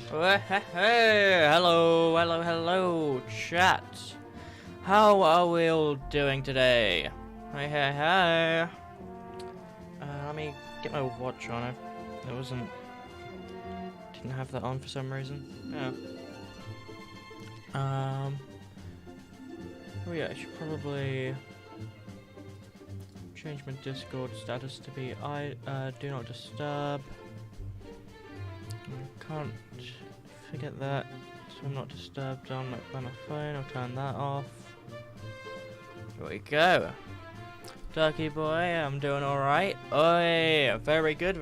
Hey, hello, chat. How are we all doing today? Hey. Let me get my watch on. Didn't have that on for some reason. Yeah. Oh yeah, I should probably change my Discord status to be do not disturb. Can't forget that, so I'm not disturbed on by my phone. I'll turn that off. Here we go. Ducky boy, I'm doing alright. Oh yeah, very good.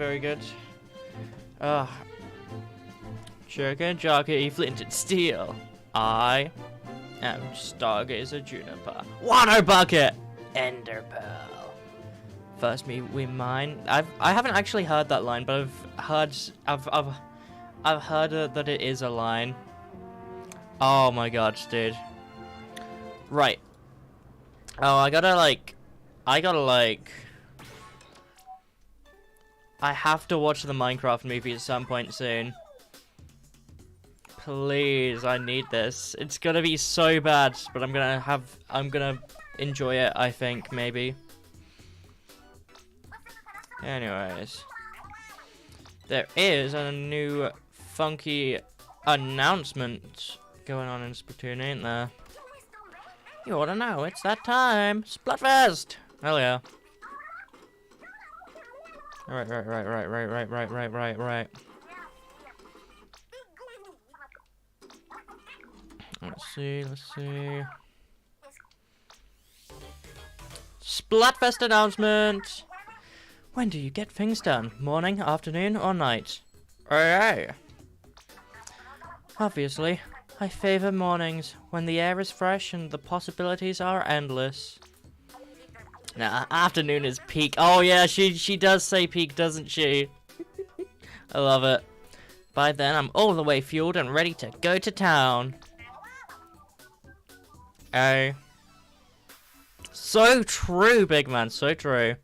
Chicken, jockey, flint and steel. I am Stargazer Juniper. Water bucket! Ender pearl. First we mine. I haven't actually heard that line, but I've heard that it is a line. Oh my god, dude. Right. Oh, I have to watch the Minecraft movie at some point soon. Please, I need this. It's gonna be so bad, but I'm gonna enjoy it, I think, maybe. Anyways. There is a new funky announcement going on in Splatoon, ain't there? You ought to know, it's that time! Splatfest! Hell yeah. Right. Let's see. Splatfest announcement! When do you get things done? Morning, afternoon, or night? Hey. Obviously, I favor mornings, when the air is fresh and the possibilities are endless. Nah, afternoon is peak. Oh yeah, she does say peak, doesn't she? I love it. By then, I'm all the way fueled and ready to go to town. Hey. So true, big man, so true.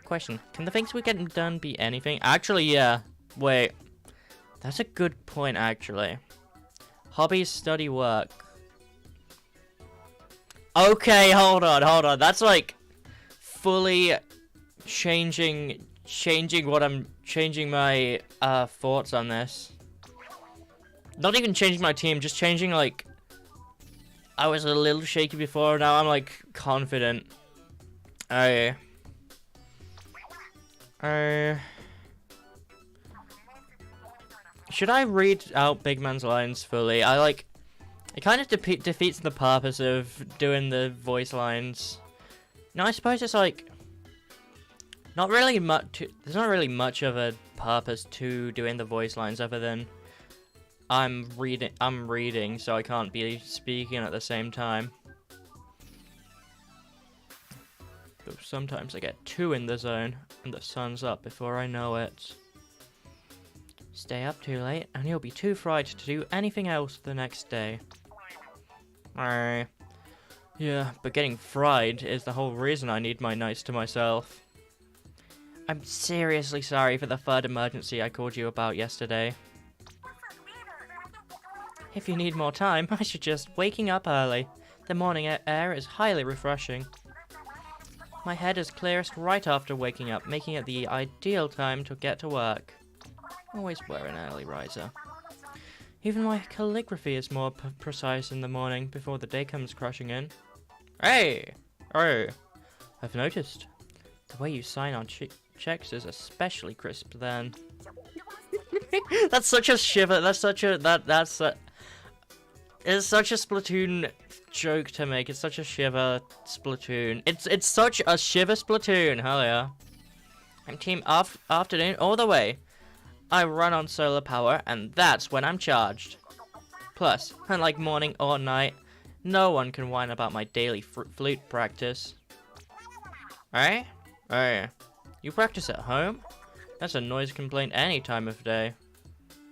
Question, can the things we get done be anything? Actually, yeah. Wait. That's a good point, actually. Hobbies, study, work. Okay, hold on. That's like fully changing my thoughts on this. Not even changing my team, just changing, like, I was a little shaky before, now I'm like confident. Should I read out Big Man's lines fully? It kind of defeats the purpose of doing the voice lines. No, I suppose it's like not really much. There's not really much of a purpose to doing the voice lines other than I'm reading, so I can't be speaking at the same time. Though sometimes I get too in the zone, and the sun's up before I know it. Stay up too late, and you'll be too fried to do anything else the next day. Yeah, but getting fried is the whole reason I need my nights to myself. I'm seriously sorry for the third emergency I called you about yesterday. If you need more time, I suggest waking up early. The morning air is highly refreshing. My head is clearest right after waking up, making it the ideal time to get to work. Always were an early riser. Even my calligraphy is more precise in the morning before the day comes crashing in. Hey! I've noticed. The way you sign on checks is especially crisp then. That's such a shiver. It's such a Splatoon joke to make. It's such a shiver Splatoon. It's such a shiver Splatoon. Hell yeah. I'm team afternoon all the way. I run on solar power, and that's when I'm charged. Plus, unlike morning or night, no one can whine about my daily flute practice. Hey? You practice at home? That's a noise complaint any time of day.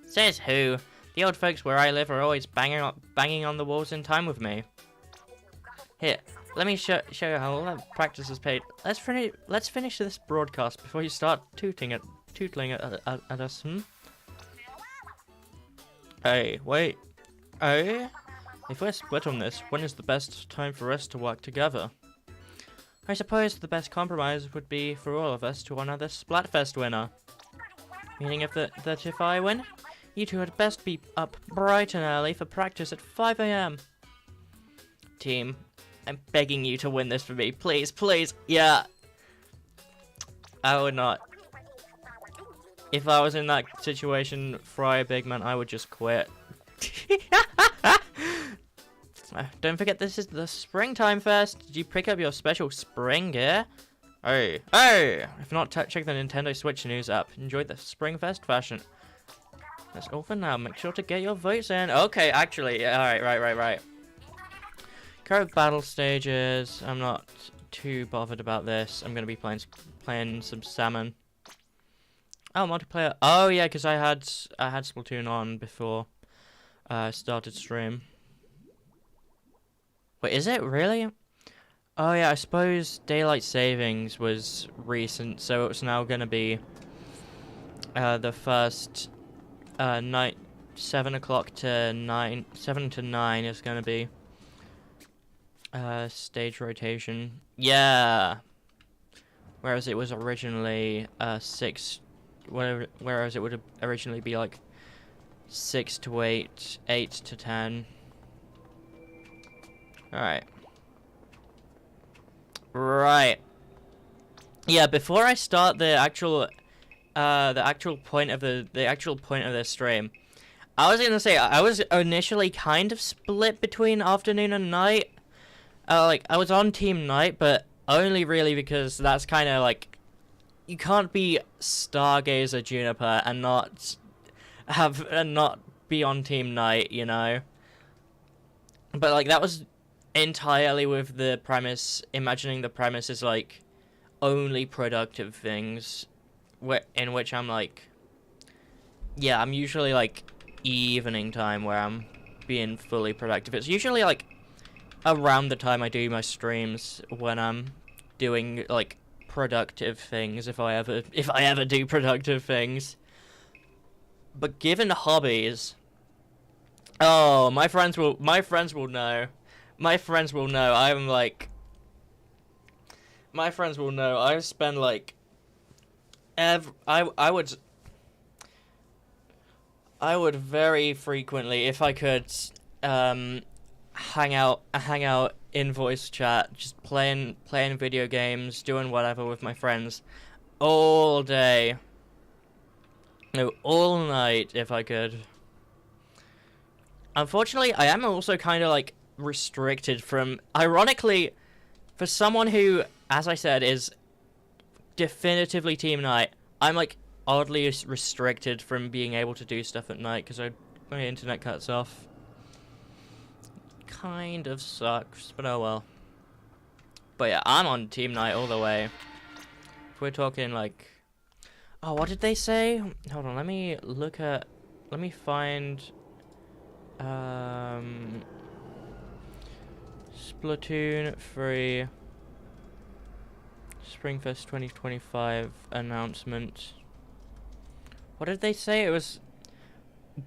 Says who? The old folks where I live are always banging on the walls in time with me. Here, let me show you how all that practice is paid. Let's finish this broadcast before you start tooting at tootling at us, hmm? Hey, wait. Hey? If we're split on this, when is the best time for us to work together? I suppose the best compromise would be for all of us to honor the Splatfest winner. Meaning if I win, you two had best be up bright and early for practice at 5 AM. Team, I'm begging you to win this for me. Please, please. Yeah. I would not. If I was in that situation, Fry Big Man, I would just quit. Don't forget this is the Springtime Fest. Did you pick up your special spring gear? Hey, hey! If not, check the Nintendo Switch news app. Enjoy the Spring Fest fashion. That's all for now. Make sure to get your votes in. Okay, actually, yeah, alright, right. Current battle stages. I'm not too bothered about this. I'm gonna be playing some salmon. Oh, multiplayer. Oh yeah, because I had Splatoon on before I started stream. Wait, is it really? Oh yeah, I suppose daylight savings was recent, so it's now gonna be the first night 7 o'clock to 9, 7 to 9 is gonna be stage rotation. Yeah. Whereas it was originally 6, whatever. Whereas it would originally be like 6 to 8, 8 to 10. Alright. Right. Yeah, before I start the actual point of this stream, I was gonna say I was initially kind of split between afternoon and night. Like I was on team night, but only really because that's kind of like you can't be Stargazer Juniper and not be on team night, you know. But like that was entirely with the premise, imagining the premise is like only productive things, in which I'm like, yeah, I'm usually like evening time where I'm being fully productive. It's usually like around the time I do my streams when I'm doing like productive things, if I ever do productive things. But given hobbies, oh, my friends will know. My friends will know. My friends will know. I spend like I would very frequently, if I could, hang out in voice chat, just playing video games, doing whatever with my friends all day. No, all night if I could. Unfortunately, I am also kind of like restricted from, ironically, for someone who, as I said, is definitively team night, I'm like oddly restricted from being able to do stuff at night because my internet cuts off. Kind of sucks, but oh well. But yeah, I'm on team night all the way. If we're talking like, oh, what did they say? Hold on, let me find Splatoon 3 Springfest 2025 announcement. What did they say? It was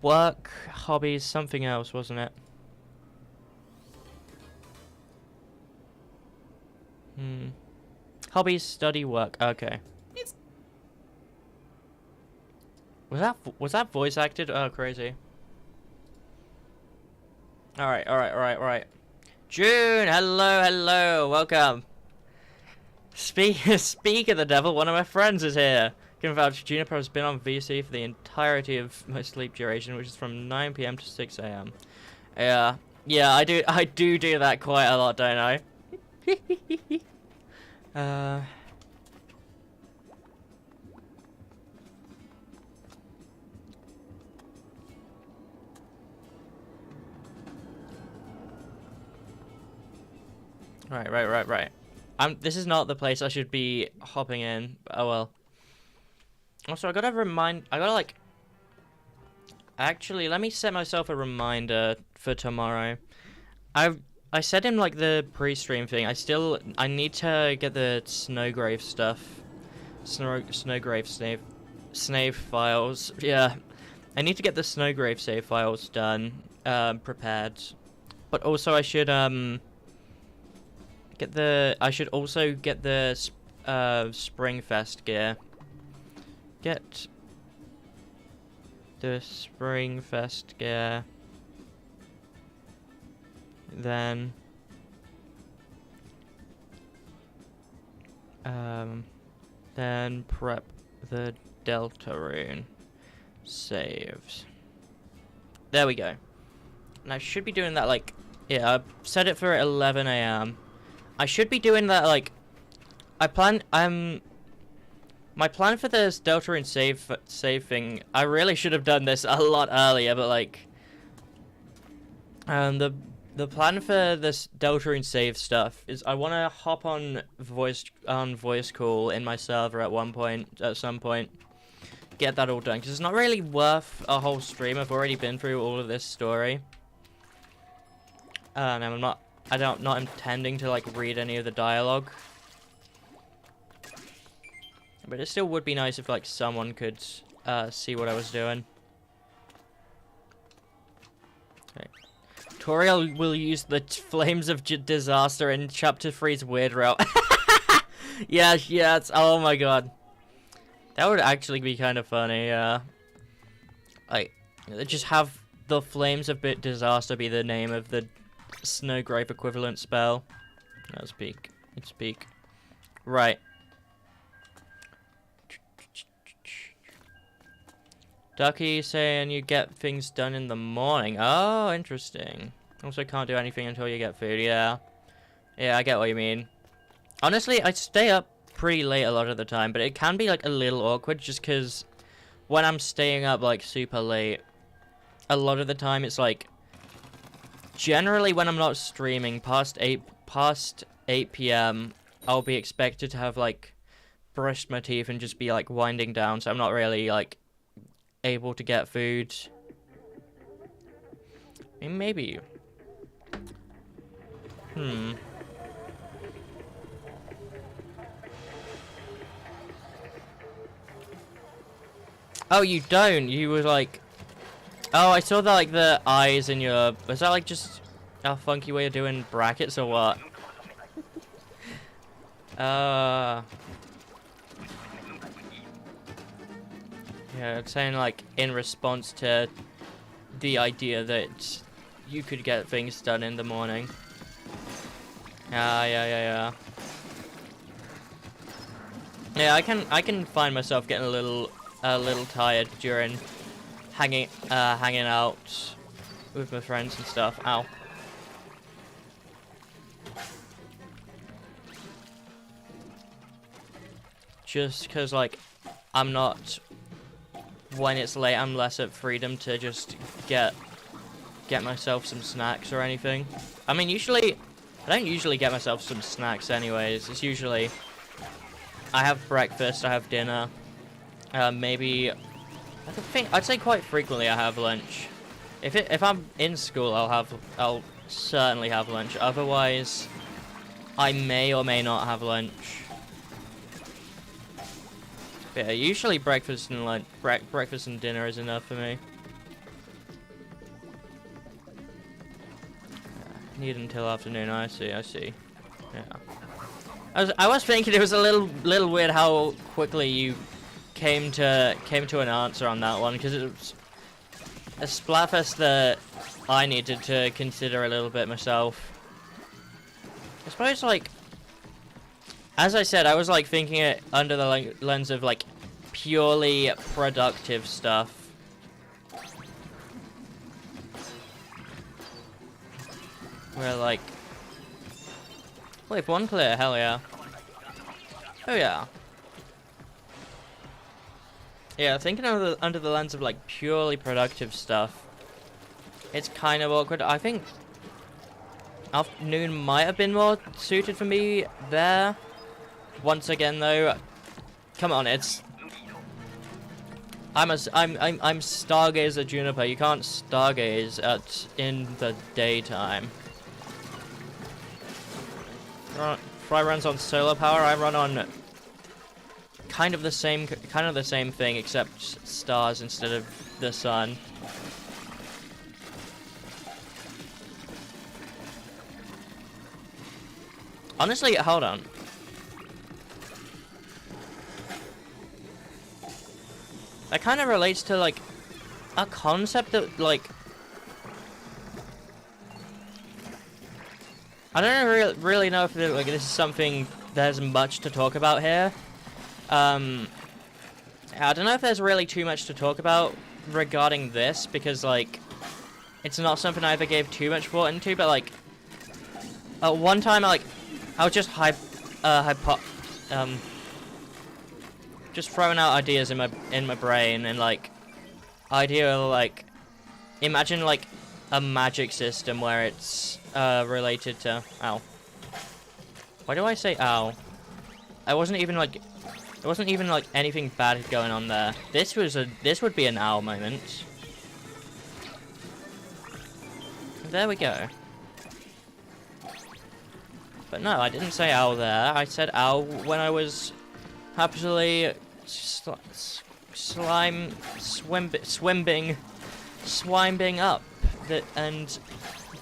work, hobbies, something else, wasn't it? Hobbies, study, work. Okay. Was that voice acted? Oh, crazy. Alright. Joon, hello, welcome. Speak of the devil, one of my friends is here. Can vouch, Juniper has been on VC for the entirety of my sleep duration, which is from 9 PM to 6 AM. Yeah, I do that quite a lot, don't I? Right. This is not the place I should be hopping in. Oh well. Also, actually, let me set myself a reminder for tomorrow. I said in like the pre-stream thing, I need to get the Snowgrave stuff. Snowgrave save files. Yeah, I need to get the Snowgrave save files done, prepared. But also I should I should also get the Springfest gear. Get the Springfest gear. Then prep the Deltarune saves. There we go. And I should be doing that like, yeah, I've set it for 11 AM. I should be doing that like, my plan for this Deltarune save thing, I really should have done this a lot earlier, but like, the plan for this Deltarune save stuff is I want to hop on voice call in my server at some point, get that all done, because it's not really worth a whole stream. I've already been through all of this story, and I'm not intending to like read any of the dialogue, but it still would be nice if like someone could see what I was doing. Okay. Toriel will use the flames of disaster in Chapter 3's Weird Route. Yeah, it's, oh my god. That would actually be kind of funny, yeah. Like, just have the flames of disaster be the name of the Snowgrave equivalent spell. Let's speak. Right. Ducky saying you get things done in the morning. Oh, interesting. Also can't do anything until you get food. Yeah. Yeah, I get what you mean. Honestly, I stay up pretty late a lot of the time, but it can be like a little awkward just because when I'm staying up like super late, a lot of the time it's like, generally when I'm not streaming past 8 PM, I'll be expected to have like brushed my teeth and just be like winding down, so I'm not really like able to get food. I mean, maybe. Oh, you don't? You were like... Oh, I saw that, like, the eyes in your... Was that, like, just a funky way of doing brackets or what? Yeah, it's saying, like, in response to the idea that you could get things done in the morning. Yeah. Yeah, I can find myself getting a little tired during hanging out with my friends and stuff. Ow. Just because, like, I'm not... When it's late, I'm less at freedom to just get myself some snacks or anything. I mean, I don't usually get myself some snacks anyways. It's usually... I have breakfast, I have dinner. Maybe... I'd say quite frequently I have lunch. If I'm in school, I'll certainly have lunch. Otherwise, I may or may not have lunch. But yeah, usually breakfast and dinner is enough for me. Need until afternoon. I see. Yeah. I was thinking it was a little weird how quickly you came to an answer on that one, because it was a Splatfest that I needed to consider a little bit myself. I suppose, like, as I said, I was like thinking it under the lens of like purely productive stuff. Where like, wait, one clear, hell yeah. Oh yeah. Yeah, thinking under the lens of like purely productive stuff, it's kind of awkward. I think afternoon might have been more suited for me there. Once again, though, come on, it's... I'm Stargazer Juniper. You can't stargaze in the daytime. Fry runs on solar power. I run on kind of the same thing, except stars instead of the sun. Honestly, hold on. That kind of relates to, like, a concept that, like... I don't really know if, like, this is something there's much to talk about here. I don't know if there's really too much to talk about regarding this, because, like, it's not something I ever gave too much thought into, but, like, at one time, I was just just throwing out ideas in my brain, and like imagine like a magic system where it's related to ow. Why do I say ow? There wasn't even like anything bad going on there. This would be an ow moment. There we go. But no, I didn't say ow there. I said ow when I was happily swimbing up and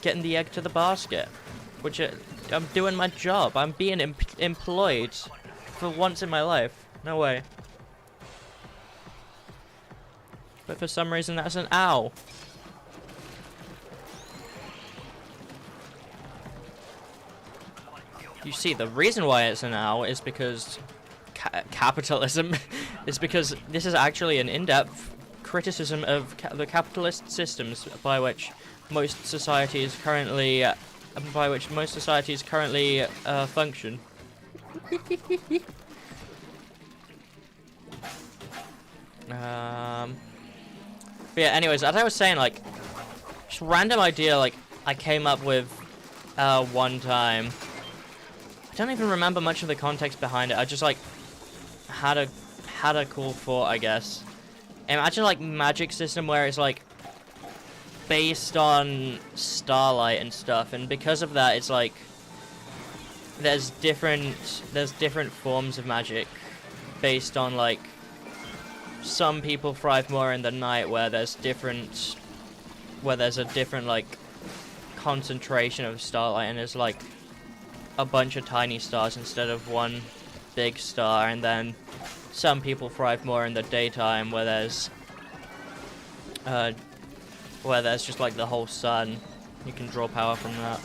getting the egg to the basket, which I'm doing my job. I'm being employed for once in my life. No way. But for some reason that's an ow. You see, the reason why it's an owl is because capitalism is because this is actually an in-depth criticism of the capitalist systems by which most societies currently function. But yeah, anyways, as I was saying, like, just random idea like I came up with one time. I don't even remember much of the context behind it. I just like had a cool thought, I guess. Imagine like magic system where it's like based on starlight and stuff, and because of that, it's like there's different forms of magic based on like some people thrive more in the night where there's a different like concentration of starlight, and there's like a bunch of tiny stars instead of one big star, and then some people thrive more in the daytime where there's just like the whole sun. You can draw power from that.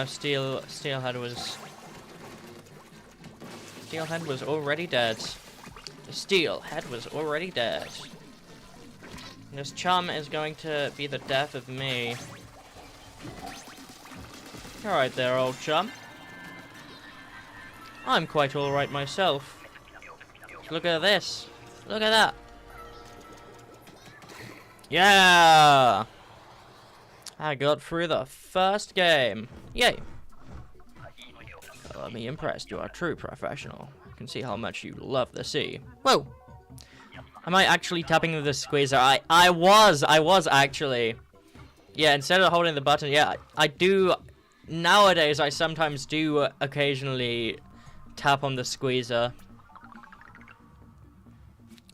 Steelhead was already dead. The Steelhead was already dead. This chum is going to be the death of me. Alright there, old chum. I'm quite alright myself. Look at this. Look at that. Yeah! I got through the first game. Yay! Let me impressed. You are a true professional. I can see how much you love the sea. Whoa! Am I actually tapping with the squeezer? I was actually. Yeah, instead of holding the button, yeah, I do. Nowadays, I sometimes do occasionally tap on the squeezer.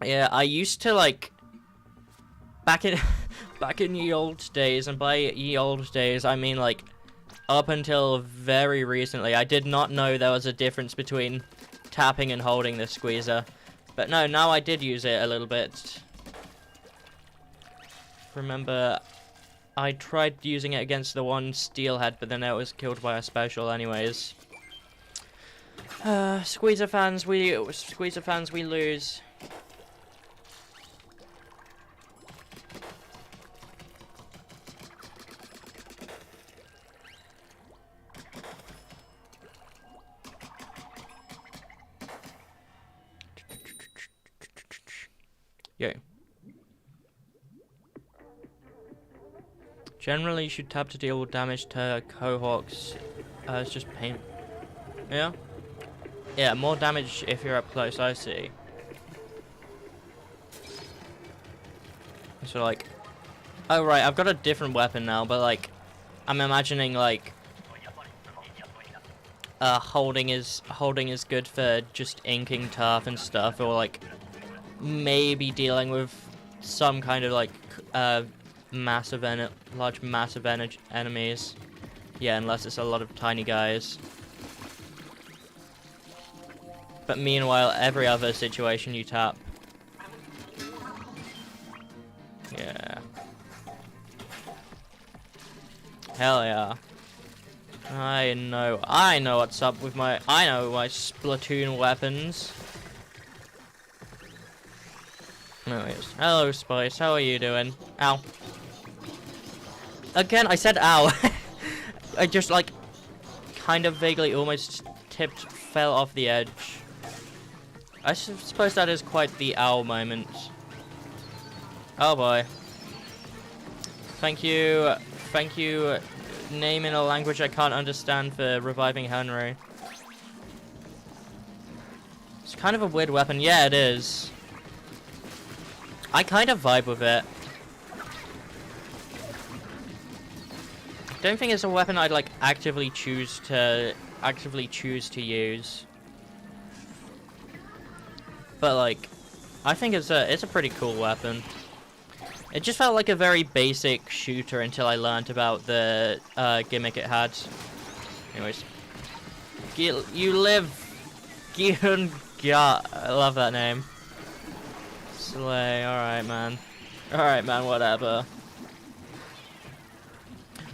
Yeah, I used to like back in ye old days, and by ye old days I mean like up until very recently, I did not know there was a difference between tapping and holding the squeezer. But no, now I did use it a little bit. Remember, I tried using it against the one steelhead, but then it was killed by a special anyways. Squeezer fans, we lose. Yo. Generally, you should tap to deal damage to cohorts. It's just pain. Yeah? Yeah, more damage if you're up close, I see. So like, oh right, I've got a different weapon now, but like, I'm imagining like, holding is good for just inking turf and stuff, or like, maybe dealing with some kind of like, large massive enemies. Yeah, unless it's a lot of tiny guys. But meanwhile, every other situation you tap. Yeah. Hell yeah. I know what's up with my Splatoon weapons. Anyways, hello Spice, how are you doing? Ow. Again, I said ow. I just like, kind of vaguely almost fell off the edge. I suppose that is quite the owl moment. Oh boy. Thank you, name in a language I can't understand for reviving Henry. It's kind of a weird weapon. Yeah, it is. I kind of vibe with it. Don't think it's a weapon I'd like actively choose to use. But like, I think it's a pretty cool weapon. It just felt like a very basic shooter until I learned about the gimmick it had. Anyways, you live, Joon. I love that name. Slay. All right, man. All right, man. Whatever.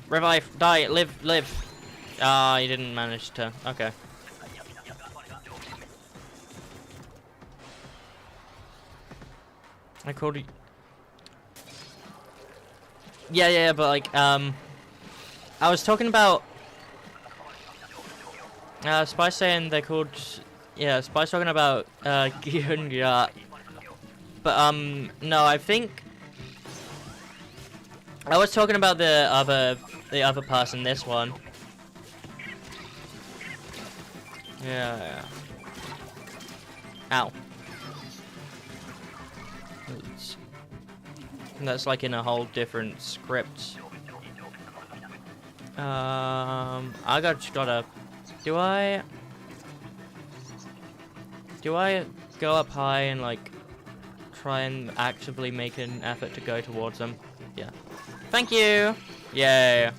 Revive. Die. Live. Ah, you didn't manage to. Okay. I called you. Yeah, but like, I was talking about, Spice saying they're called, yeah, Spice talking about, Gyunga. But, no, I think, I was talking about the other person, this one. Yeah. Ow. That's like in a whole different script. I gotta. Do I go up high and like try and actively make an effort to go towards them? Yeah. Thank you. Yay.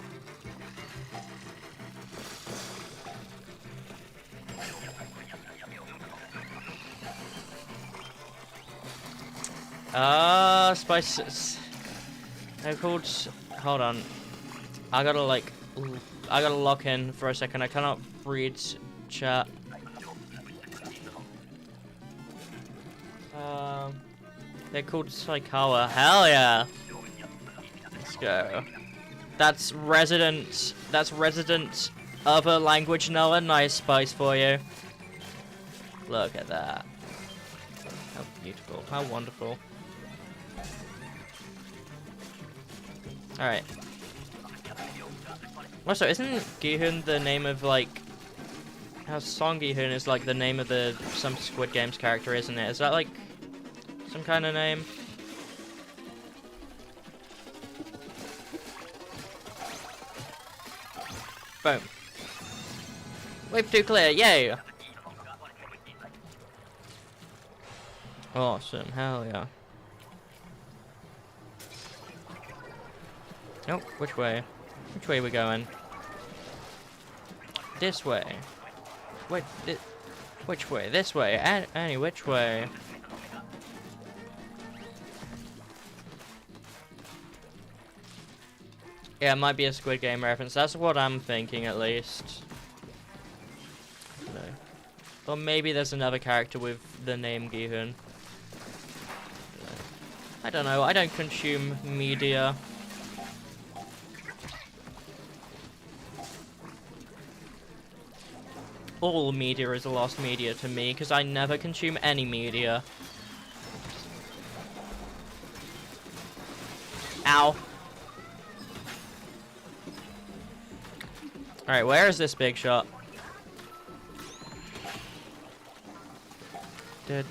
Spices. They're called. Hold on. I gotta lock in for a second. I cannot read chat. They're called Saikawa. Hell yeah. Let's go. That's resident other language knower. Nice Spice for you. Look at that. How beautiful. How wonderful. Alright. Also, isn't Gihun the name of, like... How Song Gihun is, like, the name of some Squid Games character, isn't it? Is that, like, some kind of name? Boom. Wave 2 clear, yay! Awesome, hell yeah. Nope, which way? Which way are we going? This way. Wait, which way? This way. Any which way? Yeah, it might be a Squid Game reference. That's what I'm thinking, at least. No. Or maybe there's another character with the name Gihun. I don't know. I don't consume media. All media is lost media to me, because I never consume any media. Ow. Alright, where is this big shot? Oh,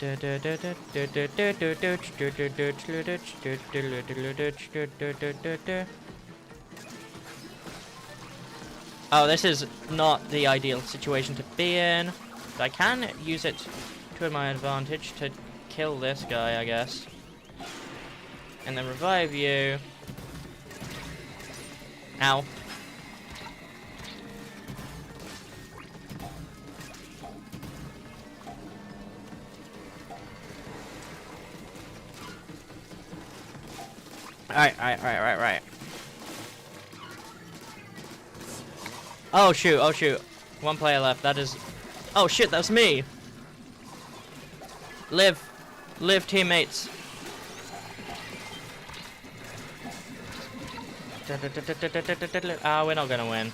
this is not the ideal situation to be in. But I can use it to my advantage to kill this guy, I guess. And then revive you. Ow. Alright. Oh shoot. One player left, that is... Oh shit, that's me! Live, teammates. Ah, we're not gonna win.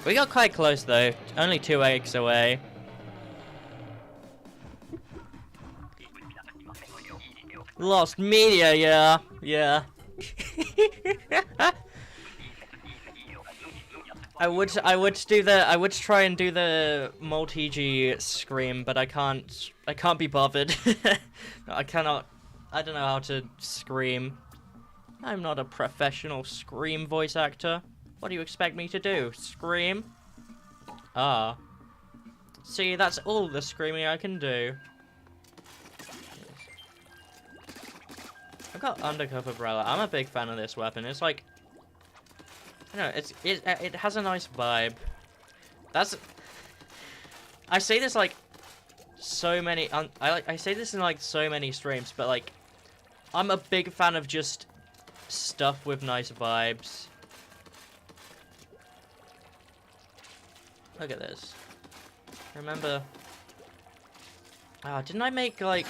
We got quite close though, only 2 eggs away. Lost media, yeah. I would try and do the multi-G scream, but I can't be bothered. I don't know how to scream. I'm not a professional scream voice actor. What do you expect me to do? Scream? Ah. See, that's all the screaming I can do. I've got undercover umbrella. I'm a big fan of this weapon. It's like, I don't know, it has a nice vibe. I say this like so many. I say this in like so many streams, but like, I'm a big fan of just stuff with nice vibes. Look at this. Remember? Didn't I make like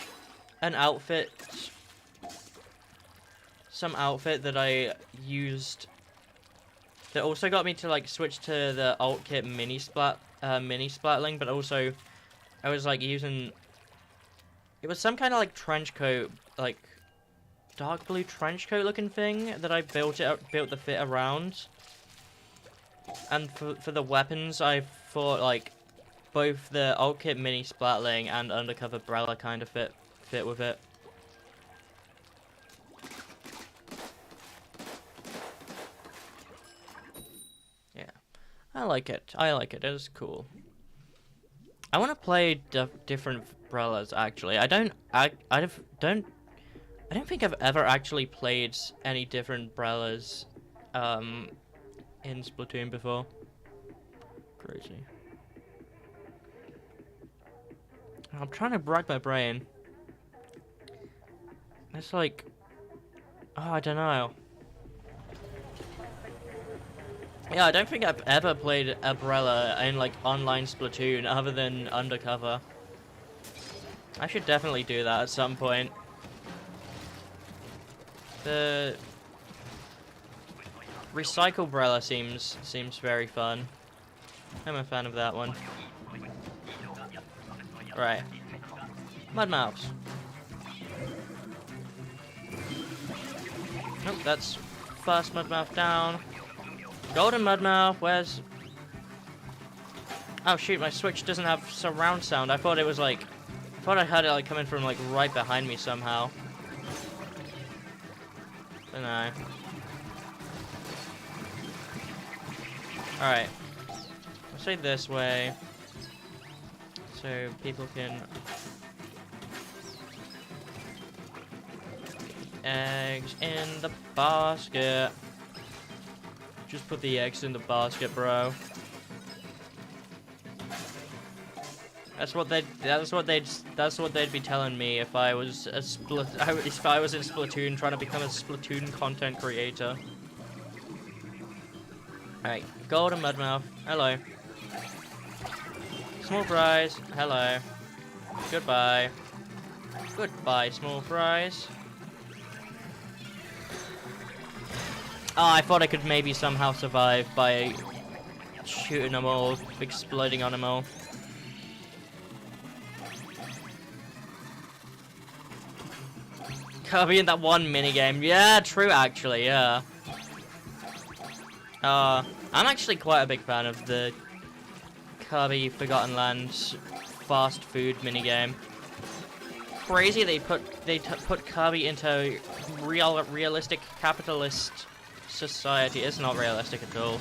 an outfit? Some outfit that I used that also got me to like switch to the alt kit mini splatling, but also I was like using, it was some kind of like trench coat, like dark blue trench coat looking thing that I built the fit around. And for the weapons, I thought like both the alt kit mini splatling and undercover umbrella kind of fit with it. I like it. It is cool. I want to play different umbrellas. Actually, I don't think I've ever actually played any different umbrellas, in Splatoon before. Crazy. I'm trying to rack my brain. It's like, oh, I don't know. Yeah, I don't think I've ever played umbrella in like online Splatoon other than undercover. I should definitely do that at some point. The recycle umbrella seems very fun. I'm a fan of that one. Right. Mudmouths. Nope, that's first mudmouth down. Golden mudmouth, where's... Oh shoot, my Switch doesn't have surround sound. I thought it was like... I thought I heard it like coming from like right behind me somehow. But no. Alright. I'll say this way. So people can... Eggs in the basket. Just put the eggs in the basket, bro. That's what they'd be telling me if I was in Splatoon trying to become a Splatoon content creator. Alright, golden mudmouth. Hello. Small fries. Hello. Goodbye. Goodbye, small fries. Oh, I thought I could maybe somehow survive by shooting them all, exploding on them all. Kirby in that one minigame. Yeah, true, actually, yeah. I'm actually quite a big fan of the Kirby Forgotten Lands fast food minigame. crazy they put Kirby into realistic capitalist society. It's not realistic at all.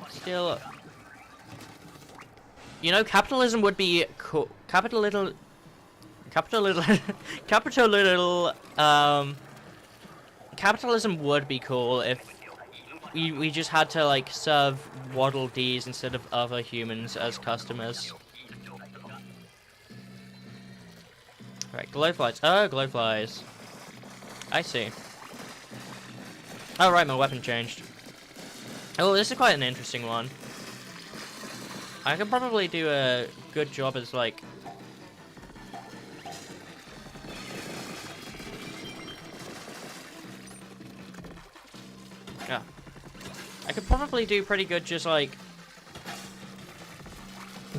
Still, you know, capitalism would be cool. Capitalism would be cool if we just had to like serve Waddle Dees instead of other humans as customers. Right, glowflies. Oh, glowflies. I see. Oh, right, my weapon changed. Oh, this is quite an interesting one. I could probably do a good job as, like... Yeah. I could probably do pretty good just, like...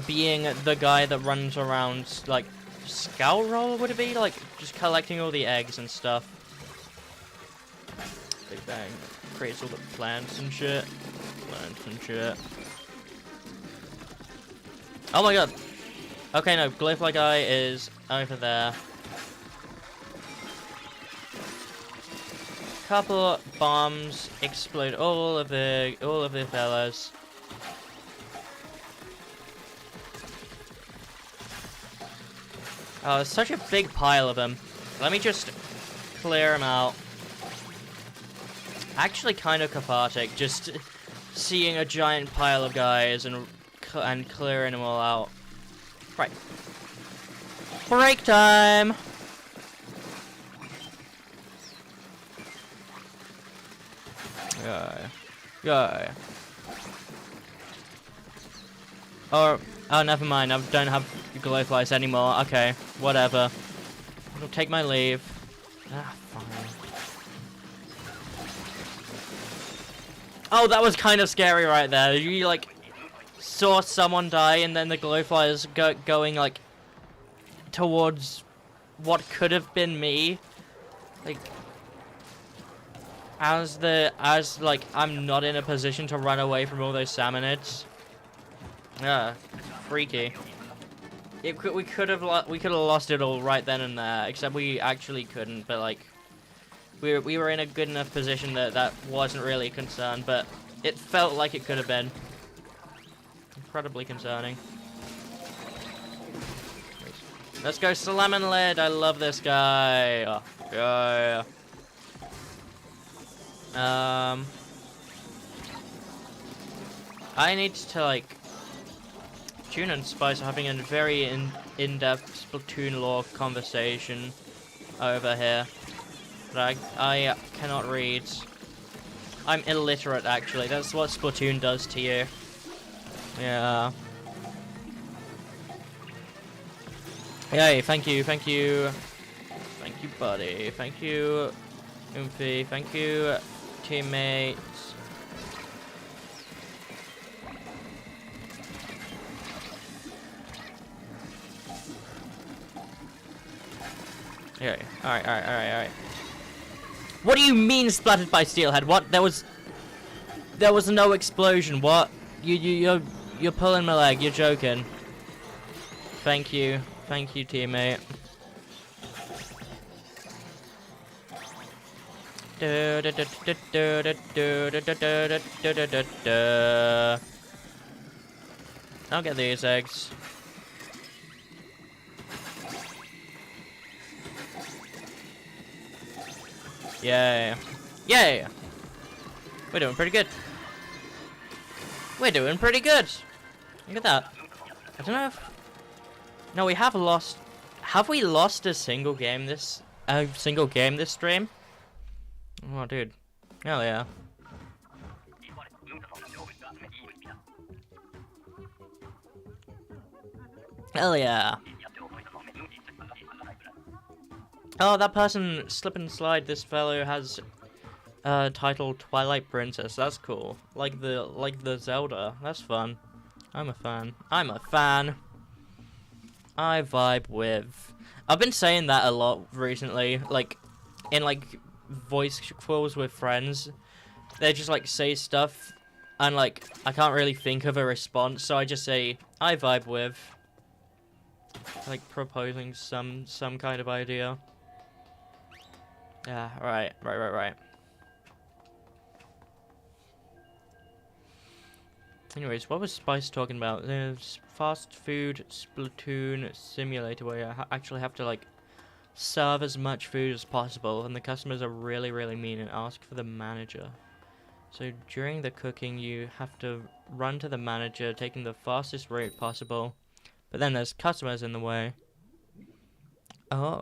being the guy that runs around, like... Scout roll, would it be? Like, just collecting all the eggs and stuff. Big Bang creates all the plants and shit. Oh my god! Okay, no, glowfly guy is over there. Couple bombs explode all of the fellas. Oh, there's such a big pile of them. Let me just clear them out. Actually, kind of cathartic, just seeing a giant pile of guys and clearing them all out. Right. Break time! Yeah. Oh, never mind. I don't have glowflies anymore. Okay, whatever. I'll take my leave. Ah, fine. Oh, that was kind of scary right there. You, like, saw someone die and then the glowflies going, like, towards what could have been me. Like, as like, I'm not in a position to run away from all those salmonids. Yeah, freaky. We could have lost it all right then and there, except we actually couldn't. But like, we were in a good enough position that wasn't really a concern, but it felt like it could have been. Incredibly concerning. Let's go Salmon Lid. I love this guy. Oh, yeah. I need to like. Joon and Spice are having a very in-depth Splatoon lore conversation over here. But I cannot read. I'm illiterate, actually. That's what Splatoon does to you. Yeah. Yay, thank you. Thank you, buddy. Thank you, Oomphy. Thank you, teammates. Yeah. Alright. What do you mean splattered by Steelhead? What? There was no explosion. What? You're pulling my leg. You're joking. Thank you, teammate. I'll get these eggs. Yeah. We're doing pretty good. Look at that. I don't know if... No, we have lost... Have we lost a single game this stream? Oh, dude. Hell yeah. Hell yeah. Oh, that person slip and slide. This fellow has title Twilight Princess. That's cool. Like the Zelda. That's fun. I'm a fan. I vibe with. I've been saying that a lot recently. Like in like voice calls with friends, they just like say stuff, and like I can't really think of a response, so I just say I vibe with. Like proposing some kind of idea. Yeah, right. Anyways, what was Spice talking about? There's fast food Splatoon simulator where you actually have to like serve as much food as possible, and the customers are really mean and ask for the manager. So during the cooking, you have to run to the manager, taking the fastest route possible. But then there's customers in the way. Oh,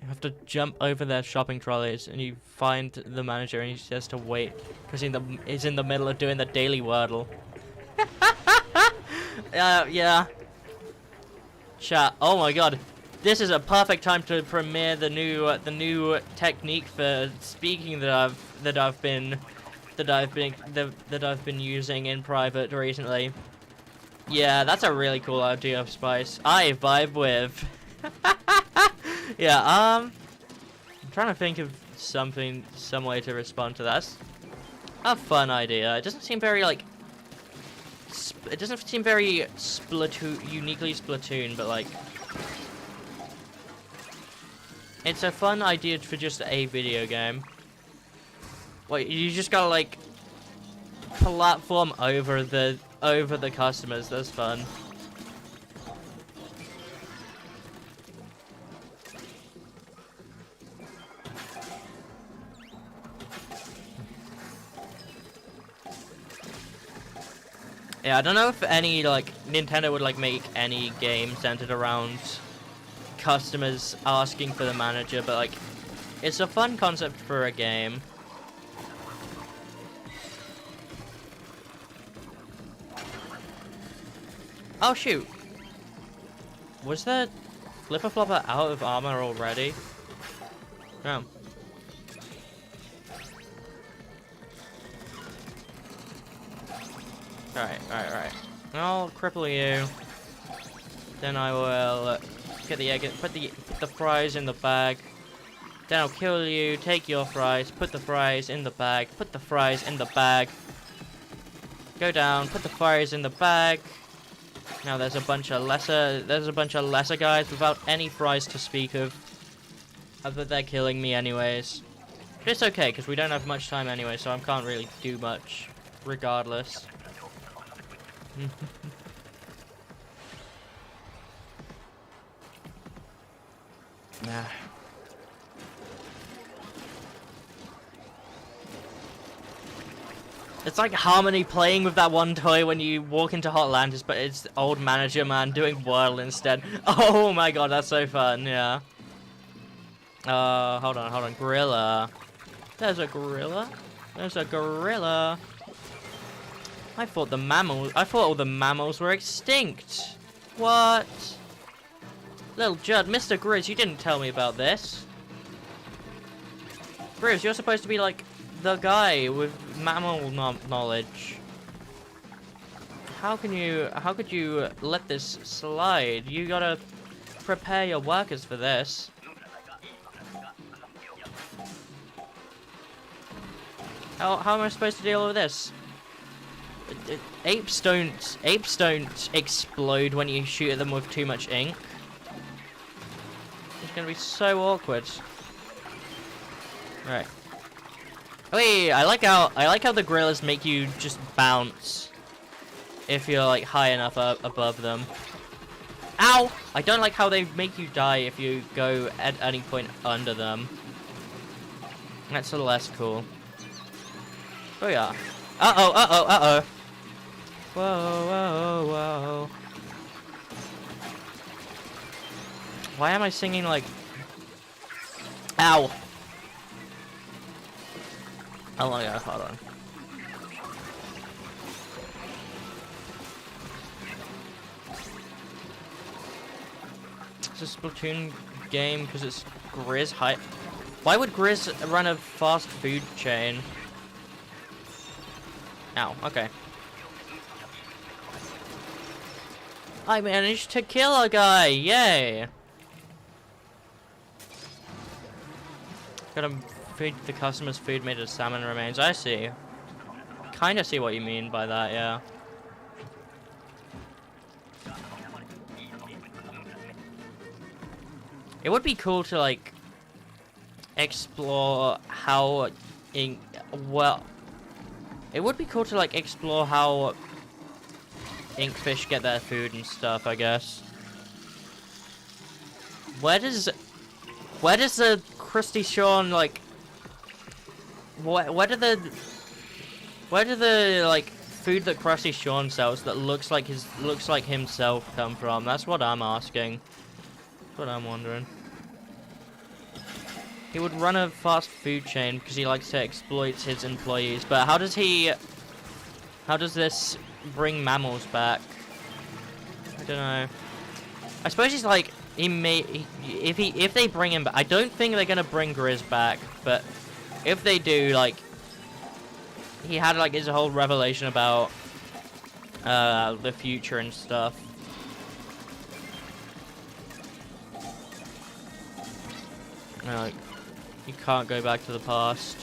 you have to jump over their shopping trolleys, and you find the manager, and he says to wait because he's in the middle of doing the daily Wordle. Yeah. Chat. Oh my god, this is a perfect time to premiere the new technique for speaking that I've been using in private recently. Yeah, that's a really cool idea of Spice. I vibe with. Yeah. I'm trying to think of some way to respond to that. A fun idea. It doesn't seem very like. It doesn't seem very uniquely Splatoon, but like. It's a fun idea for just a video game. Wait, you just gotta like platform over the customers. That's fun. Yeah, I don't know if any like Nintendo would like make any game centered around customers asking for the manager, but like it's a fun concept for a game. Oh shoot. Was the Flipper Flopper out of armor already? No. Alright. I'll cripple you. Then I will get the egg and put the fries in the bag. Then I'll kill you, take your fries, put the fries in the bag, put the fries in the bag. Go down, put the fries in the bag. Now there's a bunch of lesser guys without any fries to speak of. But they're killing me anyways. But it's okay, because we don't have much time anyway, so I can't really do much regardless. Nah. It's like Harmony playing with that one toy when you walk into Hot Atlantis, but it's old manager man doing Whirl instead. Oh my god, that's so fun, yeah. Hold on. Gorilla. There's a gorilla. I thought all the mammals were extinct. What? Little Judd, Mr. Grizz, you didn't tell me about this. Grizz, you're supposed to be like the guy with mammal knowledge. How could you let this slide? You gotta prepare your workers for this. How am I supposed to deal with this? Apes don't explode when you shoot at them with too much ink. It's gonna be so awkward. Right. Wait, I like how the gorillas make you just bounce if you're like high enough above them. Ow! I don't like how they make you die if you go at any point under them. That's a less cool. Oh yeah. Uh-oh. Whoa. Why am I singing like... Ow! Oh my god, hold on. It's a Splatoon game because it's Grizz hype. Why would Grizz run a fast food chain? Ow, okay. I managed to kill a guy, yay! Gotta feed the customers food made of salmon remains, I see. Kinda see what you mean by that, yeah. It would be cool to like explore how well, it would be cool to like explore how inkfish get their food and stuff, I guess. Where does the Krusty Sean like where do the like food that Krusty Sean sells that looks like himself come from? That's what I'm asking. That's what I'm wondering. He would run a fast food chain because he likes to exploit his employees, but how does this bring mammals back? I don't know. I suppose he's like, if they bring him back, I don't think they're gonna bring Grizz back, but if they do, like, he had like his whole revelation about the future and stuff. Like, you can't go back to the past.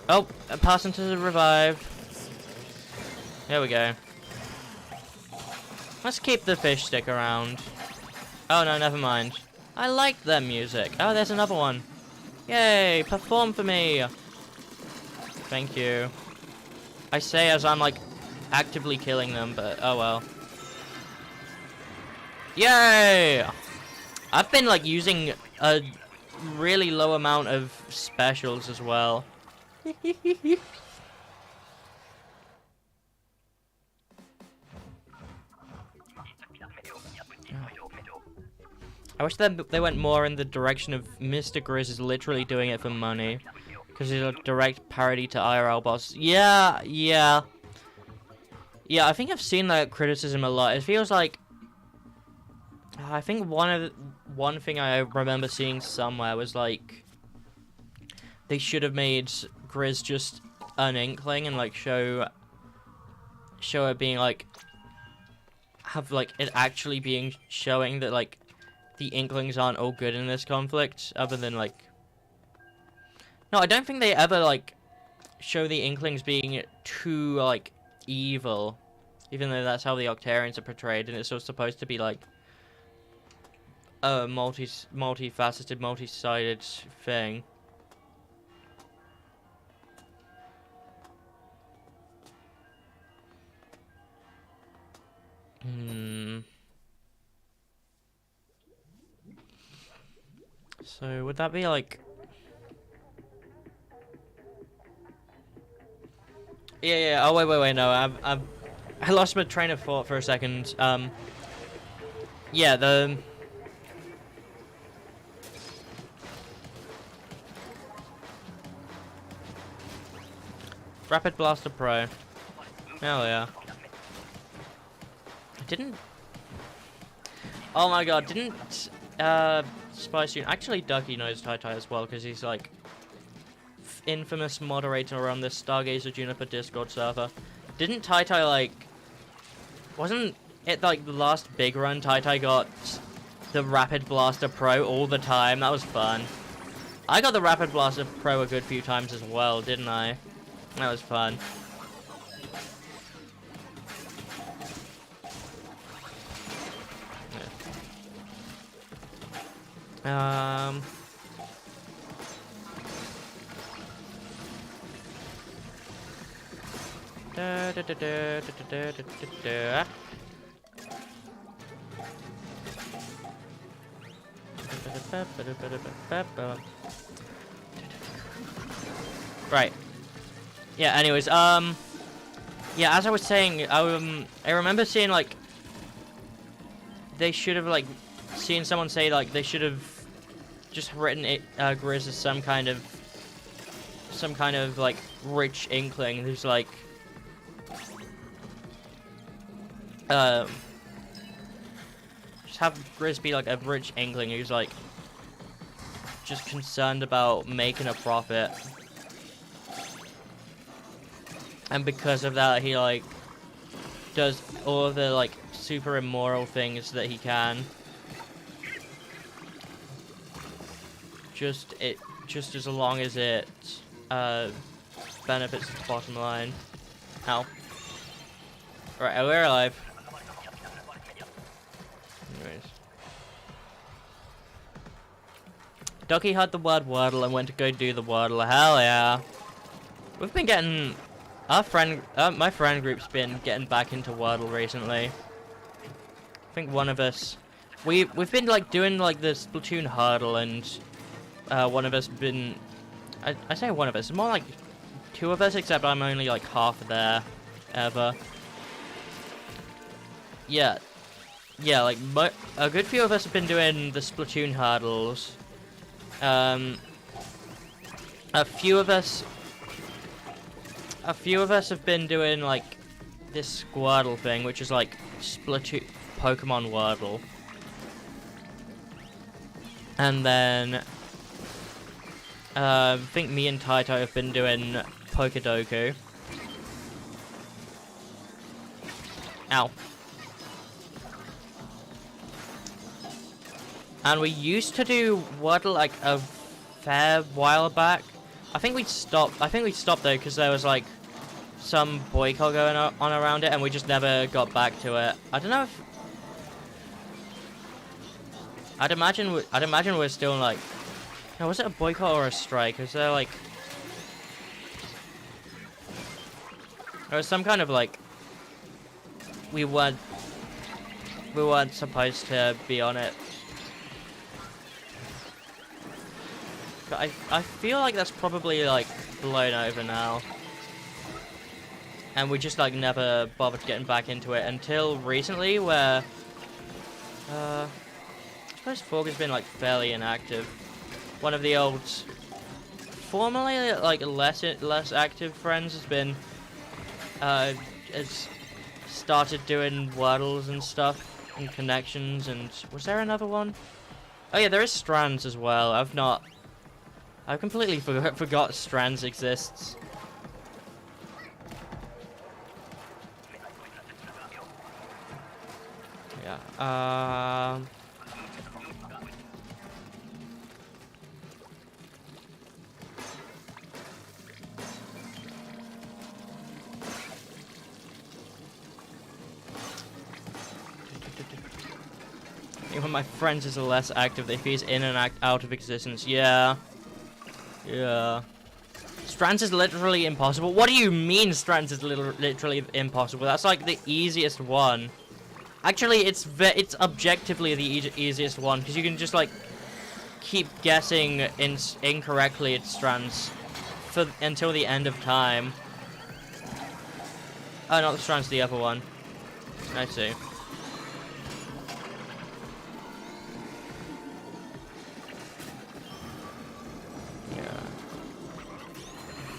Oh, pass into the revive. There we go. Let's keep the fish stick around. Oh no, never mind. I like their music. Oh, there's another one. Yay, perform for me. Thank you. I say as I'm like actively killing them, but oh well. Yay! I've been like using a really low amount of specials as well. I wish that they went more in the direction of Mr. Grizz is literally doing it for money. Because he's a direct parody to IRL boss. Yeah, I think I've seen that criticism a lot. It feels like... I think one thing I remember seeing somewhere was like... They should have made Grizz just an Inkling and like show it being like... Have like it actually being showing that like the Inklings aren't all good in this conflict, other than like... No, I don't think they ever, like, show the Inklings being too, like, evil. Even though that's how the Octarians are portrayed, and it's still supposed to be, like, a multifaceted, multi-sided thing. So, would that be, like... Yeah. Oh, wait. No, I lost my train of thought for a second. Yeah, the... Rapid Blaster Pro. Hell yeah. Didn't... Oh my god, didn't... Spicy... Actually, Ducky knows Tai as well, because he's, like... infamous moderator on this Stargazer Juniper Discord server. Didn't Tai like... Wasn't it like the last big run Tai got the Rapid Blaster Pro all the time? That was fun. I got the Rapid Blaster Pro a good few times as well, didn't I? That was fun. Yeah. Right. Yeah, anyways, yeah, as I was saying, I remember seeing, like, they should have, like, seen someone say, like, they should have just written it, Grizz as some kind of, like, rich Inkling who's, like, just have Grizz be, like, a rich Inkling who's, like, just concerned about making a profit. And because of that, he, like, does all of the, like, super immoral things that he can. Just as long as it benefits the bottom line. Ow. Right, we're alive. Anyways. Ducky had the word Wordle and went to go do the Wordle. Hell yeah. We've been getting... my friend group's been getting back into Wordle recently. I think one of us... We've been, like, doing, like, the Splatoon hurdle, and one of us been... I say one of us, it's more like two of us, except I'm only, like, half there, ever. Yeah. Yeah, like, a good few of us have been doing the Splatoon hurdles. A few of us have been doing, like, this Squirtle thing, which is, like, Splatoon Pokemon Wordle. And then, I think me and Taito have been doing Pokedoku. Ow. And we used to do Wordle, like, a fair while back. I think we stopped though, because there was, like, some boycott going on around it, and we just never got back to it. I don't know if... I'd imagine we're still, like... No, was it a boycott or a strike? Was there, like... There was some kind of, like... We weren't supposed to be on it. But I feel like that's probably, like, blown over now. And we just, like, never bothered getting back into it until recently, where... I suppose Forg has been, like, fairly inactive. One of the old... Formerly, like, less active friends has been... has started doing Wordles and stuff, and connections, and... Was there another one? Oh yeah, there is Strands as well. I've completely forgot Strands exists. Yeah, One of my friends is less active if he's in and out of existence. Yeah. Yeah. Strands is literally impossible. What do you mean Strands is literally impossible? That's like the easiest one. Actually, it's objectively the easiest one, because you can just, like, keep guessing incorrectly at Strands until the end of time. Oh, not the Strands, the other one. I see.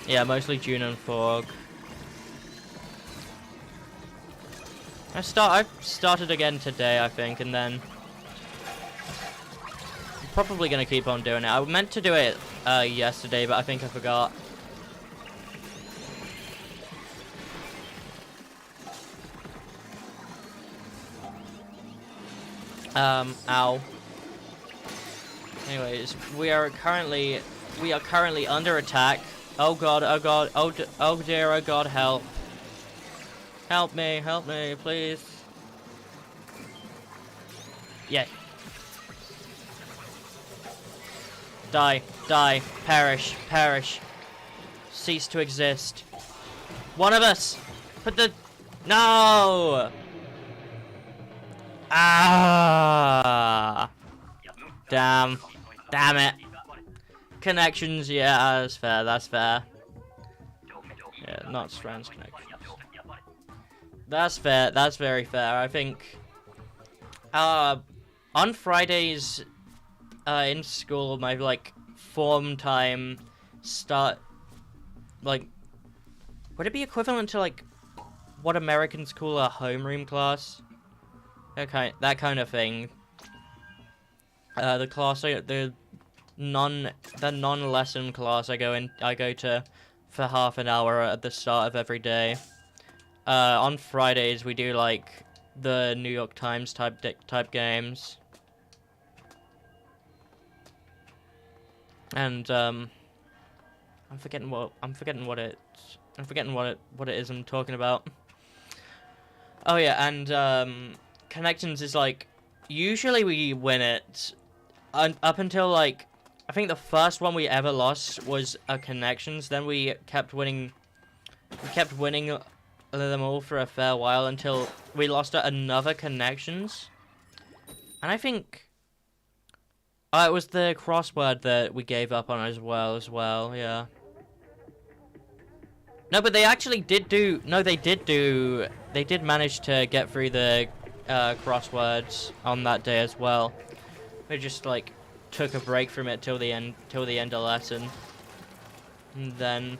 Yeah, mostly Joon and Fog. I've started again today, I think, and then I'm probably gonna keep on doing it. I meant to do it yesterday, but I think I forgot. Ow. Anyways, we are currently under attack. Oh god, oh god, oh dear, oh god, help. Help me, please. Yeah. Die, perish, cease to exist. One of us! Put the... No! Ah! Damn it. Connections, yeah, that's fair. Yeah, not Strands connections. That's fair, that's very fair. I think, on Fridays, in school, my, like, form time like, would it be equivalent to, like, what Americans call a homeroom class? That kind of thing. The non-lesson class I go to for half an hour at the start of every day. On Fridays we do, like, the New York Times type games. And I'm forgetting what it is I'm talking about. Oh yeah, and connections is like usually we win it up until like I think the first one we ever lost was a connections. Then we kept winning. We kept winning them all for a fair while until we lost another connections. And I think it was the crossword that we gave up on as well, yeah. No, but they actually did do, no, they did manage to get through the crosswords on that day as well. They just, like, took a break from it till the end of lesson. And then,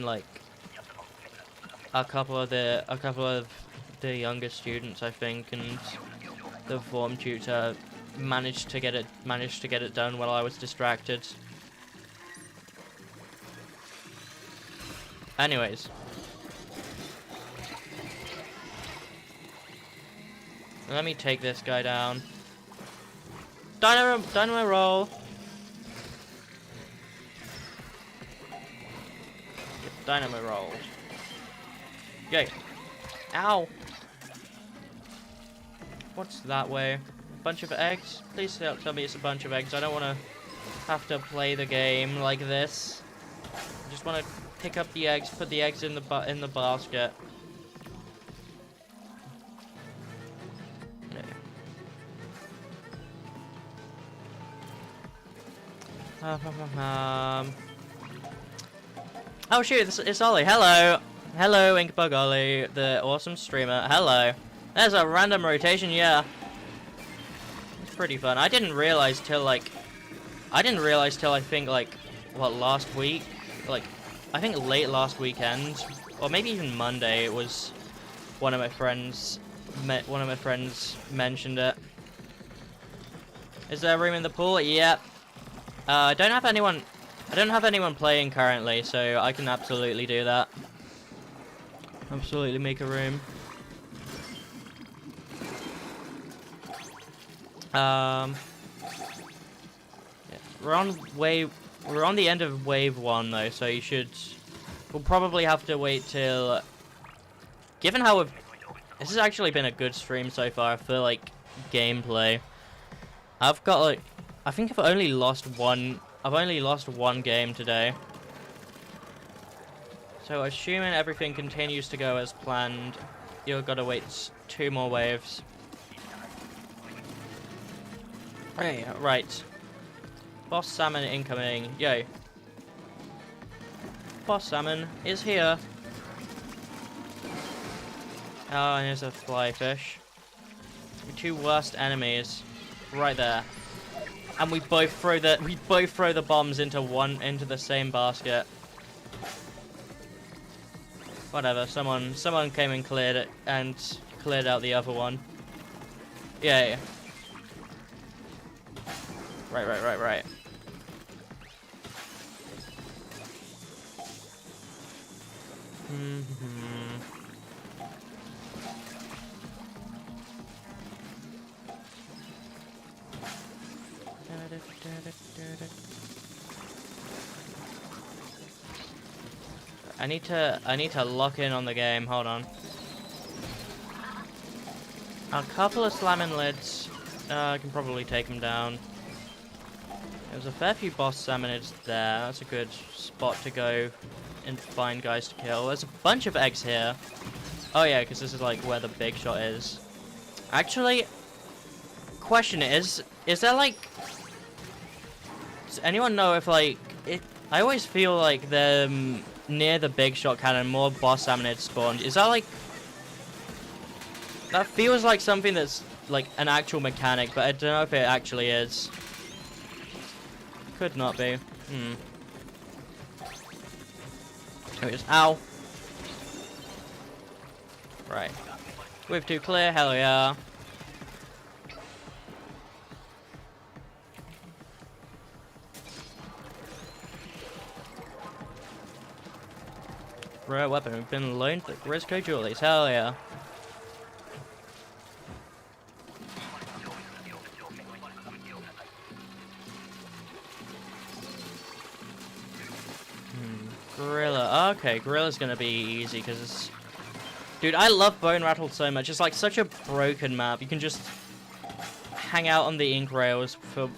like, a couple of the younger students, I think, and the form tutor managed to get it done while I was distracted. Anyways, let me take this guy down. Dynamo roll. Get dynamo rolled. Yay. Ow. What's that way? Bunch of eggs? Please tell me it's a bunch of eggs. I don't want to have to play the game like this. I just want to pick up the eggs, put the eggs in the basket. Oh shoot, it's Ollie. Hello. Hello, Inkbug Ollie, the awesome streamer. Hello. There's a random rotation, yeah. It's pretty fun. I didn't realize till I think like, what, last week? Like, I think late last weekend, or maybe even Monday, it was one of my friends mentioned it. Is there room in the pool? Yep. I don't have anyone playing currently, so I can absolutely do that. Absolutely make a room. Yeah, we're on the end of wave 1 though, so we'll probably have to wait till, given how this has actually been a good stream so far for like gameplay. I've got like, I think I've only lost one game today. So assuming everything continues to go as planned, you've got to wait 2 more waves. Hey, right. Boss Salmon incoming. Yay. Boss Salmon is here. Oh, and here's a fly fish. The 2 worst enemies. Right there. And we both throw the bombs into the same basket. Whatever, someone came and cleared it and cleared out the other one. Yeah. Right. I need to lock in on the game. Hold on. A couple of slamming lids. I can probably take them down. There's a fair few boss salmonids there. That's a good spot to go and find guys to kill. There's a bunch of eggs here. Oh yeah, because this is like where the big shot is. Actually, question is there like... Does anyone know if like... I always feel like near the big shot cannon more boss salmonids spawned. Is that like... That feels like something that's like an actual mechanic, but I don't know if it actually is. Could not be. Anyways, ow. Right. Wave 2 clear, hell yeah. Rare weapon, we've been loaned the Grisco Jewelries, hell yeah. Okay, Gorilla's gonna be easy, because it's... Dude, I love Bone Rattle so much. It's like such a broken map. You can just hang out on the ink rails for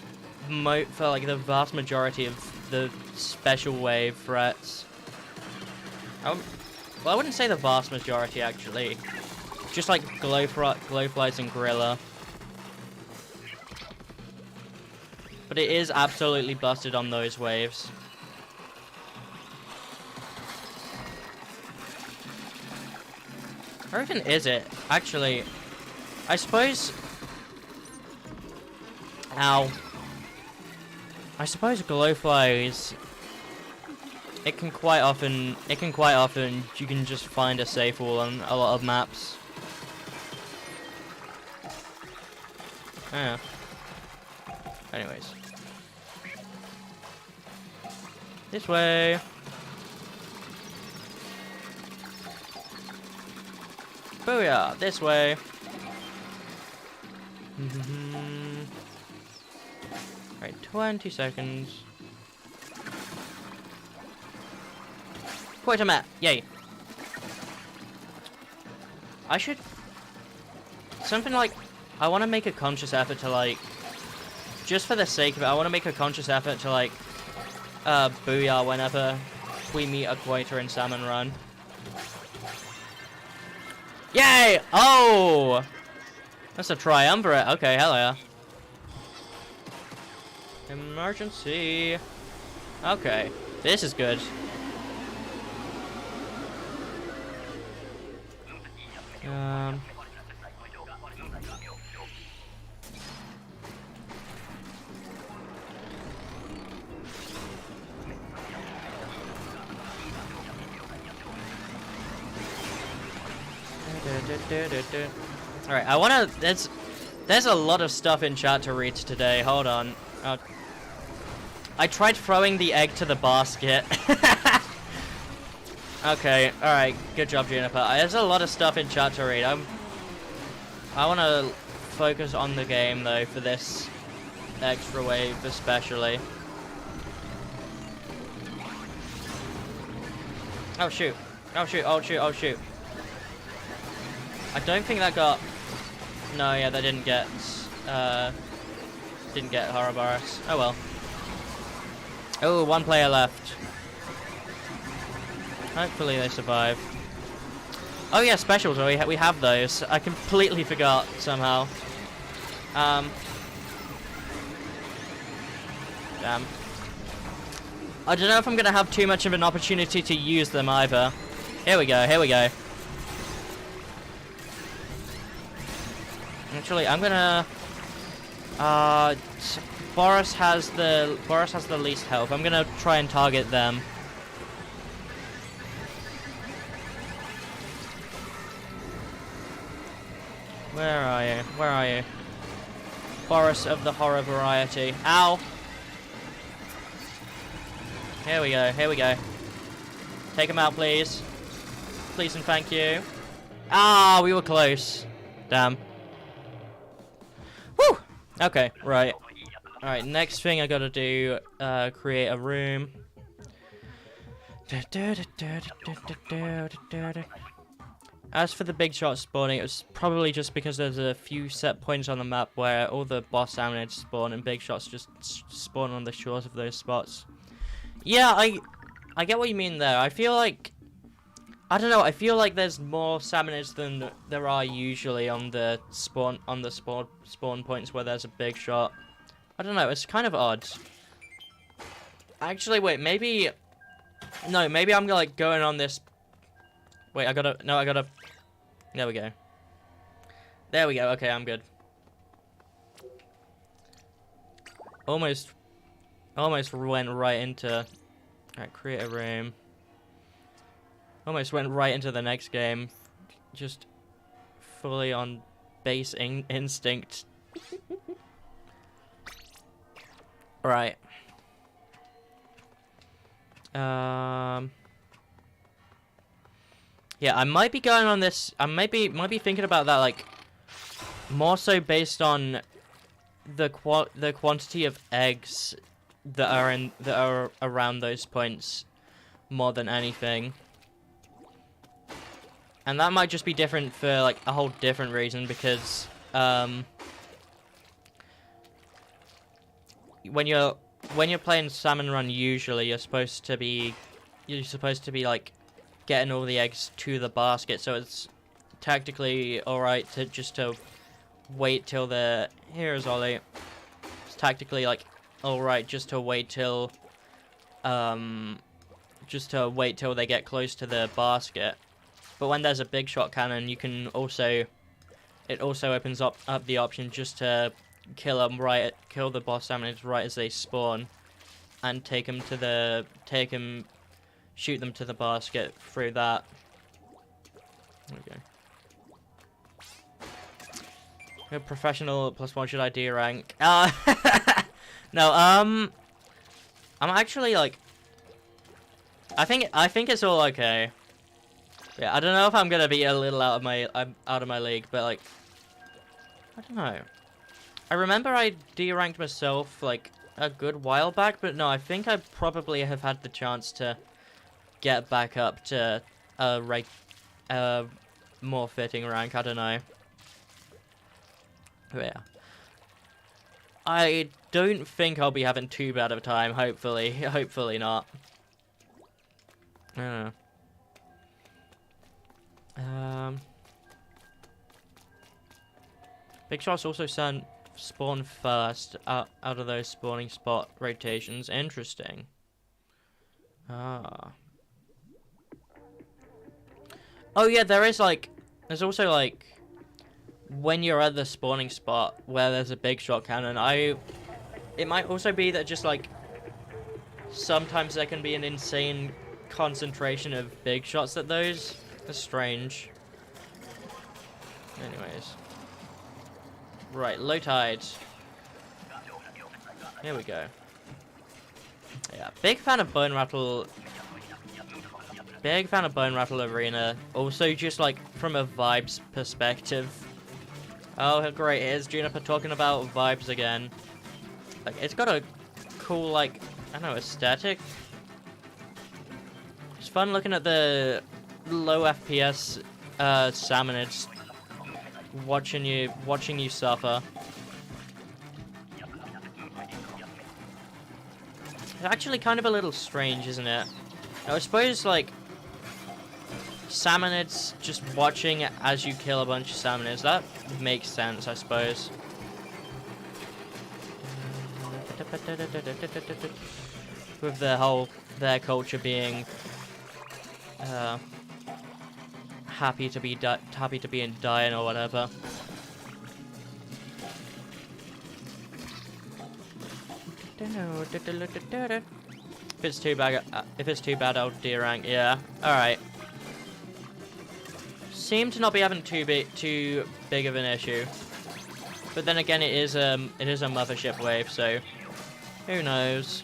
like the vast majority of the special wave threats. Well, I wouldn't say the vast majority, actually. Just like Glowflies and Gorilla. But it is absolutely busted on those waves. Where even is it? Actually, I suppose... Ow. I suppose Glowflies... It can quite often, you can just find a safe wall on a lot of maps. Yeah. Anyways. This way. Booyah! This way. Right, 20 seconds. Quite a map! Yay! I should... Something like... I want to make a conscious effort to, like... Just for the sake of it, I want to make a conscious effort to, like... Booyah whenever we meet a Quater in Salmon Run. Yay! Oh! That's a triumvirate. Okay, hell yeah. Emergency. Okay, this is good. Alright, I wanna... There's a lot of stuff in chat to read today. Hold on. I tried throwing the egg to the basket. Okay, alright. Good job, Juniper. There's a lot of stuff in chat to read. I wanna focus on the game, though, for this extra wave, especially. Oh, shoot. Oh, shoot. Oh, shoot. Oh, shoot. I don't think that got... No, yeah, that didn't get Horrorboros. Oh well. Oh, one player left. Hopefully they survive. Oh yeah, specials, we have those. I completely forgot somehow. Damn. I don't know if I'm gonna have too much of an opportunity to use them either. Here we go, here we go. Actually, I'm gonna... Boris has the least health. I'm gonna try and target them. Where are you? Where are you? Boris of the horror variety. Ow! Here we go, here we go. Take him out, please. Please and thank you. Ah, we were close. Damn. Woo! Okay, right. Alright, next thing I gotta do, create a room. As for the big shot spawning, it was probably just because there's a few set points on the map where all the boss salmonids spawn and big shots just spawn on the shores of those spots. Yeah, I get what you mean there. I feel like... I don't know, I feel like there's more salmonids than there are usually on the spawn points where there's a big shot. I don't know, it's kind of odd. Actually, wait, maybe... No, maybe I'm like going on this... Wait, I gotta... There we go. There we go, okay, I'm good. Almost went right into... Alright, create a room. Almost went right into the next game. Just fully on base instinct. Right. Yeah, I might be going on this. I might be thinking about that, like, more so based on the quantity of eggs that are around those points, more than anything. And that might just be different for like a whole different reason, because when you're playing Salmon Run, usually you're supposed to be like getting all the eggs to the basket, so it's tactically alright to just to wait till the here's Ollie. It's tactically like alright just to wait till they get close to the basket. But when there's a big shot cannon, you can also it also opens up the option just to kill the boss salmonids right as they spawn, and shoot them to the basket through that. Okay. Good professional +1 should I D rank? No, I'm actually like I think it's all okay. Yeah, I don't know if I'm gonna be a little out of my league, but like I don't know. I remember I D ranked myself like a good while back, but no, I think I probably have had the chance to get back up to a more fitting rank. I don't know. But yeah. I don't think I'll be having too bad of a time, hopefully. Hopefully not. I don't know. Big shots also spawn first out of those spawning spot rotations. Interesting. Ah. Oh yeah, there's also like when you're at the spawning spot where there's a big shot cannon, it might also be that just like sometimes there can be an insane concentration of big shots at those. That's strange. Anyways. Right, low tide. Here we go. Yeah, big fan of Bone Rattle. Big fan of Bone Rattle Arena. Also, just like from a vibes perspective. Oh, great! Here's Juniper talking about vibes again. Like, it's got a cool, like, I don't know, aesthetic. It's fun looking at the low FPS salmonids watching you suffer. It's actually kind of a little strange, isn't it? Now, I suppose like salmonids just watching as you kill a bunch of salmonids, that makes sense, I suppose. With their culture being happy to be in dying or whatever. If it's too bad, I'll D rank. Yeah, all right. Seem to not be having too big of an issue, but then again, it is a mothership wave, so who knows?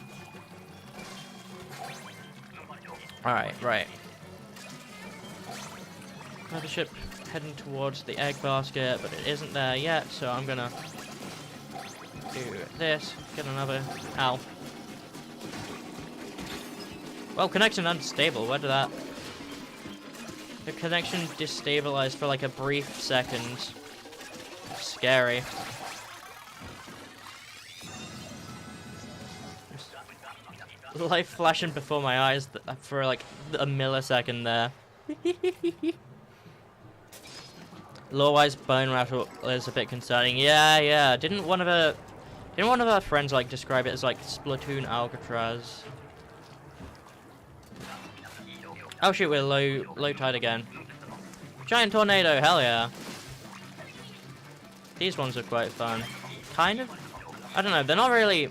All right. Mothership heading towards the egg basket, but it isn't there yet, so I'm gonna do this. Get another. Ow. Well, connection unstable. Where did that? The connection destabilized for like a brief second. Scary. Light flashing before my eyes for like a millisecond there. Lore-wise, Bone Rattle is a bit concerning. Yeah. Didn't one of our friends like describe it as like Splatoon Alcatraz? Oh shoot, we're low tide again. Giant tornado, hell yeah. These ones are quite fun. Kind of. I don't know. They're not really.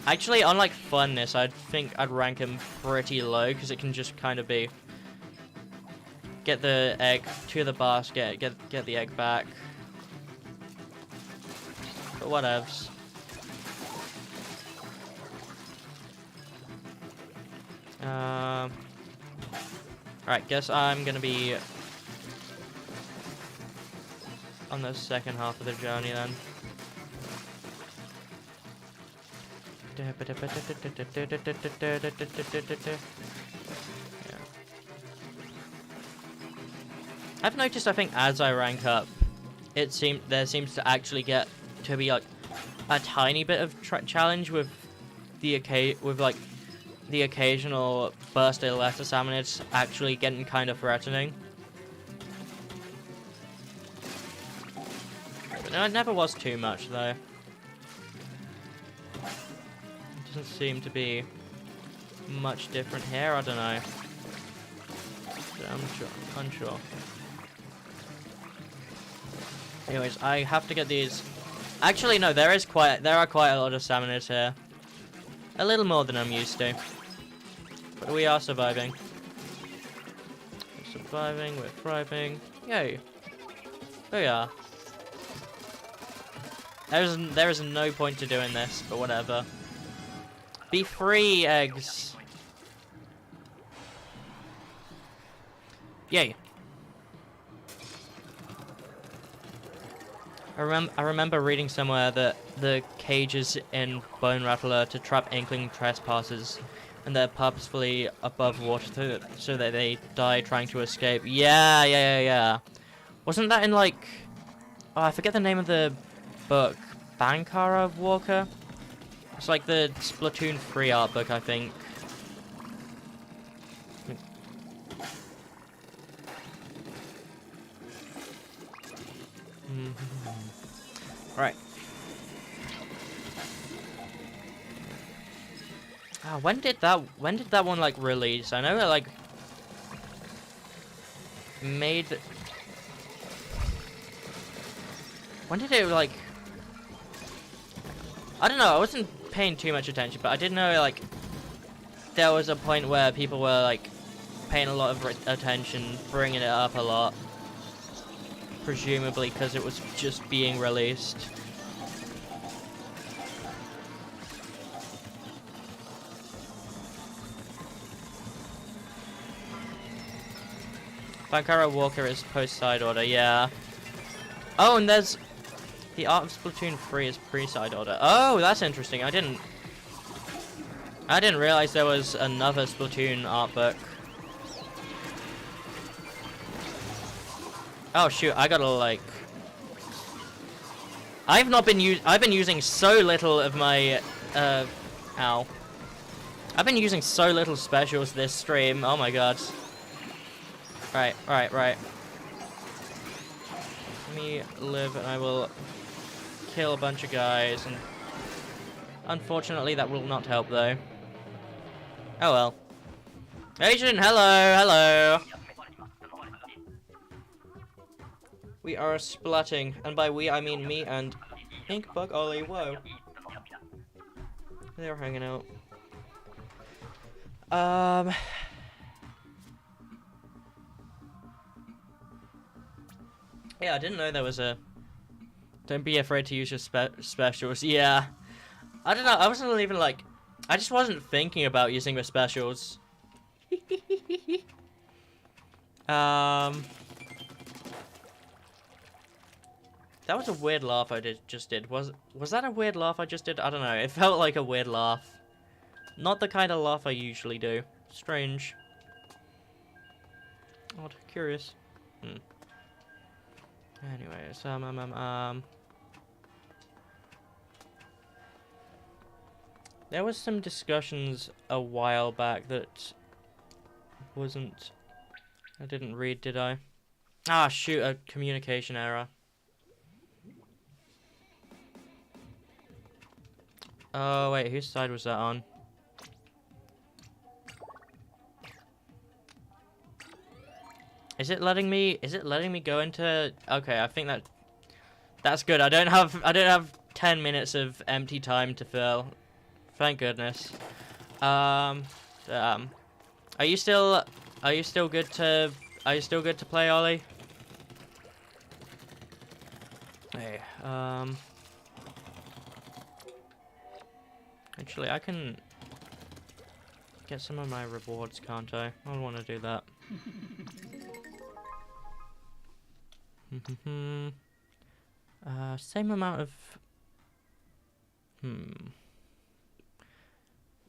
Actually, on like funness, I think I'd rank them pretty low because it can just kind of be get the egg to the basket, get the egg back. But whatevs. Alright, guess I'm gonna be on the second half of the journey then. I've noticed, I think, as I rank up, there seems to actually get to be like a tiny bit of challenge with the occasional burst of lesser salmonids actually getting kind of threatening. But no, it never was too much though. It doesn't seem to be much different here. I don't know. I'm unsure. Anyways, I have to get these. Actually, no. There are quite a lot of salmonids here. A little more than I'm used to. But we are surviving. We're surviving. We're thriving. Yay! Oh yeah. There is no point to doing this, but whatever. Be free, eggs. Yay. I remember reading somewhere that the cages in Bone Rattler to trap inkling trespassers, and they're purposefully above water so that they die trying to escape. Yeah. Wasn't that in like... Oh, I forget the name of the book. Bankara Walker? It's like the Splatoon 3 art book, I think. Right. When did that one like release? I know it like made. When did it like? I don't know. I wasn't paying too much attention, but I did know like there was a point where people were like paying a lot of attention, bringing it up a lot. Presumably because it was just being released. Bankara Walker is post-side order, yeah. Oh, and there's... The art of Splatoon 3 is pre-side order. Oh, that's interesting. I didn't realize there was another Splatoon art book. Oh shoot, I gotta like... I've been using so little of my, ow. I've been using so little specials this stream, oh my god. Right. Let me live and I will kill a bunch of guys, and... Unfortunately that will not help though. Oh well. Agent, hello! We are splatting, and by we I mean me and Inkbug Ollie. Whoa. They're hanging out. Yeah, I didn't know there was a... Don't be afraid to use your specials. Yeah. I don't know, I wasn't even like... I just wasn't thinking about using the specials. That was a weird laugh I just did. Was that a weird laugh I just did? I don't know. It felt like a weird laugh. Not the kind of laugh I usually do. Strange. Odd. Curious. Anyways, there was some discussions a while back that wasn't... I didn't read, did I? Ah, shoot, a communication error. Oh wait, whose side was that on? Is it letting me go into... Okay, I think that's good. I don't have 10 minutes of empty time to fill. Thank goodness. Are you still good to play, Ollie? Hey, actually, I can get some of my rewards, can't I? I want to do that. Same amount of...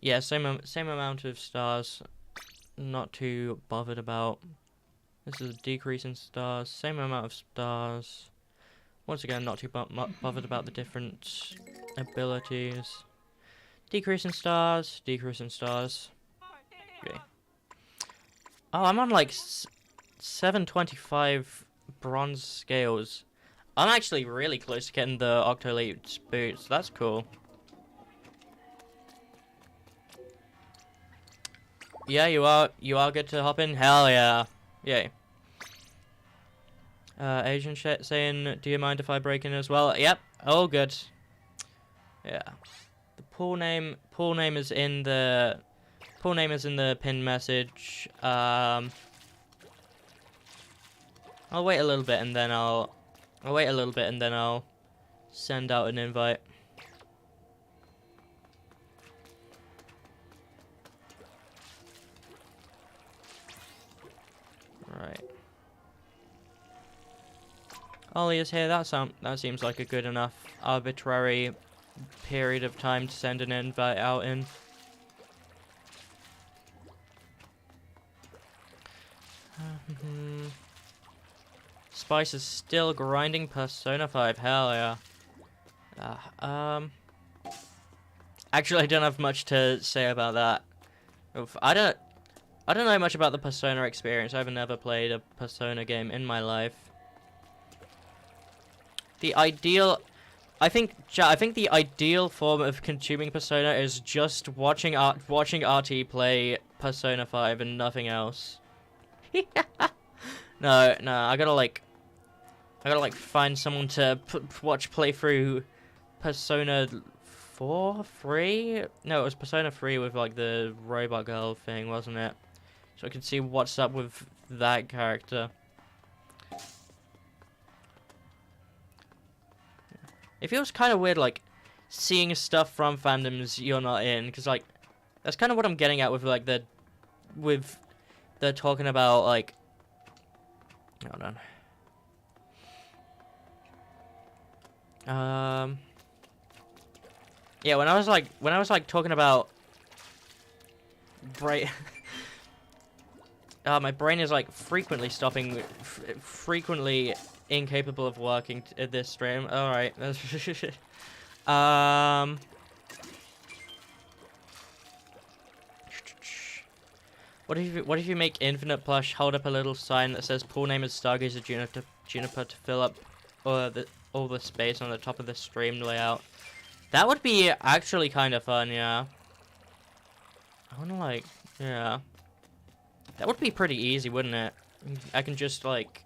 Yeah, same amount of stars. Not too bothered about. This is a decrease in stars, same amount of stars. Once again, not too bothered about the different abilities. Decrease in stars, decrease in stars. Okay. Oh, I'm on like 725 bronze scales. I'm actually really close to getting the Octolite boots. That's cool. Yeah, you are good to hop in? Hell yeah. Yay. Asian shit saying, do you mind if I break in as well? Yep. Oh, good. Yeah. The pool name is in the pinned message. I'll wait a little bit and then I'll send out an invite. Right. Ollie is here. That seems like a good enough arbitrary period of time to send an invite out in. Spice is still grinding Persona 5. Hell yeah. Actually, I don't have much to say about that. I don't know much about the Persona experience. I've never played a Persona game in my life. I think the ideal form of consuming Persona is just watching RT play Persona 5 and nothing else. No, I gotta like find someone to watch playthrough Persona 4, 3? No, it was Persona 3 with like the robot girl thing, wasn't it? So I can see what's up with that character. It feels kind of weird, like, seeing stuff from fandoms you're not in, because, like, that's kind of what I'm getting at with, like, the talking about, like, hold on. Yeah, when I was like talking about brain, my brain is, like, frequently incapable of working at this stream. All right. What if you make Infinite Plush hold up a little sign that says pool name is Stargazer Juniper to fill up all the space on the top of the stream layout? That would be actually kind of fun, yeah. I wanna like, yeah. That would be pretty easy, wouldn't it? I can just like.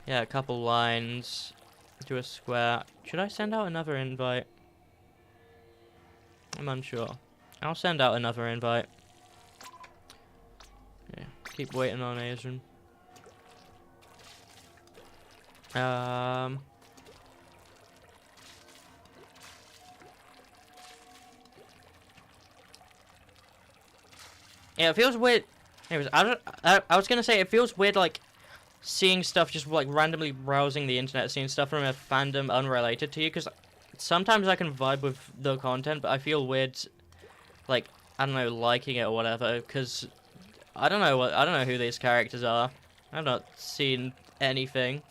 Yeah, a couple lines, do a square. Should I send out another invite? I'm unsure. I'll send out another invite. Yeah, keep waiting on Asian. Yeah, it feels weird. Anyways, I was gonna say it feels weird, like, seeing stuff just like randomly browsing the internet, seeing stuff from a fandom unrelated to you, because sometimes I can vibe with the content, but I feel weird, like, I don't know, liking it or whatever, because I don't know who these characters are. I've not seen anything.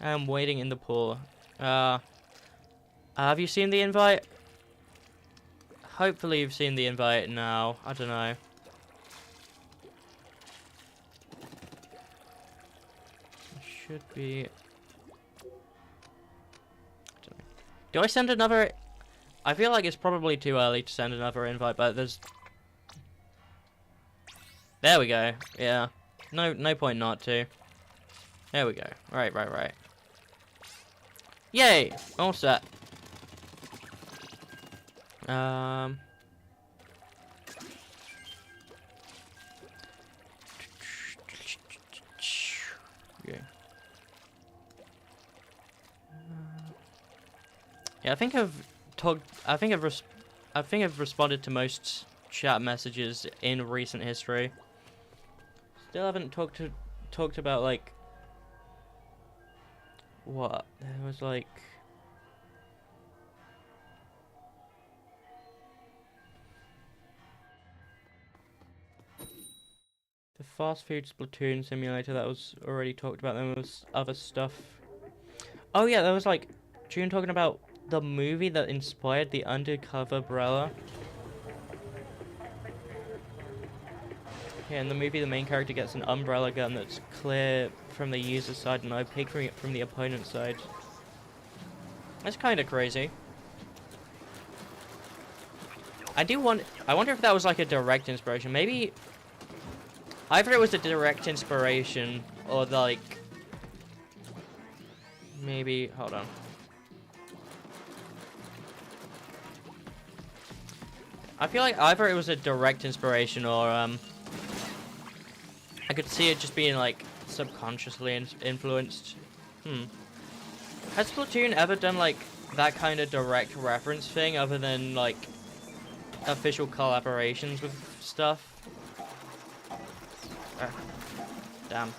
I'm waiting in the pool. Have you seen the invite? Hopefully you've seen the invite now. I don't know. Should be. Do I send another? I feel like it's probably too early to send another invite, but there's. There we go. Yeah. No point not to. There we go. Right. Yay! All set. Okay. Yeah, I think I've responded to most chat messages in recent history. Still haven't talked about, like, what? There was like fast food Splatoon simulator that was already talked about. There was other stuff. Oh yeah, there was like Joon talking about the movie that inspired the undercover umbrella. Yeah, in the movie, the main character gets an umbrella gun that's clear from the user's side and opaque from the opponent's side. That's kind of crazy. I wonder if that was like a direct inspiration. Maybe either it was a direct inspiration or like maybe, hold on. I feel like either it was a direct inspiration or I could see it just being like subconsciously influenced. Has Splatoon ever done like that kind of direct reference thing other than like official collaborations with stuff? Damn.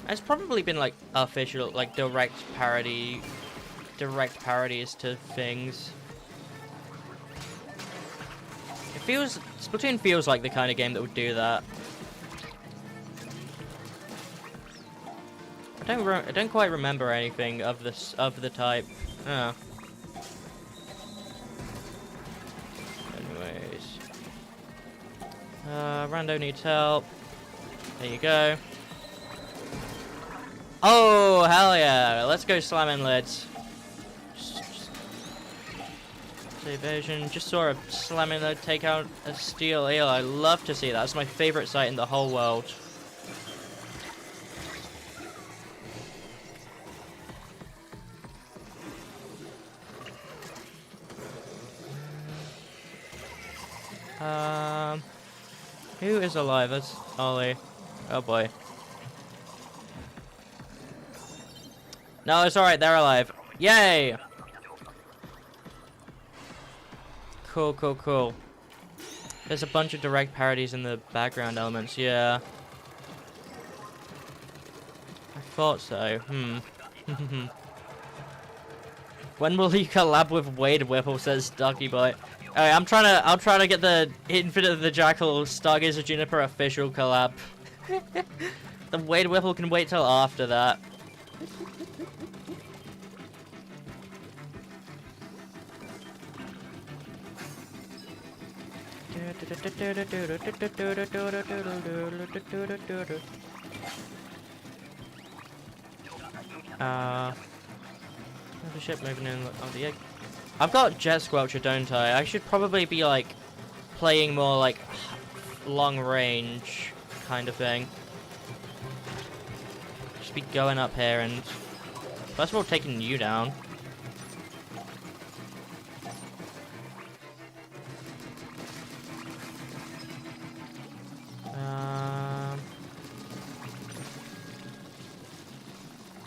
It's probably been like official, like direct parodies to things. Splatoon feels like the kind of game that would do that. I don't quite remember anything of the type. Oh. Anyways. Rando needs help. There you go. Oh, hell yeah. Let's go slamming lids. Evasion. Just saw a slamming lid take out a steel eel. I love to see that. That's my favorite sight in the whole world. Who is alive? That's Ollie. Oh boy. No, it's alright, they're alive. Yay! Cool, cool, cool. There's a bunch of direct parodies in the background elements, yeah. I thought so. When will you collab with Wade Whipple, says Ducky Boy. Alright, I'll try to get the Infinite the Jackal Stargazer Juniper official collab. The Wade Whipple can wait till after that. The ship moving in on the egg. I've got Jet Squelcher, don't I? I should probably be like playing more like long range kind of thing. Just be going up here and first of all taking you down.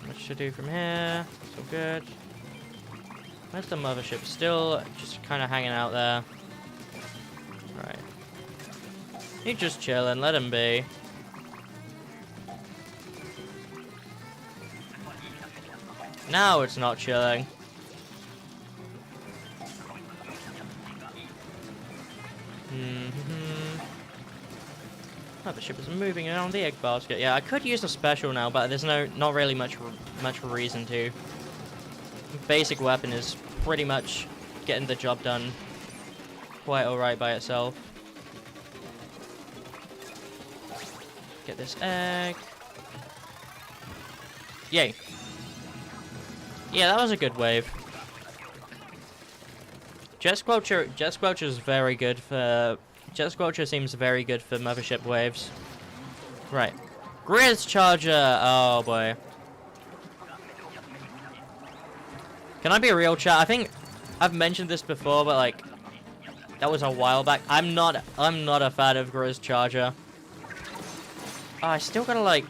What should I do from here? It's all good. Where's the mothership? Still just kind of hanging out there. Right. He's just chilling. Let him be. Now it's not chilling. Mothership is moving around the egg basket. Yeah, I could use a special now, but there's not really much reason to. Basic weapon is pretty much getting the job done quite alright by itself. Get this egg. Yay. Yeah, that was a good wave. Jet Squelcher is very good for... Jet Squelcher seems very good for mothership waves. Right. Grizz Charger! Oh boy. Can I be real, chat? I think I've mentioned this before, but like that was a while back. I'm not a fan of Grizz Charger. Oh, I still gotta like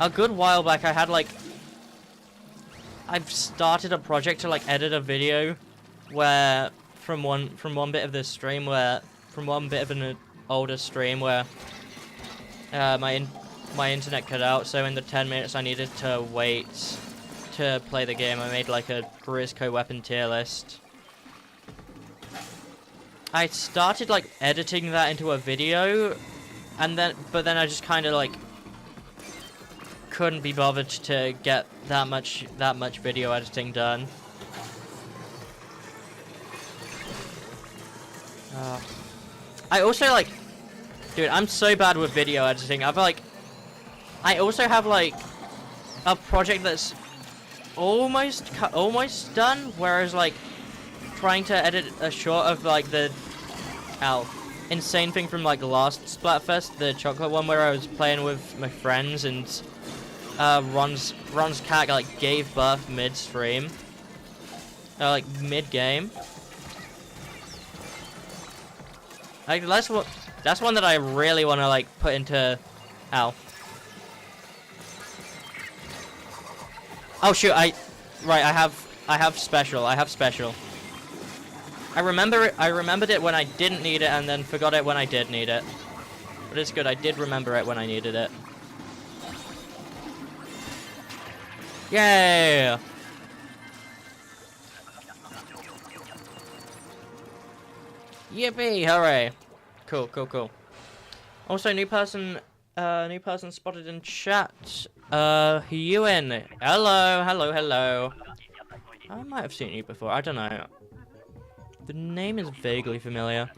a good while back. I had like I've started a project to like edit a video where from one bit of this stream where from one bit of an older stream where my internet cut out. So in the 10 minutes I needed to wait to play the game, I made like a Grisco weapon tier list. I started like editing that into a video, but then I just kind of like couldn't be bothered to get that much video editing done. I also like, dude, I'm so bad with video editing. I also have like a project that's almost done, whereas like trying to edit a shot of like the insane thing from like last Splatfest, the chocolate one where I was playing with my friends and Ron's cat like gave birth mid-stream, like mid-game. Like that's one that I really want to like put into. Ow. Oh shoot! I have special. I remembered it when I didn't need it, and then forgot it when I did need it. But it's good. I did remember it when I needed it. Yay! Yippee! Hooray! Cool. Also, new person spotted in chat. Ewan. Hello. I might have seen you before. I don't know. The name is vaguely familiar.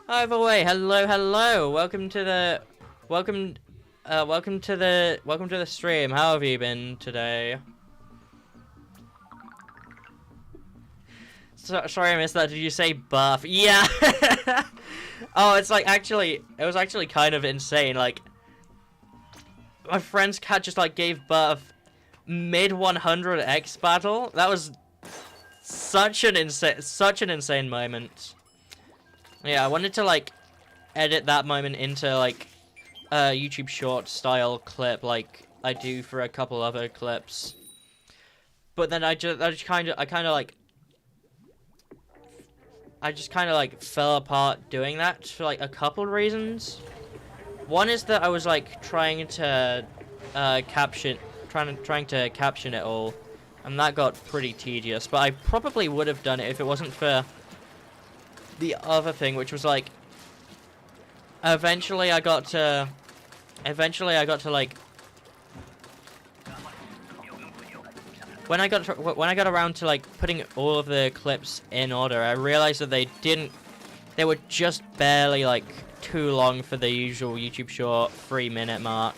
Either way, hello. Welcome to the stream. How have you been today? Sorry I missed that. Did you say buff? Yeah. Oh, it was actually kind of insane. Like, my friend's cat just like gave birth mid 100x battle. That was such an insane moment. Yeah, I wanted to like edit that moment into like a YouTube short style clip like I do for a couple other clips. But then I just kind of fell apart doing that for like a couple reasons. One is that I was like trying to caption it all, and that got pretty tedious. But I probably would have done it if it wasn't for the other thing, which was like eventually I got to like when I got around to like putting all of the clips in order, I realized that they were just barely like too long for the usual YouTube short 3-minute mark.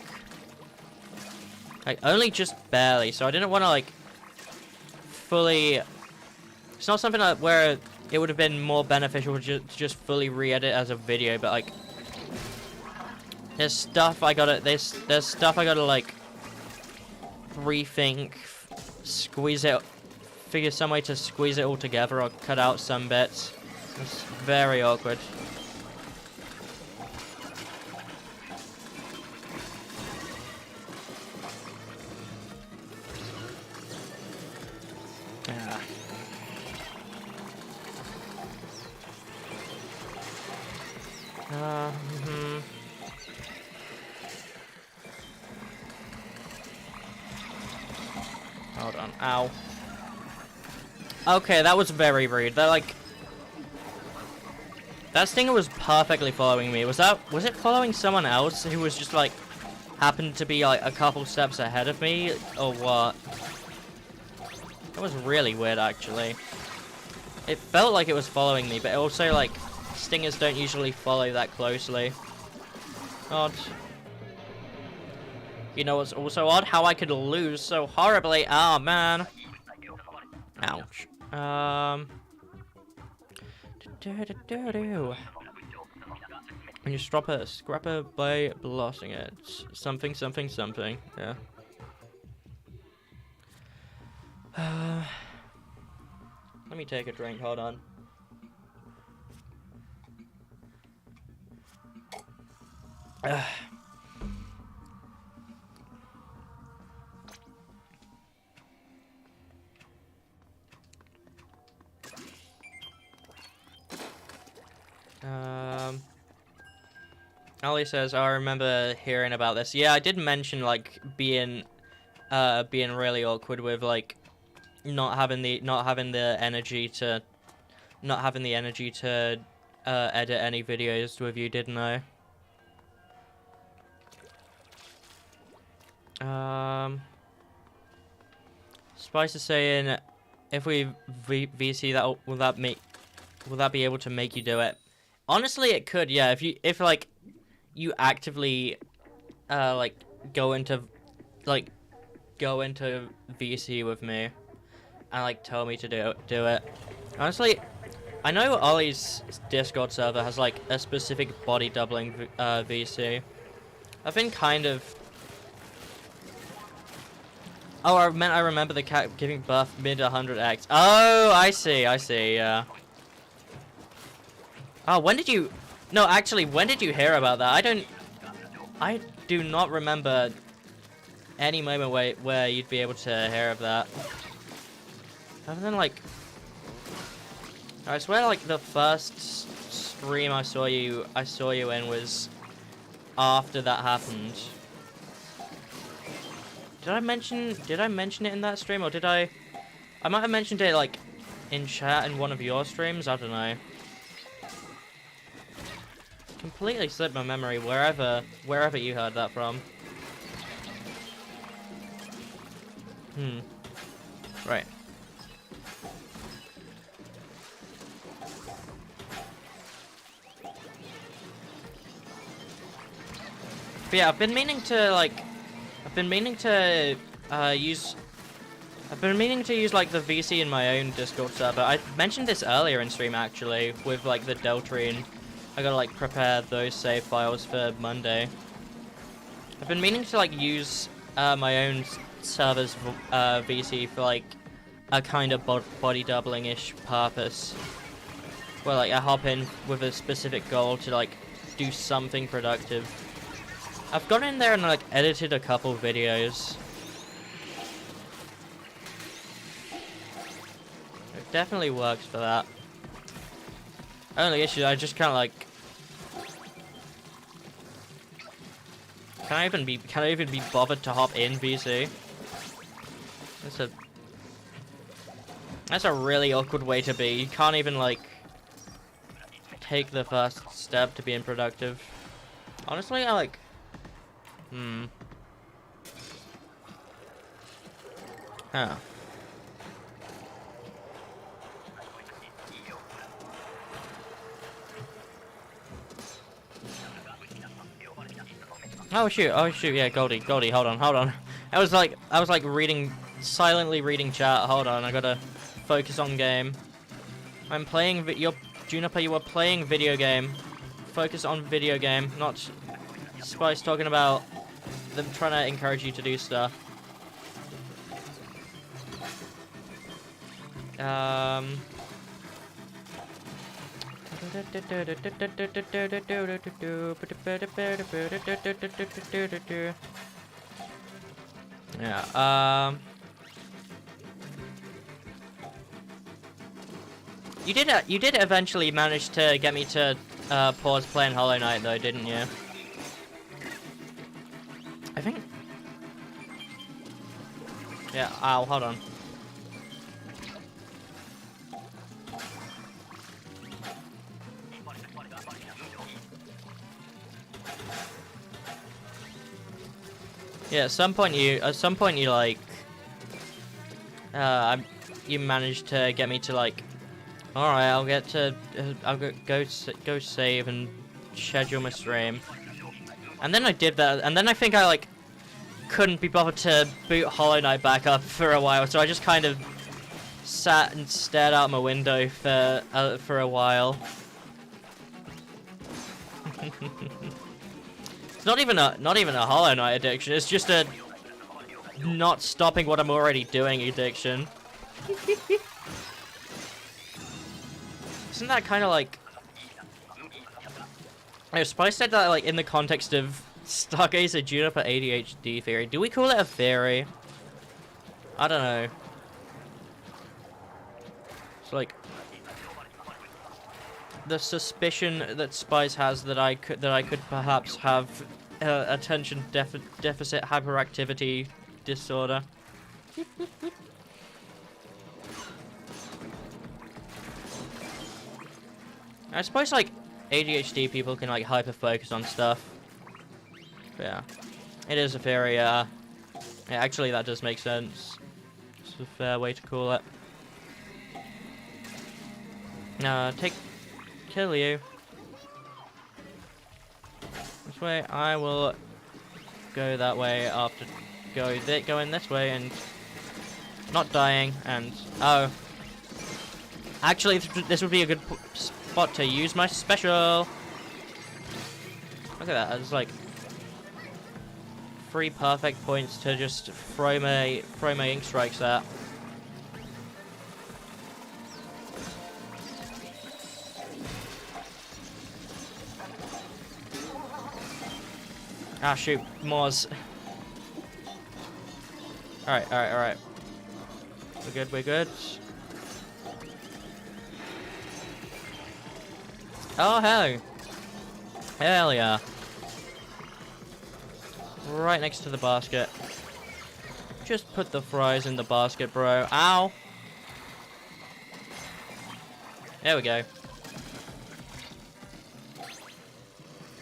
Like only just barely, so I didn't want to like fully. It's not something where it would have been more beneficial to just fully re-edit as a video, but like there's stuff I gotta like rethink, squeeze it, figure some way to squeeze it all together or cut out some bits. It's very awkward. Yeah. Hold on. Ow. Okay, that was very rude. They're like... That stinger was perfectly following me. Was it following someone else who was just like... happened to be like a couple steps ahead of me? Or what? That was really weird, actually. It felt like it was following me, but also like... Stingers don't usually follow that closely. Odd. You know what's also odd? How I could lose so horribly. Oh, man. Ouch. And you drop a scrapper by blasting it. Something. Yeah. Let me take a drink. Hold on. Ali says, I remember hearing about this. Yeah, I did mention, like, being being really awkward with like not having the energy to edit any videos with you, didn't I? Spice is saying, if we VC that, will that be able to make you do it? Honestly, it could, yeah. If like you actively like go into VC with me and like tell me to do it. Honestly, I know Ollie's Discord server has like a specific body doubling VC. I've been kind of. Oh, I remember the cat giving birth mid 100x. Oh, I see, yeah. Oh, when did you... No, actually, when did you hear about that? I do not remember any moment where you'd be able to hear of that. Other than, like... I swear, like, the first stream I saw you in was after that happened. Did I mention it in that stream, or did I might have mentioned it like in chat in one of your streams? I don't know. Completely slipped my memory wherever you heard that from. Right. But yeah, I've been meaning to use like the VC in my own Discord server. I mentioned this earlier in stream actually, with like the Deltrine. I gotta like prepare those save files for Monday. I've been meaning to like use my own server's VC for like a kind of body doubling-ish purpose. Where like I hop in with a specific goal to like do something productive. I've gone in there and like edited a couple videos. It definitely works for that. Only issue, I just kind of like. Can I even be bothered to hop in VC? That's a really awkward way to be. You can't even like take the first step to being productive. Honestly, I like. Huh. Oh shoot, yeah, Goldie, hold on. I was like silently reading chat. Hold on, I gotta focus on game. I'm playing Juniper, you were playing video game. Focus on video game, not Spice talking about them trying to encourage you to do stuff. Yeah, you did eventually manage to get me to pause playing Hollow Knight though, didn't you? I think. Yeah, ow, hold on. Yeah, at some point you like, you managed to get me to like, all right, I'll go save and schedule my stream, and then I did that, and then I think I like couldn't be bothered to boot Hollow Knight back up for a while, so I just kind of sat and stared out my window for a while. Not even a Hollow Knight addiction. It's just a not stopping what I'm already doing addiction. Isn't that kind of like? Spice said that like in the context of Stargazer Juniper ADHD theory. Do we call it a theory? I don't know. It's like the suspicion that Spice has that I could perhaps have attention deficit hyperactivity disorder. I suppose like ADHD people can like hyper focus on stuff. But yeah, it is a very yeah, actually that does make sense. It's a fair way to call it. No, kill you. This way, I will go that way after going this way and not dying and oh. Actually, this would be a good spot to use my special. Look at that, it's like 3 perfect points to just throw my ink strikes at. Ah shoot, Moors. Alright. We're good. Oh, hell. Hell yeah. Right next to the basket. Just put the fries in the basket, bro. Ow. There we go.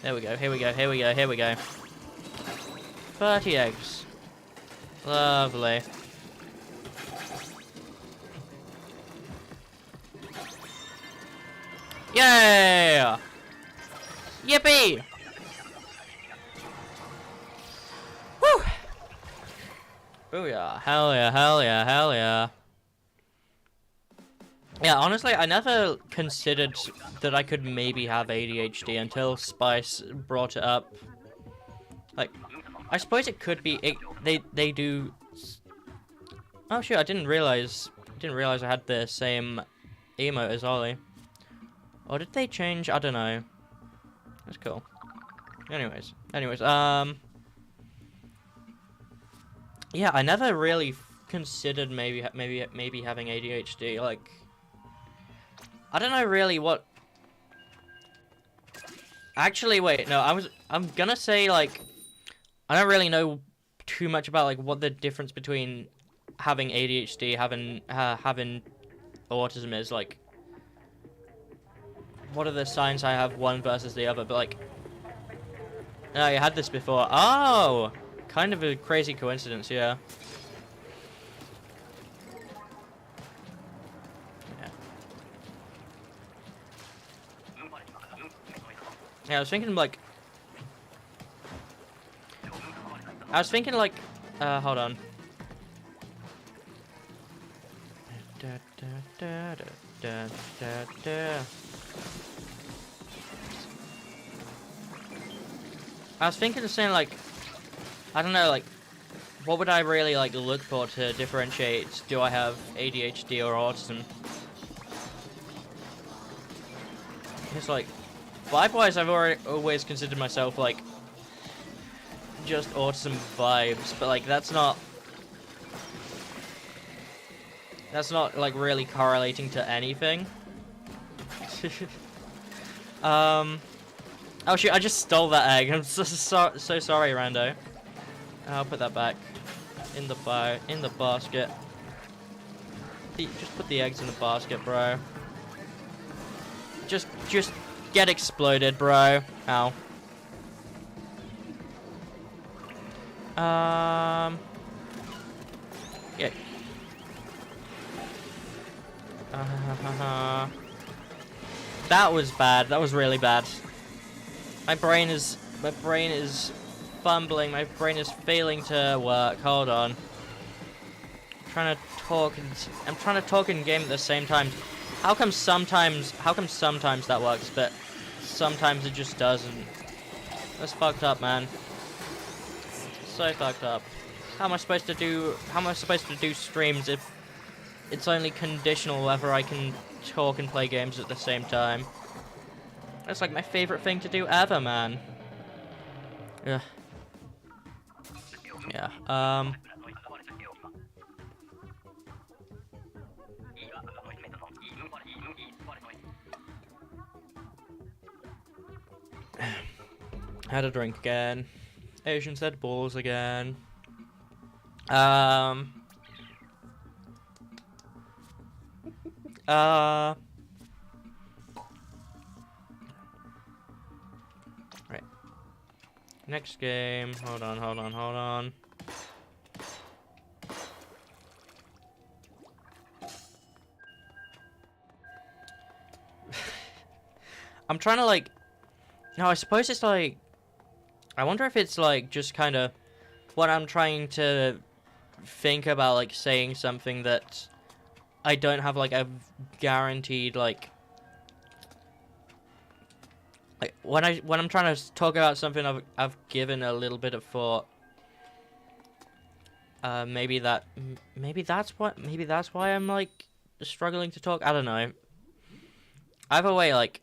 Here we go. 30 eggs. Lovely. Yeah! Yippee! Woo! Booyah. Hell yeah. Yeah, honestly, I never considered that I could maybe have ADHD until Spice brought it up. Like, I suppose it could be, they do... Oh shoot, I didn't realize I had the same emote as Ollie. Or did they change? I don't know. That's cool. Anyways, yeah, I never really considered maybe having ADHD. Like, I don't know really what. Actually, wait, no, I'm gonna say like, I don't really know too much about like what the difference between having ADHD, having autism is like. What are the signs I have one versus the other? But like, no, you had this before. Oh, kind of a crazy coincidence, yeah. Yeah, I was thinking like, hold on. I was thinking of saying like, I don't know, like, what would I really like look for to differentiate? Do I have ADHD or autism? It's like, vibe-wise, I've always considered myself like just autism vibes, but like that's not like really correlating to anything. Oh shoot, I just stole that egg. I'm so sorry, Rando. I'll put that back in the basket. Just put the eggs in the basket, bro. Just get exploded, bro. Ow. Yeah. That was bad. That was really bad. My brain is fumbling. My brain is failing to work. Hold on. I'm trying to talk and game at the same time. How come sometimes that works, but sometimes it just doesn't? That's fucked up, man. So fucked up. How am I supposed to do streams if it's only conditional whether I can talk and play games at the same time? That's like my favorite thing to do ever, man. Yeah. Yeah. Had a drink again. Asian said balls again. Um. Right. Next game. Hold on. I'm trying to like. No, I suppose it's like. I wonder if it's like just kind of what I'm trying to think about, like saying something that I don't have like a guaranteed like when I'm trying to talk about something I've given a little bit of thought. Maybe that's why I'm like struggling to talk. I don't know. Either way, like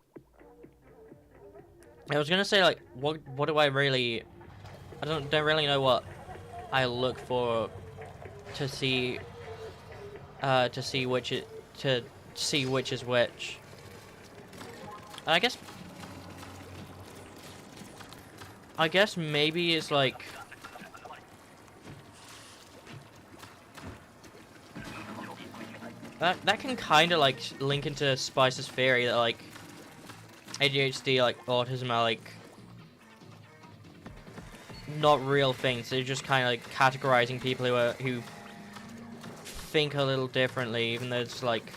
I was gonna say like what do I really? I don't really know what I look for to see which is which. And I guess maybe it's like that can kind of like link into Spice's theory that like ADHD, like autism, are like not real things. They're just kind of like categorizing people who think a little differently, even though it's like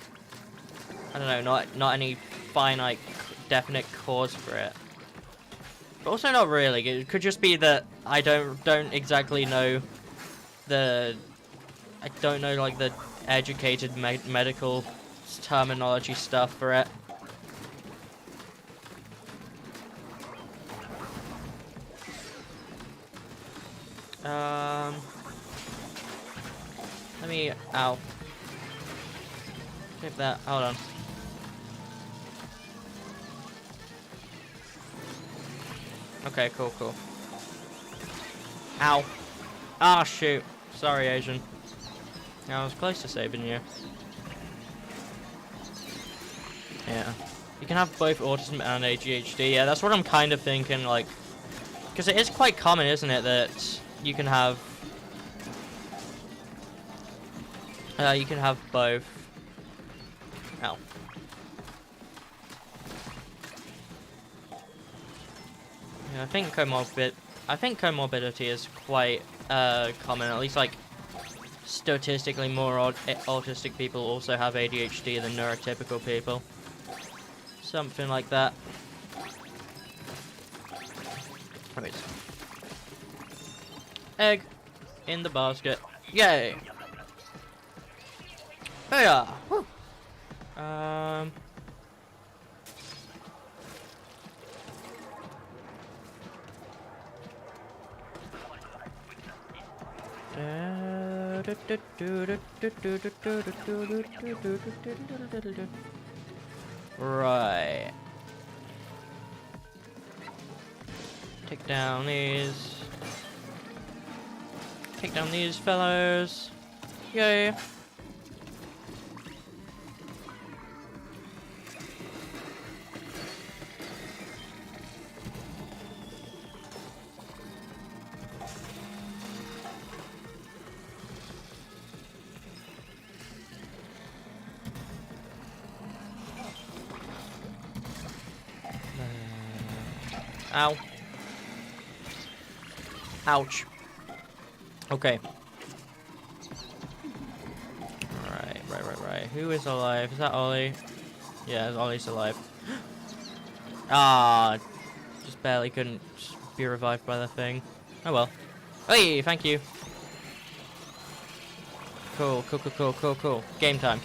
I don't know, not any finite definite cause for it. But also not really. It could just be that I don't exactly know like the educated medical terminology stuff for it. Let me ow. Take that. Hold on. Okay, cool. Ow. Ah, shoot. Sorry, Asian. I was close to saving you. Yeah. You can have both autism and ADHD. Yeah, that's what I'm kind of thinking, like... Because it is quite common, isn't it, that you can have... both. Ow. Yeah, I think comorbidity is quite common. At least like statistically, more autistic people also have ADHD than neurotypical people. Something like that. Wait. Egg in the basket. Yay! Oh yeah. Woo. Right. Take down these. Take down these fellows. Yay. Ow. Ouch. Okay. Right. Who is alive? Is that Ollie? Yeah, Ollie's alive. Ah, just barely couldn't be revived by the thing. Oh well. Hey, thank you. Cool. Game time.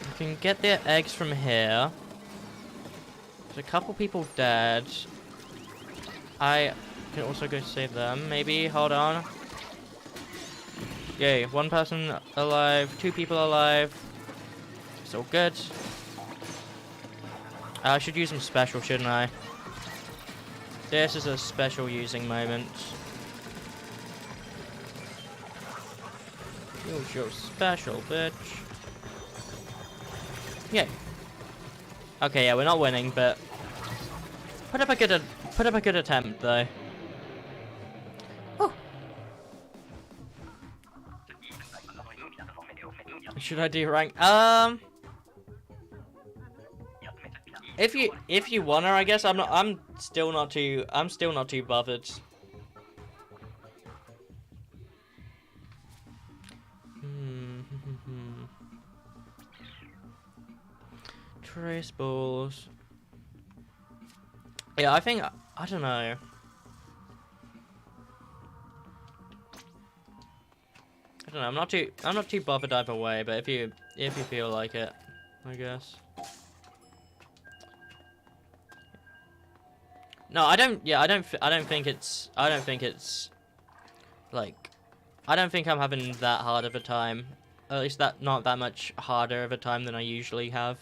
You can get the eggs from here. There's a couple people dead. I can also go save them, maybe. Hold on. Yay, one person alive, 2 people alive. It's all good. I should use some special, shouldn't I? This is a special using moment. Use your special, bitch. Yay. Okay, yeah, we're not winning, but put up a good attempt though. Should I do rank? If you wanna, I guess I'm still not too bothered. Trace balls. Yeah, I think I don't know. I don't know. I'm not too bothered either way. But if you feel like it, I guess. No, I don't. Yeah, I don't think it's like. I don't think I'm having that hard of a time. At least not that much harder of a time than I usually have.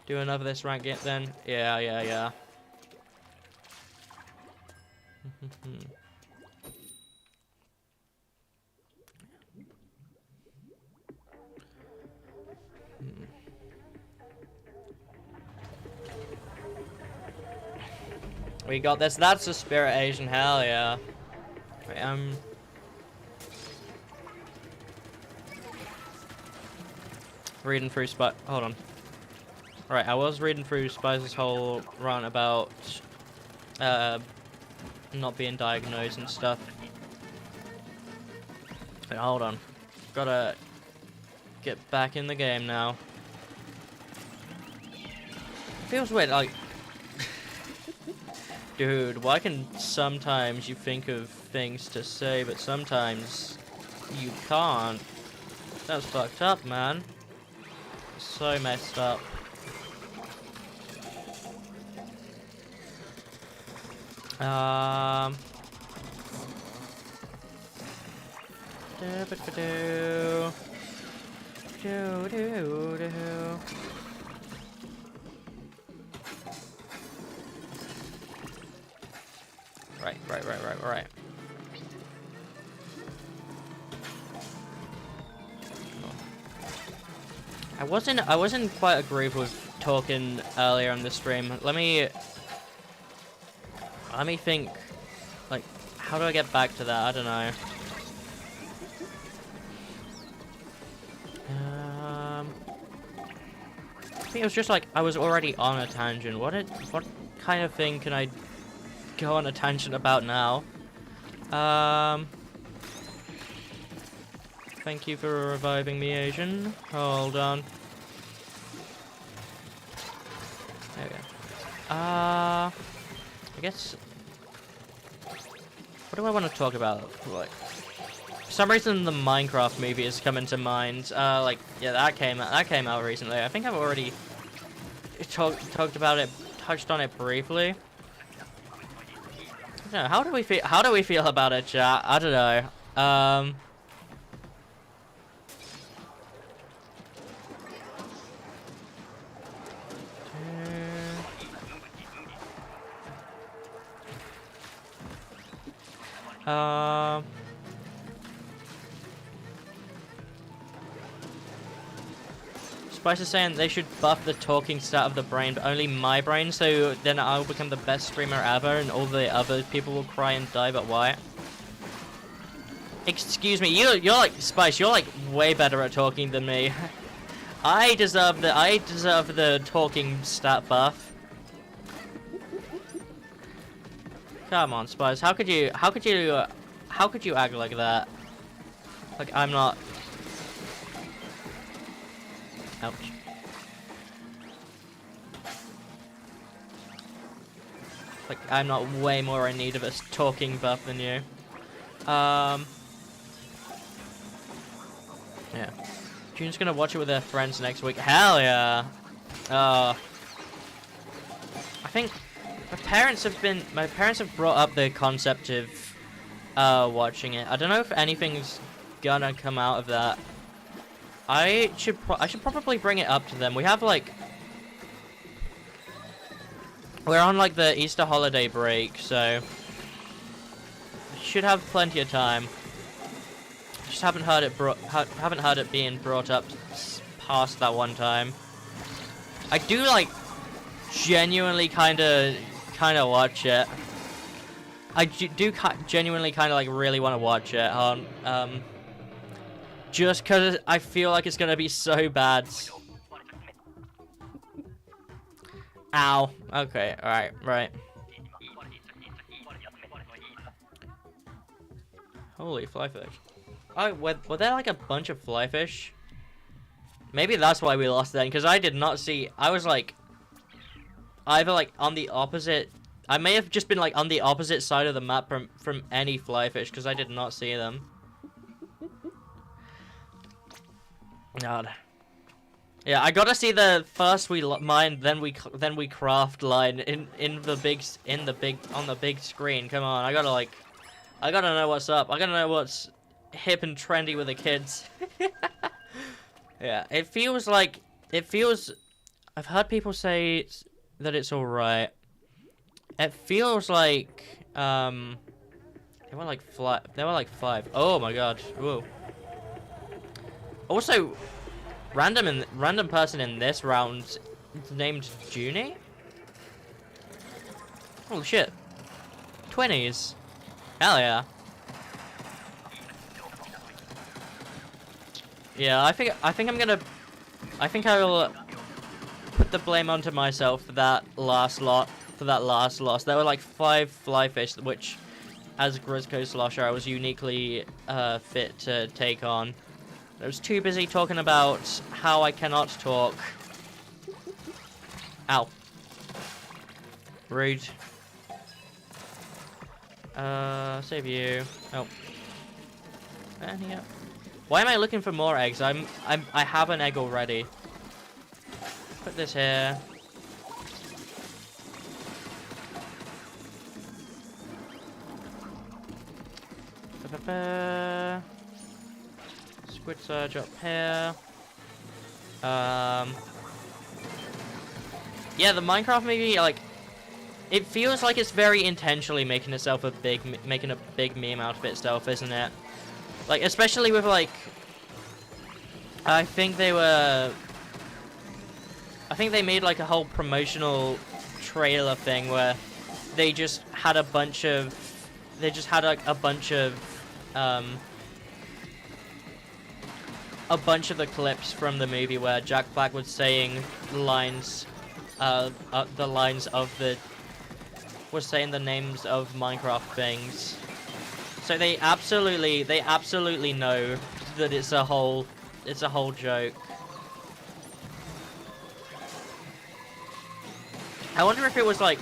Do another this rank it then? Yeah. We got this. That's the spirit Asian. Hell yeah. Wait, reading through hold on. Right, I was reading through Spice's whole rant about not being diagnosed and stuff. But hold on. Gotta get back in the game now. Feels weird, like dude, why can sometimes you think of things to say, but sometimes you can't? That's fucked up, man. So messed up. Right. I wasn't quite a groove with talking earlier on the stream. Let me think. Like, how do I get back to that? I don't know. I think it was just like I was already on a tangent. What kind of thing can I go on a tangent about now? Thank you for reviving me, Asian. Hold on. There we go. I guess. What do I want to talk about? Like, for some reason, the Minecraft movie is coming to mind. Like, yeah, that came out recently. I think I've already talked about it, touched on it briefly. I don't know, how do we feel about it, chat? I don't know. Spice is saying they should buff the talking stat of the brain, but only my brain, so then I'll become the best streamer ever and all the other people will cry and die, but why? Excuse me, you're like, Spice, you're like way better at talking than me. I deserve the talking stat buff. Come on, Spice, how could you act like that? Like, I'm not... Ouch. Like, I'm not way more in need of a talking buff than you. Yeah. June's gonna watch it with her friends next week. Hell yeah! I think my parents have brought up the concept of watching it. I don't know if anything's gonna come out of that. I should probably bring it up to them. We have like, we're on like the Easter holiday break, so we should have plenty of time. Just haven't heard it being brought up past that one time. I do like genuinely kind of watch it. I do genuinely kind of like really want to watch it. Just because I feel like it's gonna be so bad. Ow. Okay. All right. Right. Holy flyfish. Oh, were there like a bunch of flyfish? Maybe that's why we lost then, because I did not see. I was like, either like on the opposite. I may have just been like on the opposite side of the map from any flyfish, because I did not see them. God. Yeah, I gotta see the first we mine, then we craft line on the big screen. Come on, I gotta know what's up. I gotta know what's hip and trendy with the kids. Yeah, it feels. I've heard people say that it's alright. It feels like they were like 5. Oh my god. Whoa. Also, random person in this round named Junie? Holy shit. 20s. Hell yeah. Yeah, I think I will put the blame onto myself for that last loss. There were like 5 flyfish, which, as Grizzco Slosher, I was uniquely fit to take on. I was too busy talking about how I cannot talk. Ow. Rude. Save you. Oh. And here. Why am I looking for more eggs? I have an egg already. Put this here. Squid Surge up here. Yeah, the Minecraft movie, like, it feels like it's very intentionally making a big meme out of itself, isn't it? Like, especially with, like, I think they made, like, a whole promotional trailer thing where they just had a bunch of, a bunch of the clips from the movie where Jack Black was saying lines, was saying the names of Minecraft things. So they absolutely know that it's a whole joke. I wonder if it was like,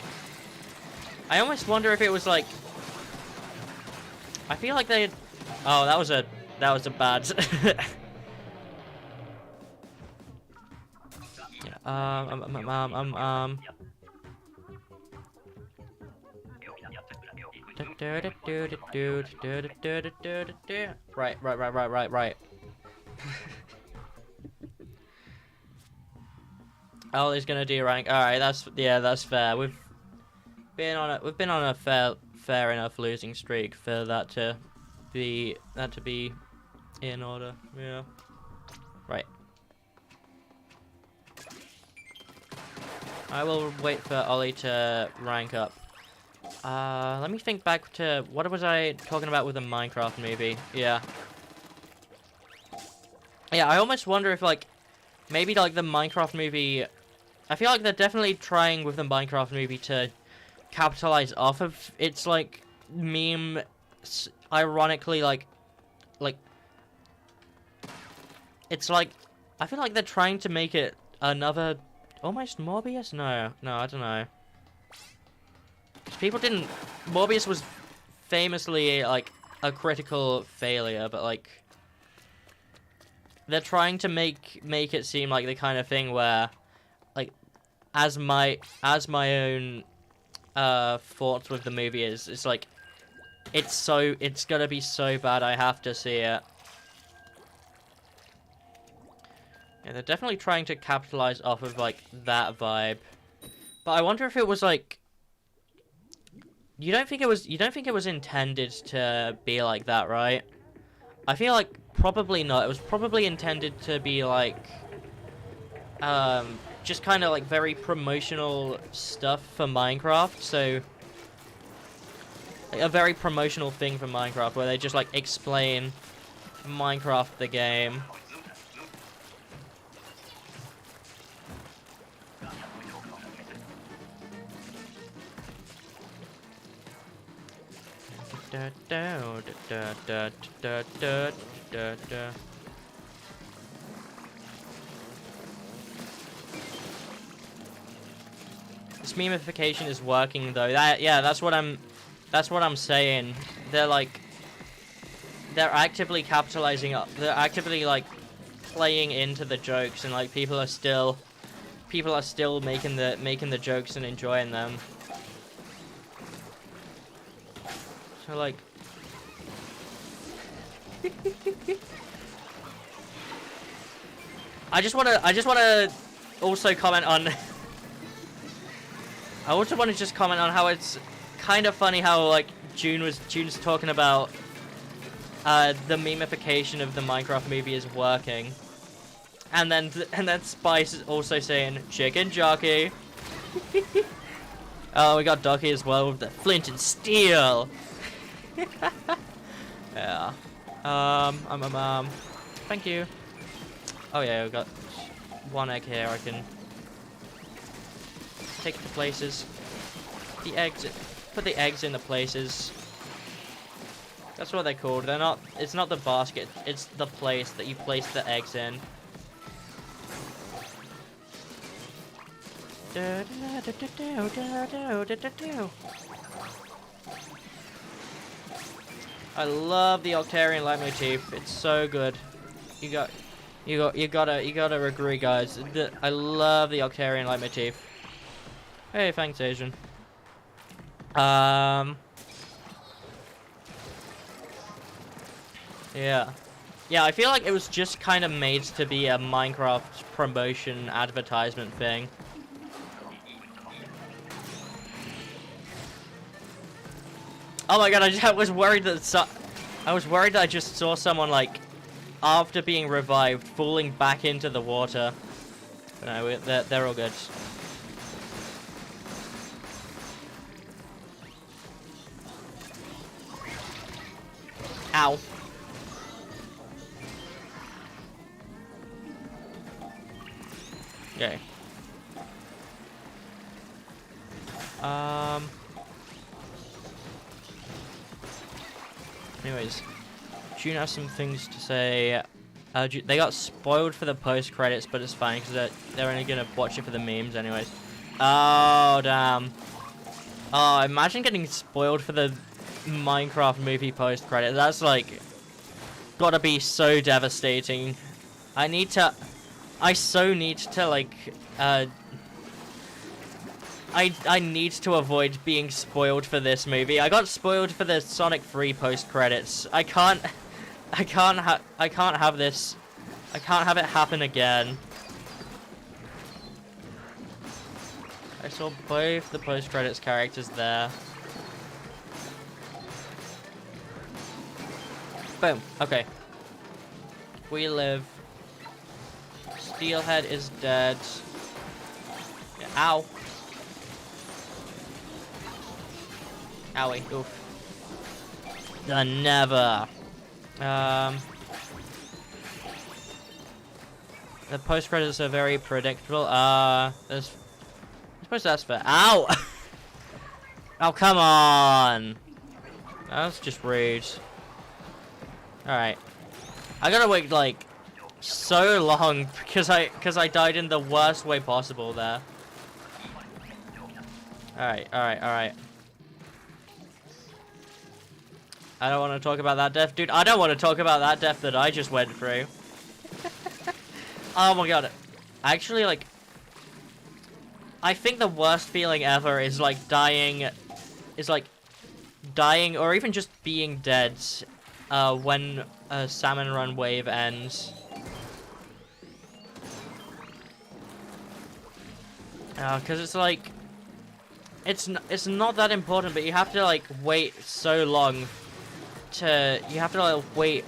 I almost wonder if it was like, I feel like they, oh, that was a bad. Right. Oh, he's gonna do rank. All right, that's fair. We've been on a fair enough losing streak for that to be in order. Yeah. Right. I will wait for Ollie to rank up. Let me think back to what was I talking about with the Minecraft movie? Yeah. Yeah, I almost wonder if like maybe like the Minecraft movie, I feel like they're definitely trying with the Minecraft movie to capitalize off of its like meme, ironically like it's like I feel like they're trying to make it another almost Morbius. No, I don't know. People didn't. Morbius was famously like a critical failure, but like they're trying to make it seem like the kind of thing where, like, as my own thoughts with the movie is, it's like it's gonna be so bad I have to see it. Yeah, they're definitely trying to capitalize off of like that vibe, but I wonder if it was like. You don't think it was intended to be like that, right? I feel like probably not. It was probably intended to be like just kind of like very promotional stuff for Minecraft. So like, a very promotional thing for Minecraft where they just like explain Minecraft the game. This memification is working though. That's what I'm saying. They're actively capitalizing up. They're actively like playing into the jokes, and like people are still making the jokes and enjoying them. So like I just wanna also comment on I also want to just comment on how it's kind of funny how like Joon's talking about the memification of the Minecraft movie is working, and then Spice is also saying chicken jockey. Oh, we got Ducky as well with the flint and steel. Yeah. Thank you. Oh yeah, we got one egg here. I can take the places. The eggs. Put the eggs in the places. That's what they're called. They're not. It's not the basket. It's the place that you place the eggs in. I love the Octarian leitmotif. It's so good. You gotta agree, guys. I love the Octarian leitmotif. Hey, thanks, Asian. Yeah. Yeah, I feel like it was just kind of made to be a Minecraft promotion advertisement thing. Oh my god, I was worried that I just saw someone like after being revived falling back into the water. No, they're all good. Ow. Okay. Anyways, Joon has some things to say. They got spoiled for the post-credits, but it's fine because they're only gonna watch it for the memes anyways. Oh, damn. Oh, imagine getting spoiled for the Minecraft movie post-credits. That's like gotta be so devastating. I so need to like I need to avoid being spoiled for this movie. I got spoiled for the Sonic 3 post-credits. I can't have this. I can't have it happen again. I saw both the post-credits characters there. Boom. Okay. We live. Steelhead is dead. Yeah, ow. Owie. Oof. Never. The post credits are very predictable. I suppose that's fair. Ow! Oh, come on! That's just rude. Alright. I gotta wait, like, so long because I died in the worst way possible there. Alright. I don't want to talk about that death, dude. I don't want to talk about that death that I just went through. Oh my god. Actually, like, I think the worst feeling ever is like dying, or even just being dead, when a salmon run wave ends. Cause it's like, it's not that important, but you have to like wait so long. You have to like, wait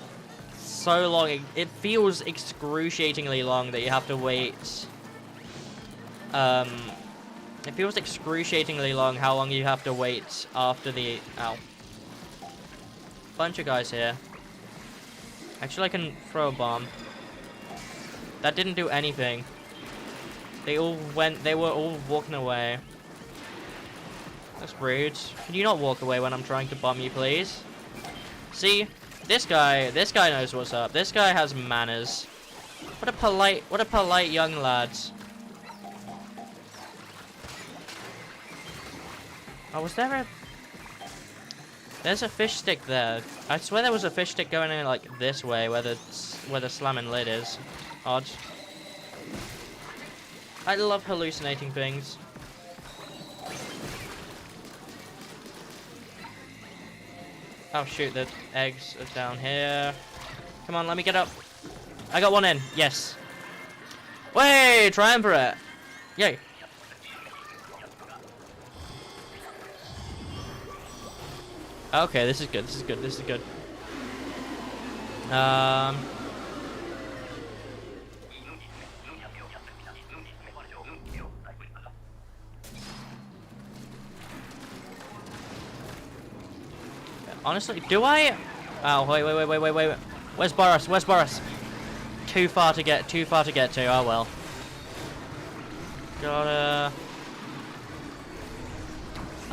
so long. It feels excruciatingly long that you have to wait. It feels excruciatingly long how long you have to wait after the... Ow. Bunch of guys here. Actually, I can throw a bomb. That didn't do anything. They were all walking away. That's rude. Can you not walk away when I'm trying to bomb you, please? See? This guy knows what's up. This guy has manners. What a polite young lad. Oh, was there a... There's a fish stick there. I swear there was a fish stick going in, like, this way, where the slamming lid is. Odd. I love hallucinating things. Oh, shoot, the eggs are down here. Come on, let me get up. I got one in. Yes. Way, triumvirate. Yay. Okay, this is good. This is good. This is good. Honestly, do I? Oh, wait. Where's Boris? Where's Boris? Too far to get to. Oh well. Gotta.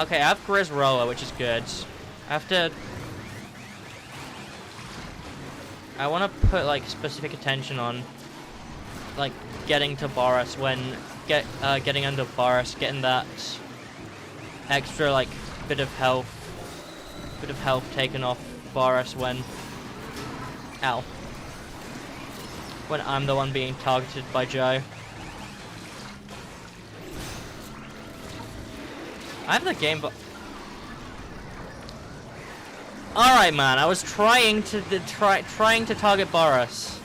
Okay, I have Grizz Roller, which is good. I have to. I want to put like specific attention on, like, getting to Boris when getting under Boris, getting that extra like bit of health taken off Boris when. Ow. When I'm the one being targeted by Joe. I have the game, but. Alright, man, I was trying to target Boris.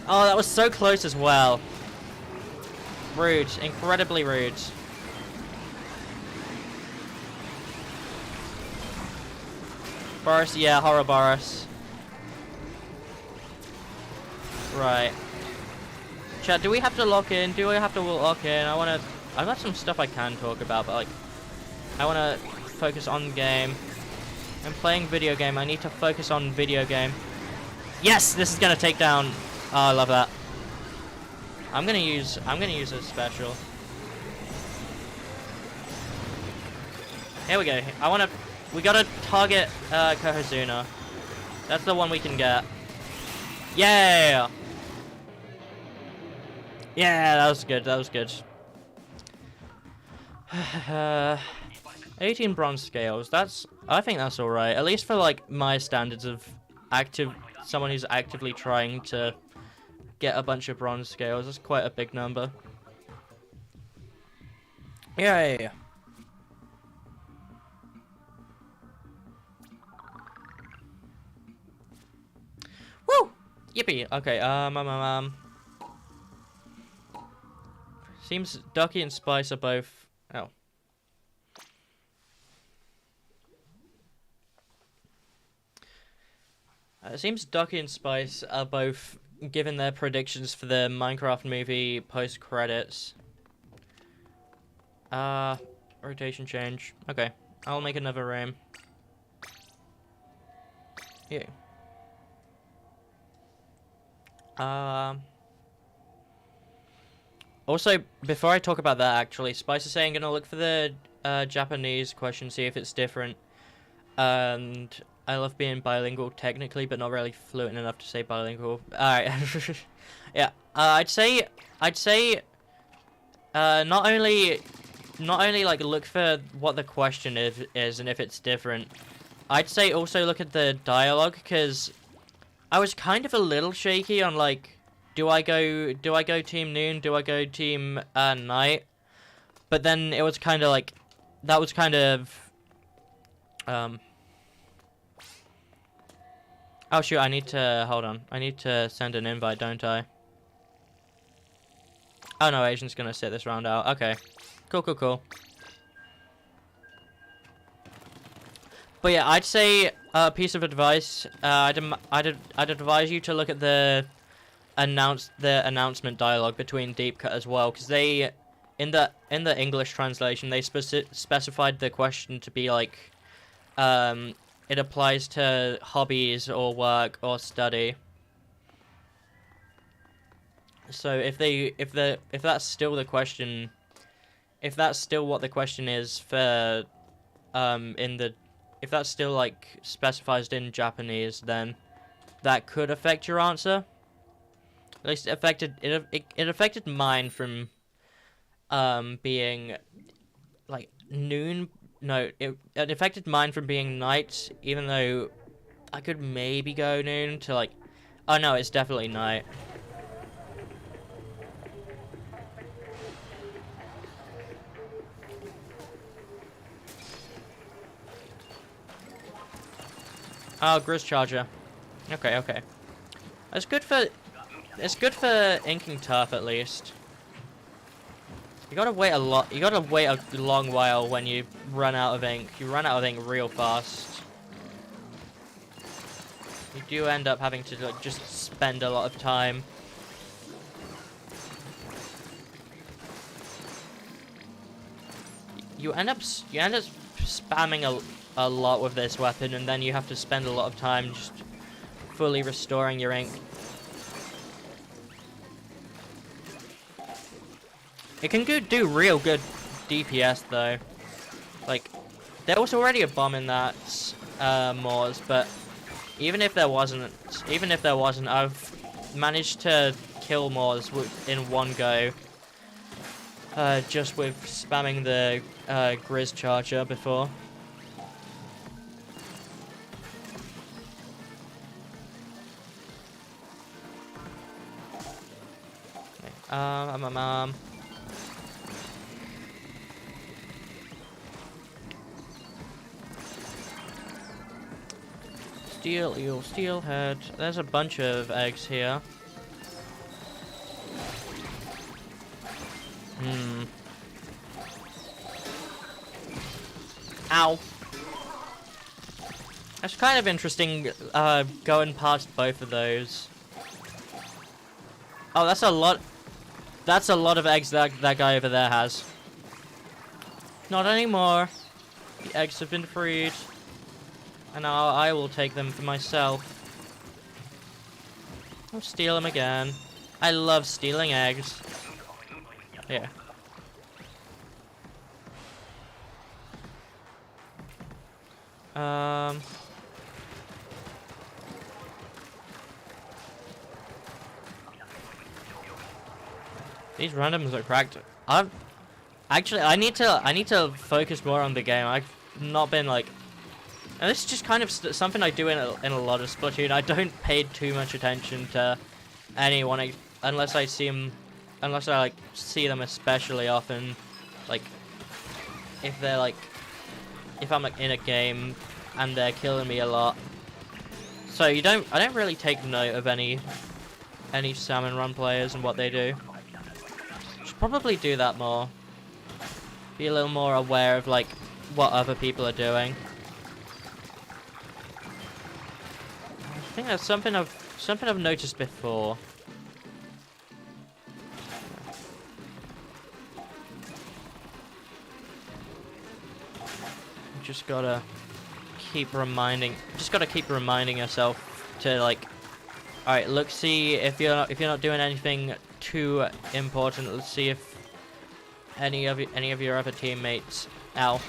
Oh, that was so close as well. Rude, incredibly rude. Boris, yeah, horror Boris. Right. Chat, do we have to lock in? Do we have to lock in? I've got some stuff I can talk about, but like, I wanna focus on the game. I'm playing video game. I need to focus on video game. Yes, this is gonna take down. Oh, I love that. I'm gonna use a special. Here we go. We gotta target Kohazuna. That's the one we can get. Yeah. Yeah, that was good. That was good. 18 bronze scales. I think that's all right. At least for like my standards of someone who's actively trying to get a bunch of bronze scales. That's quite a big number. Yay. Woo! Yippee. Okay. Seems Ducky and Spice are both. Oh. It seems Ducky and Spice are both given their predictions for the Minecraft movie post-credits. Rotation change. Okay, I'll make another room. Yeah. Also, before I talk about that, actually, Spice is saying gonna look for the Japanese question, see if it's different. And I love being bilingual technically, but not really fluent enough to say bilingual. Alright. Yeah. I'd say not only like look for what the question is and if it's different. I'd say also look at the dialogue, because I was kind of a little shaky on like, do I go team noon, do I go team night? But then it was kind of like, that was kind of oh shoot, hold on. I need to send an invite, don't I? Oh no, Asian's gonna sit this round out. Okay. Cool. But yeah, I'd say a piece of advice, I'd advise you to look at the announced the announcement dialogue between Deep Cut as well, because they, in the English translation, they specified the question to be like, it applies to hobbies or work or study. So if that's still the question, if that's still what the question is for, if that's still like specified in Japanese, then that could affect your answer. At least it affected mine from being like noon. No, it affected mine from being night, even though I could maybe go noon to like. Oh no, it's definitely night. Oh, Grizz Charger. Okay. It's good for inking turf at least. You gotta wait a lot. You gotta wait a long while when you run out of ink. You run out of ink real fast. You do end up having to like, just spend a lot of time. You end up spamming a lot with this weapon, and then you have to spend a lot of time just fully restoring your ink. It can do real good DPS though. Like, there was already a bomb in that Moors, but even if there wasn't, I've managed to kill Moors in one go. Just with spamming the Grizz Charger before. Okay. Steel eel, steelhead. There's a bunch of eggs here. Ow. That's kind of interesting, going past both of those. Oh, that's a lot. That's a lot of eggs that guy over there has. Not anymore. The eggs have been freed. And now I will take them for myself. I'll steal them again. I love stealing eggs. Yeah. These randoms are cracked. Actually, I need to focus more on the game. I've not been like, and this is just kind of something I do in a lot of Splatoon. I don't pay too much attention to anyone unless I see them, unless I like see them especially often. Like, if they're like, if I'm like in a game and they're killing me a lot. So I don't really take note of any salmon run players and what they do. Should probably do that more. Be a little more aware of like what other people are doing. I think that's something I've noticed before. Just gotta keep reminding yourself to like, all right, look, see if you're not doing anything too important. Let's see if any of your other teammates are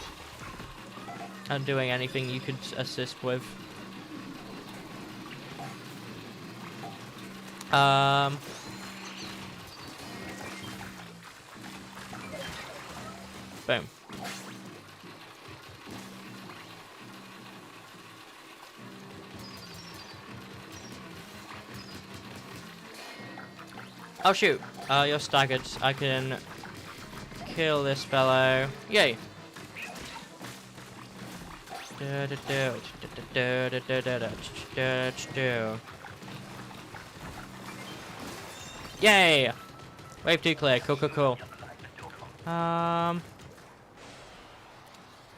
doing anything you could assist with. Boom. Oh shoot, you're staggered. I can kill this fellow. Yay! Yay! Wave 2 clear. Cool.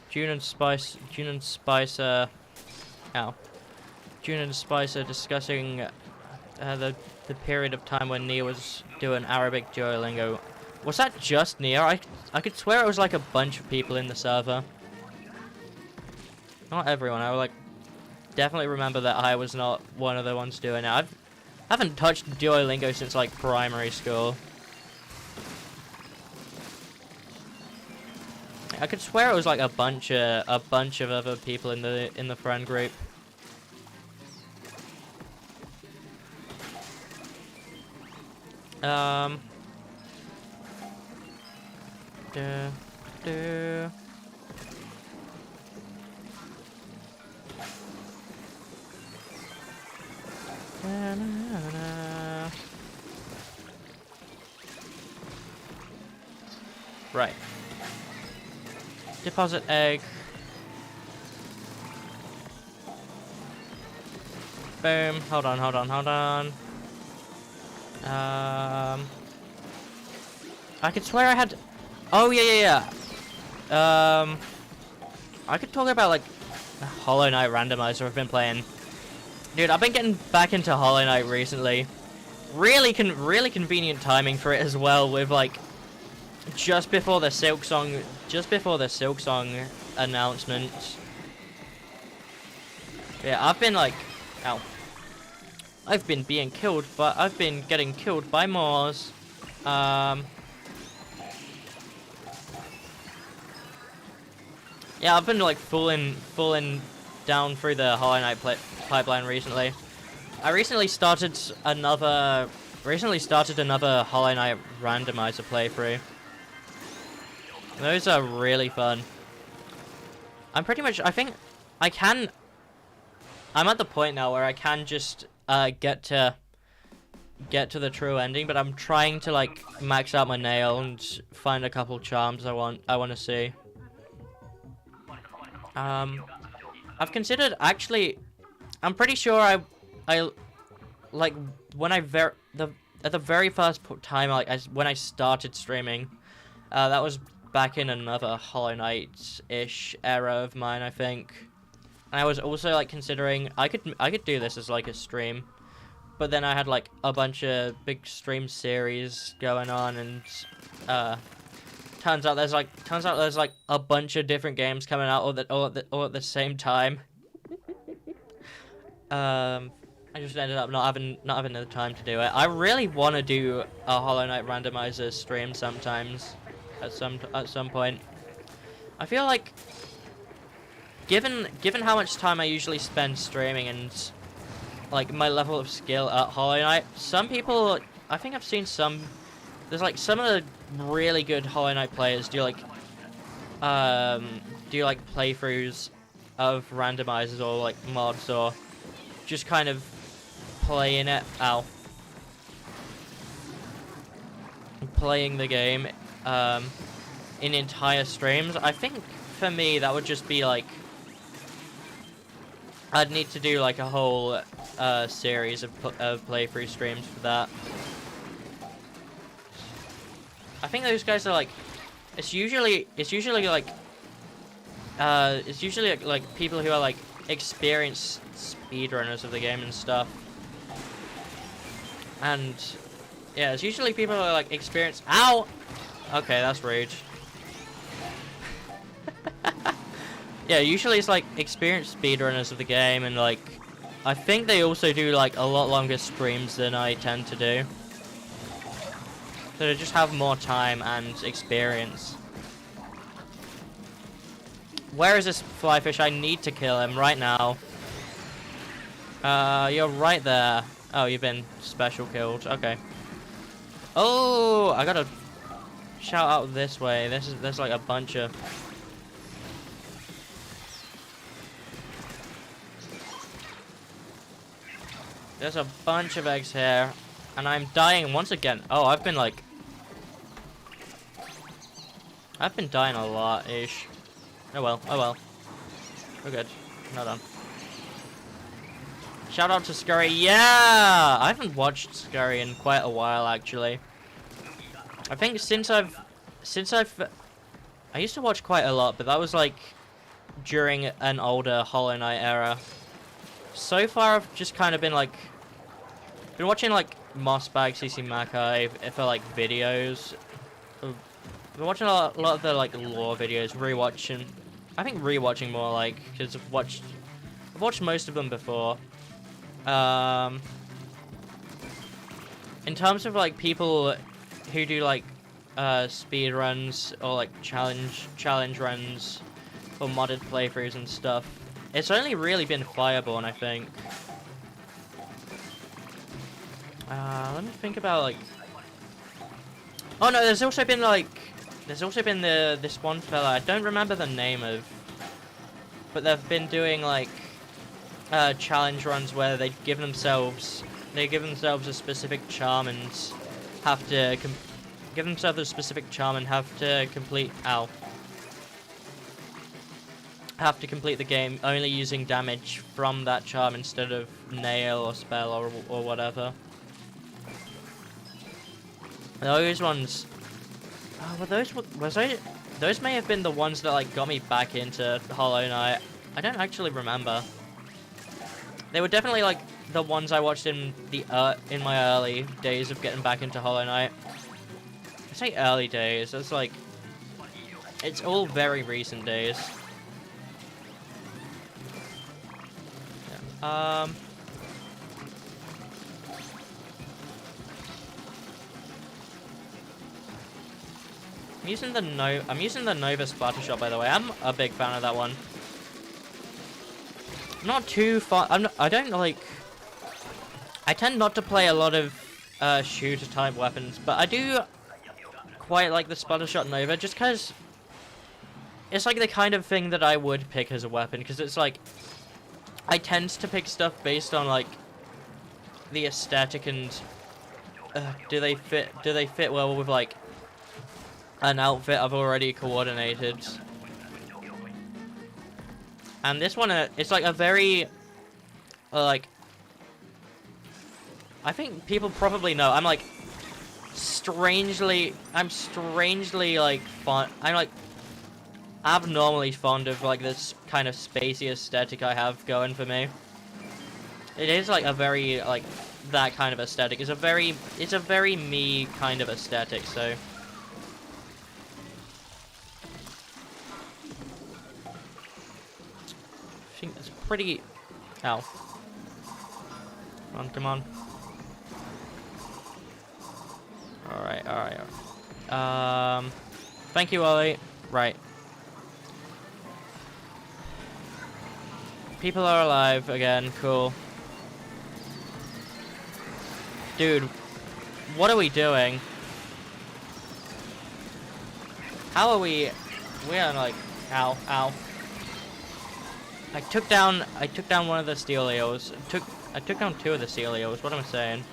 Joon and Spice. Ow. Joon and Spice are discussing the the period of time when Nia was doing Arabic Duolingo. Was that just Nia? I could swear it was like a bunch of people in the server. Not everyone. I would like definitely remember that I was not one of the ones doing it. I haven't touched Duolingo since like primary school. I could swear it was like a bunch of other people in the friend group. Right. Deposit egg. Boom. Hold on. I could swear I had... Oh, yeah. I could talk about, like, Hollow Knight Randomizer I've been playing. Dude, I've been getting back into Hollow Knight recently. Really convenient timing for it as well, with, like, just before the Silksong announcement. Yeah, I've been, like... Ow. I've been being killed, but I've been getting killed by Moors. Yeah, I've been like falling down through the Hollow Knight pipeline recently. I recently started another Hollow Knight randomizer playthrough. Those are really fun. I think I'm at the point now where I can just get to the true ending, but I'm trying to like max out my nail and find a couple charms I want to see. I've considered actually. I'm pretty sure I like when at the very first time like when I started streaming, that was back in another Hollow Knight-ish era of mine, I think. And I was also like considering I could do this as like a stream, but then I had like a bunch of big stream series going on, and turns out there's like a bunch of different games coming out all at the same time. I just ended up not having the time to do it. I really want to do a Hollow Knight randomizer stream sometimes, at some point. I feel like, given how much time I usually spend streaming and like my level of skill at Hollow Knight, some people, I think I've seen there's like some of the really good Hollow Knight players do like playthroughs of randomizers or like mods, or just kind of playing the game in entire streams. I think for me that would just be like, I'd need to do like a whole series of playthrough streams for that. I think those guys are like, it's usually like people who are like experienced speedrunners of the game and stuff. And yeah, it's usually people who are like experienced. Ow! Okay, that's rude. Yeah, usually it's like experienced speedrunners of the game, and like I think they also do like a lot longer streams than I tend to do. So they just have more time and experience. Where is this flyfish? I need to kill him right now. You're right there. Oh, you've been special killed. Okay. Oh, I gotta shout out this way. There's like a bunch of... There's a bunch of eggs here, and I'm dying once again. Oh, I've been dying a lot-ish. Oh well. We're good. Not done. Shout out to Scurry. Yeah! I haven't watched Scurry in quite a while, actually. I think since I used to watch quite a lot, but that was like during an older Hollow Knight era. So far, I've just kind of been watching like Mossbag, CC Mackay for like videos. I've been watching a lot of the like lore videos, rewatching. I think rewatching more like because I've watched most of them before. In terms of like people who do like speed runs or like challenge runs or modded playthroughs and stuff, it's only really been Fireborn, I think. Let me think about like. Oh no, there's also been this one fella I don't remember the name of, but they've been doing like challenge runs where they give themselves a specific charm and have to give themselves a specific charm and have to complete the game only using damage from that charm instead of nail or spell or whatever. Those ones, those may have been the ones that like got me back into Hollow Knight. I don't actually remember. They were definitely like the ones I watched in my early days of getting back into Hollow Knight. I say early days, it's like, it's all very recent days. Yeah. I'm using the Nova Splatter Shot, by the way. I'm a big fan of that one. I'm not too far. I don't like. I tend not to play a lot of shooter type weapons, but I do quite like the Splatter Shot Nova, just because it's like the kind of thing that I would pick as a weapon, because it's like I tend to pick stuff based on like the aesthetic and do they fit well with like an outfit I've already coordinated. And this one, it's like a very, like, I think people probably know, I'm strangely like fond, I'm like abnormally fond of like this kind of spacey aesthetic I have going for me. It is like a very, like, that kind of aesthetic. It's a very me kind of aesthetic, so. I think it's pretty. Ow. Come on. Alright. Thank you, Ollie. Right. People are alive again, cool. Dude, what are we doing? How are we? We are like, ow. I took down one of the steel eels. I took down two of the steel eels. What am I saying?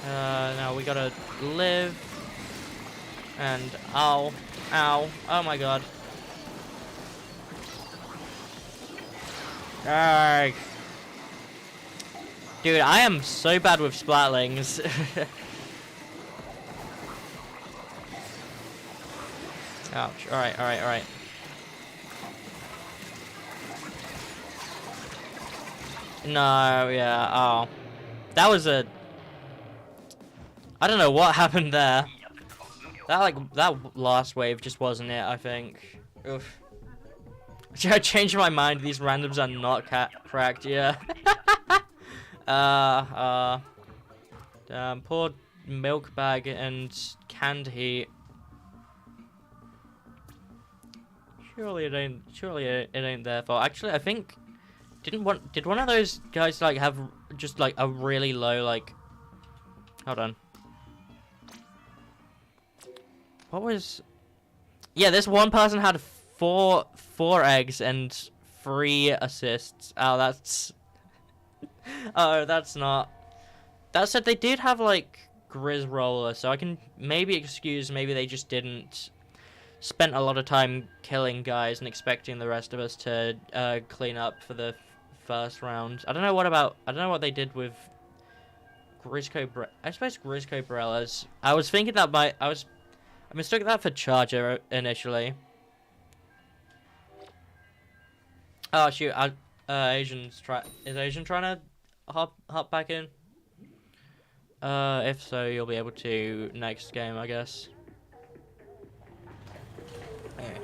Now we gotta live. And ow, oh my god. Arrgh. Dude, I am so bad with splatlings. Ouch. Alright. No, yeah, oh. That was a... I don't know what happened there. That last wave just wasn't it, I think. Oof. I changed my mind, these randoms are not cracked, yeah. Poor milk bag and canned heat. Surely it ain't their fault. Actually, I think... Did one of those guys like have just like a really low like? Hold on. What was? Yeah, this one person had four eggs and 3 assists. Oh, that's. Oh, that's not. That said, they did have like Grizz Roller, so I can maybe excuse. Maybe they just didn't spent a lot of time killing guys and expecting the rest of us to clean up for the first round. I don't know what they did with Grizzco. I suppose Grizzco Barellas. I was thinking that I mistook that for Charger initially. Oh shoot! Is Asian trying to hop back in? If so, you'll be able to next game, I guess. Okay.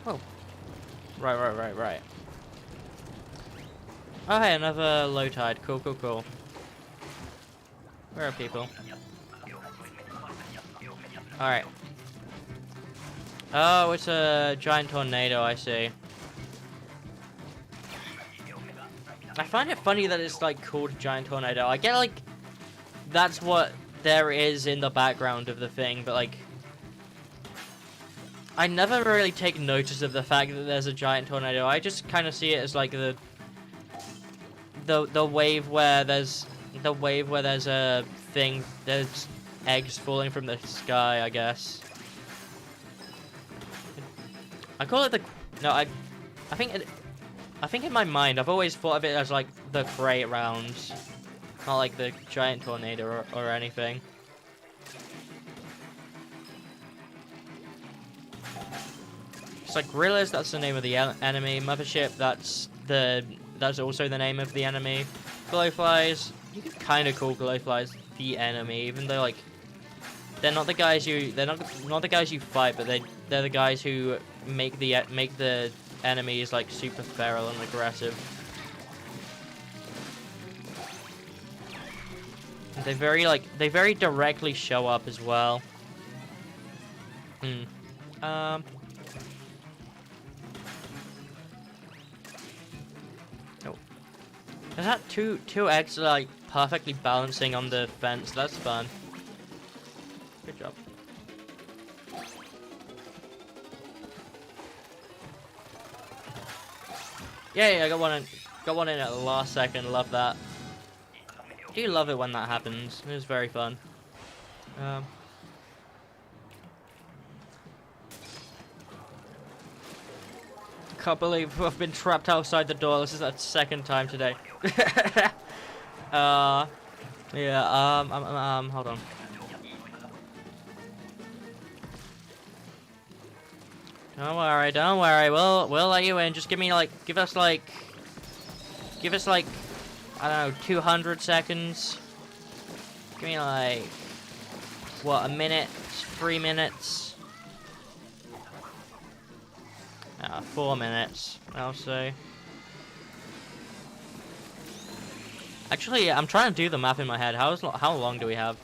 Oh. Right. Oh, hey, another low tide. Cool. Where are people? Alright. Oh, it's a giant tornado, I see. I find it funny that it's, like, called giant tornado. I get, like, that's what there is in the background of the thing, but, like, I never really take notice of the fact that there's a giant tornado. I just kind of see it as, like, the wave where there's a thing, there's eggs falling from the sky, I guess. I call it the, no, I think in my mind I've always thought of it as like the crate rounds, not like the giant tornado or anything. It's like gorillas, that's the name of the enemy. Mothership, that's also the name of the enemy. Glowflies, you can kind of call glowflies the enemy, even though like they're not the guys you fight, but they're the guys who make the enemies like super feral and aggressive. And they very directly show up as well. Oh. Is that two eggs like perfectly balancing on the fence? That's fun. Good job. Yeah, I got one in at the last second. Love that. I do love it when that happens. It was very fun. Can't believe I've been trapped outside the door. This is the second time today. Yeah. Hold on. Don't worry. We'll let you in. Just give us like, I don't know, 200 seconds. Give me like, what, a minute, 3 minutes? 4 minutes, I'll say. Actually, I'm trying to do the math in my head. How long do we have?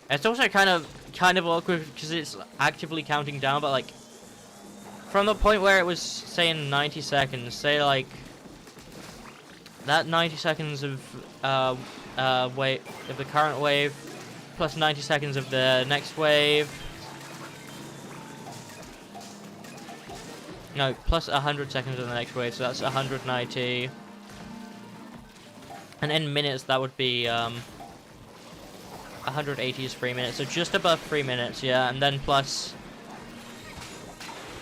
It's also kind of awkward because it's actively counting down, but like from the point where it was saying 90 seconds, say like that 90 seconds of wait of the current wave plus 90 seconds of the next wave. No, plus 100 seconds of the next wave, so that's 190. And in minutes, that would be 180 is 3 minutes, so just above 3 minutes, yeah. And then plus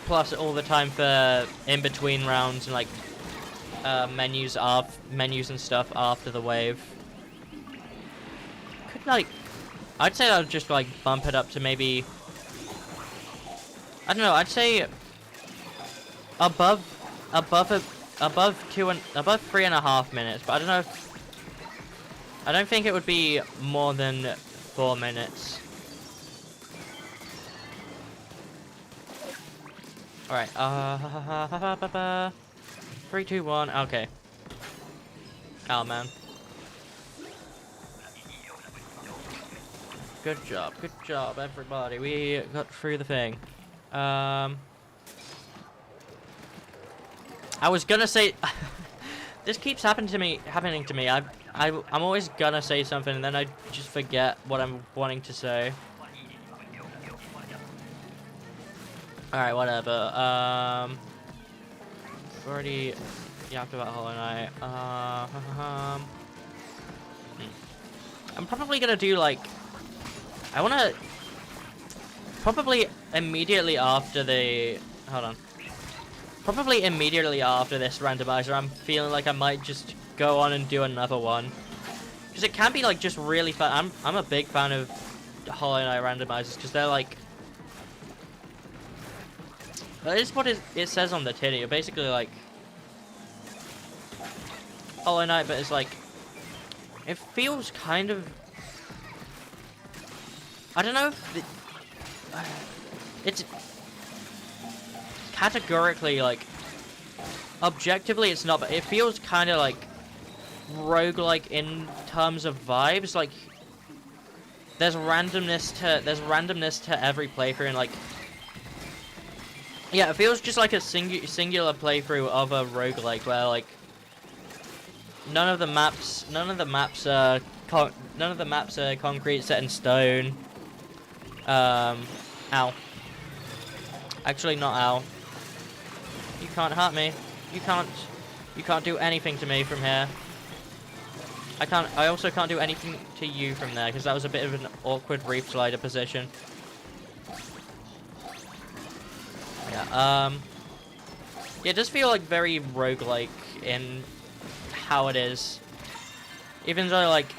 all the time for in between rounds and like menus and stuff after the wave. Could like, I'd say I would just like bump it up to maybe, I don't know. I'd say above 3.5 minutes, but I don't know. I don't think it would be more than 4 minutes. Alright, 3, 2, 1, okay. Oh man. Good job everybody. We got through the thing. I was gonna say this keeps happening to me. I'm always gonna say something and then I just forget what I'm wanting to say. Alright, whatever. We've already yapped about Hollow Knight. I'm probably gonna do like, I wanna probably immediately after the, hold on. Probably immediately after this randomizer, I'm feeling like I might just go on and do another one. Because it can be like just really fun. I'm a big fan of Hollow Knight randomizers because they're like, It's what it says on the titty. You're basically like Hollow Knight, but it's like it feels kind of. I don't know if it's categorically like objectively it's not, but it feels kind of like roguelike in terms of vibes. Like there's randomness to every playthrough, and like yeah, it feels just like a singular playthrough of a roguelike where like none of the maps are concrete, set in stone. Ow. Actually, not ow. You can't hurt me. You can't do anything to me from here. I also can't do anything to you from there, because that was a bit of an awkward reef slider position. Yeah, yeah, it does feel like very roguelike in how it is. Even though, like,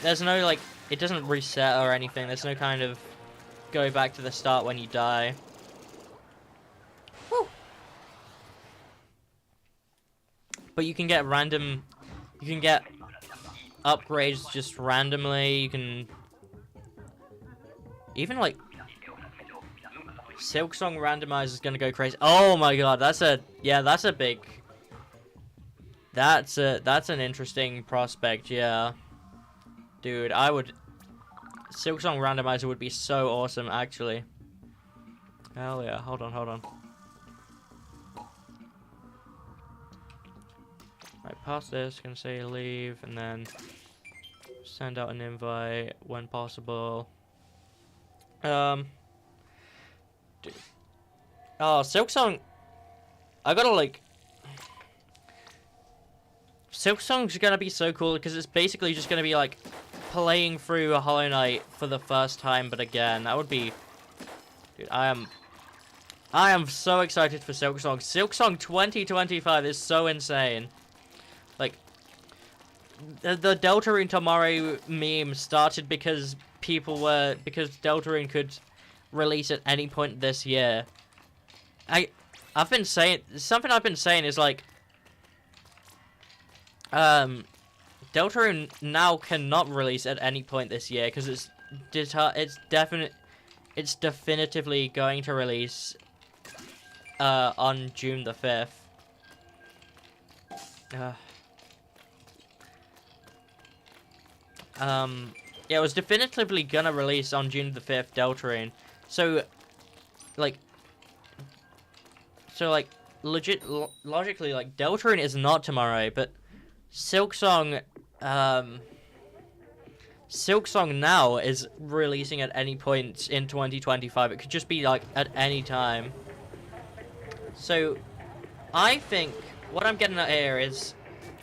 there's no, like, it doesn't reset or anything. There's no kind of go back to the start when you die. Woo. But you can get upgrades just randomly. You can even like Silksong randomizer is gonna go crazy. Oh my god, that's an interesting prospect. Yeah, dude, Silksong randomizer would be so awesome, actually. Hell yeah, hold on. Right, past this, gonna say leave, and then send out an invite when possible. Dude. Oh, Silksong, I gotta like... Silksong's gonna be so cool, because it's basically just gonna be like playing through a Hollow Knight for the first time, but again, that would be... Dude, I am so excited for Silksong. Silksong 2025 is so insane. Like, the Deltarune tomorrow meme started because Deltarune could release at any point this year. I've been saying is like, Deltarune now cannot release at any point this year because it's definitively going to release on June the 5th. Yeah, it was definitively gonna release on June the 5th, Deltarune. So, like, logically, like, Deltarune is not tomorrow, but Silksong now is releasing at any point in 2025. It could just be, like, at any time. So, I think what I'm getting at here is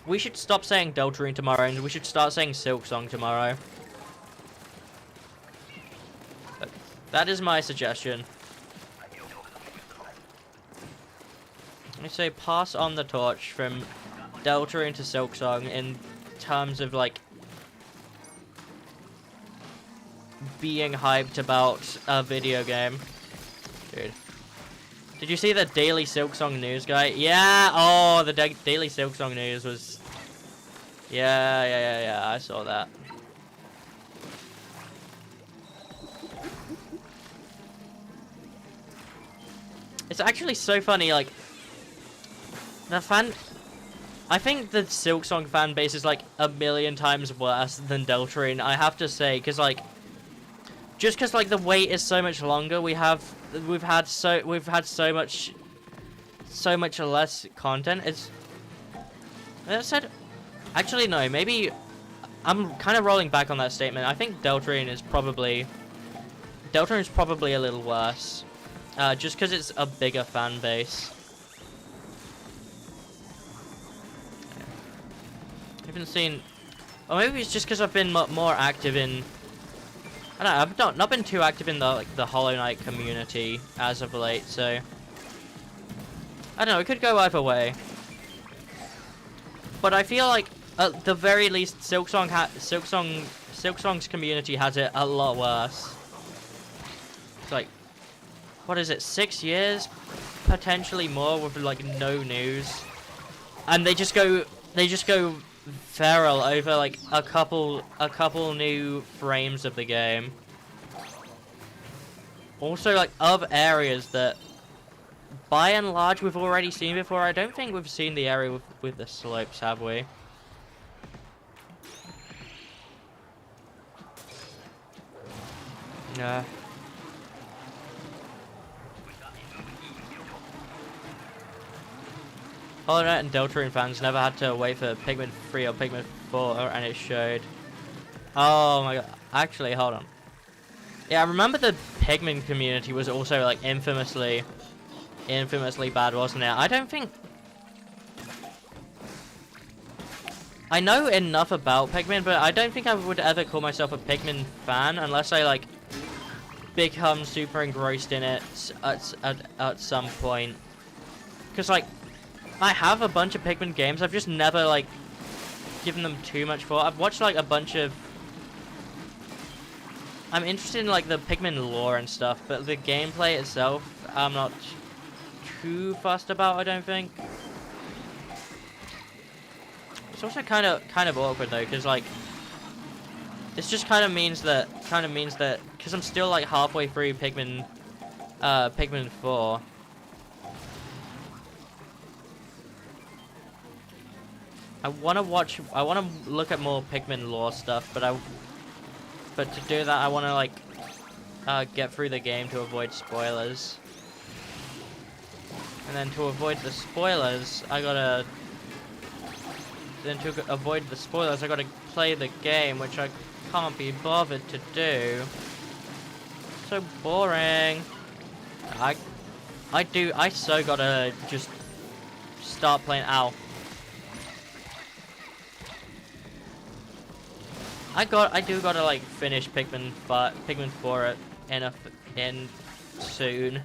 we should stop saying Deltarune tomorrow and we should start saying Silksong tomorrow. That is my suggestion. Let me say pass on the torch from Deltarune to Silksong in terms of, like, being hyped about a video game. Dude. Did you see the Daily Silksong News guy? Yeah! Oh, the Daily Silksong News was... Yeah, I saw that. It's actually so funny, like... I think the Silksong fan base is, like, a million times worse than Deltarune, I have to say, because, like... Just because, like, the wait is so much longer, we've had so much less content. It's... That said... Actually, no, maybe... I'm kind of rolling back on that statement. I think Deltarune's probably a little worse. Just because it's a bigger fan base. I haven't seen... Or maybe it's just because I've been more active in... I don't know, I've not been too active in the Hollow Knight community as of late, so... I don't know, it could go either way. But I feel like, at the very least, Silksong's community has it a lot worse. It's like... what is it, 6 years, potentially more, with like no news, and they just go feral over like a couple new frames of the game. Also, like, of areas that by and large we've already seen before. I don't think we've seen the area with the slopes, have we? Nah. Hollow Knight and Deltarune fans never had to wait for Pikmin 3 or Pikmin 4, and it showed. Oh my god. Actually, hold on. Yeah, I remember the Pikmin community was also, like, infamously bad, wasn't it? I don't think... I know enough about Pikmin, but I don't think I would ever call myself a Pikmin fan unless I, like, become super engrossed in it at some point. Because, like, I have a bunch of Pikmin games. I've just never, like, given them too much thought. I've watched, like, a bunch of... I'm interested in, like, the Pikmin lore and stuff, but the gameplay itself, I'm not too fussed about, I don't think. It's also kind of awkward, though, because, like, this just kind of means that, because I'm still, like, halfway through Pikmin 4. I want to look at more Pikmin lore stuff, but to do that, I want to, like, get through the game to avoid spoilers. And then to avoid the spoilers, I gotta play the game, which I can't be bothered to do. So boring. I so gotta just start playing. Ow. I do gotta, like, finish Pikmin 4 in soon.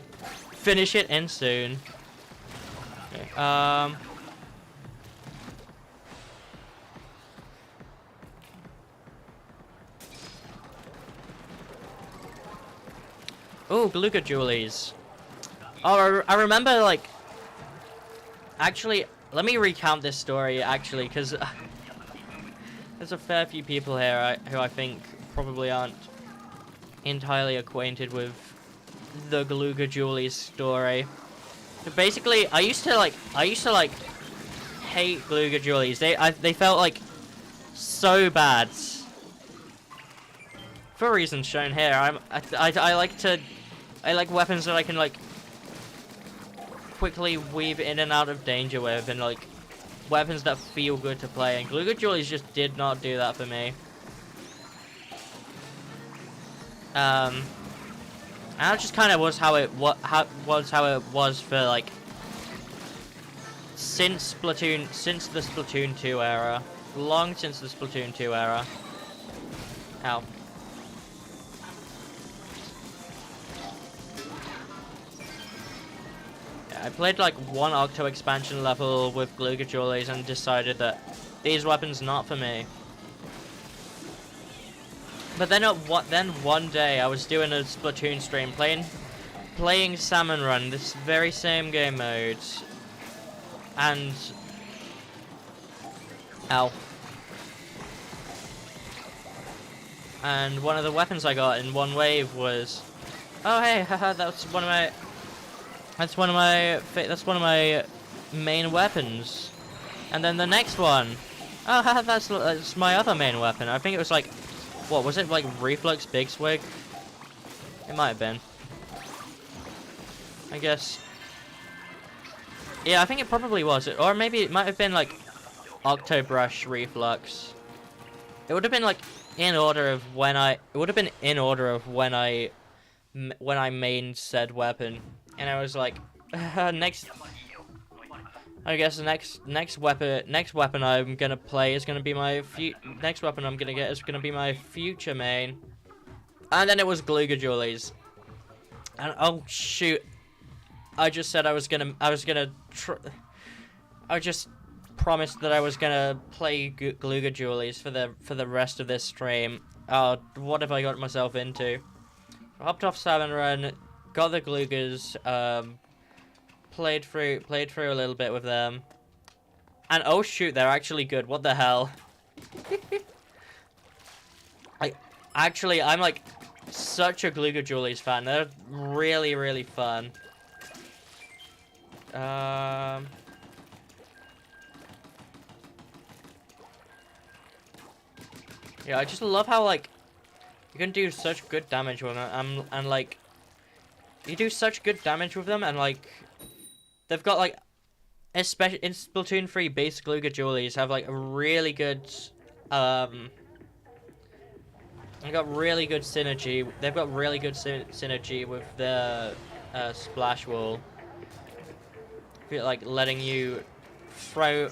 Finish it in soon. Okay, oh, Galuga Jewelies. Oh, I remember, like... Actually, let me recount this story, actually, because... there's a fair few people here who I think probably aren't entirely acquainted with the Galuga Jewelies story. So basically, I used to like hate Galuga Jewelies. They felt like so bad. For reasons shown here, I like weapons that I can, like, quickly weave in and out of danger with, and, like, weapons that feel good to play, and Galuga Jewelies just did not do that for me. And that just kind of was how it was for, like, since the Splatoon 2 era, long since the Splatoon 2 era. Ow. I played like one Octo expansion level with Galuga Jewelies and decided that these weapons not for me. But then one day I was doing a Splatoon stream playing Salmon Run, this very same game mode, and ow. And one of the weapons I got in one wave was, oh hey, haha, that's one of my main weapons. And then the next one, oh haha, that's my other main weapon. I think it was like, what was it, like Reflux Big Swig? It might have been. I guess. Yeah, I think it probably was. Or maybe it might have been like Octobrush Reflux. It would have been like in order of when I mained said weapon. And I was like, next weapon I'm gonna play is gonna be my next weapon I'm gonna get is gonna be my future main. And then it was Galuga Jewelies. And oh shoot, I just said I just promised that I was gonna play Galuga Jewelies for the rest of this stream. Oh, what have I got myself into? I hopped off Salmon Run, got the Glugers, played through a little bit with them. And oh shoot, they're actually good. What the hell? I'm like such a Gluga Julies fan. They're really, really fun. Yeah, I just love how like you can do such good damage with them, and like you do such good damage with them, and like they've got like, especially in Splatoon 3, base Gluga Julies have like a really good they've got really good synergy. They've got really good synergy with the splash wall. Like letting you throw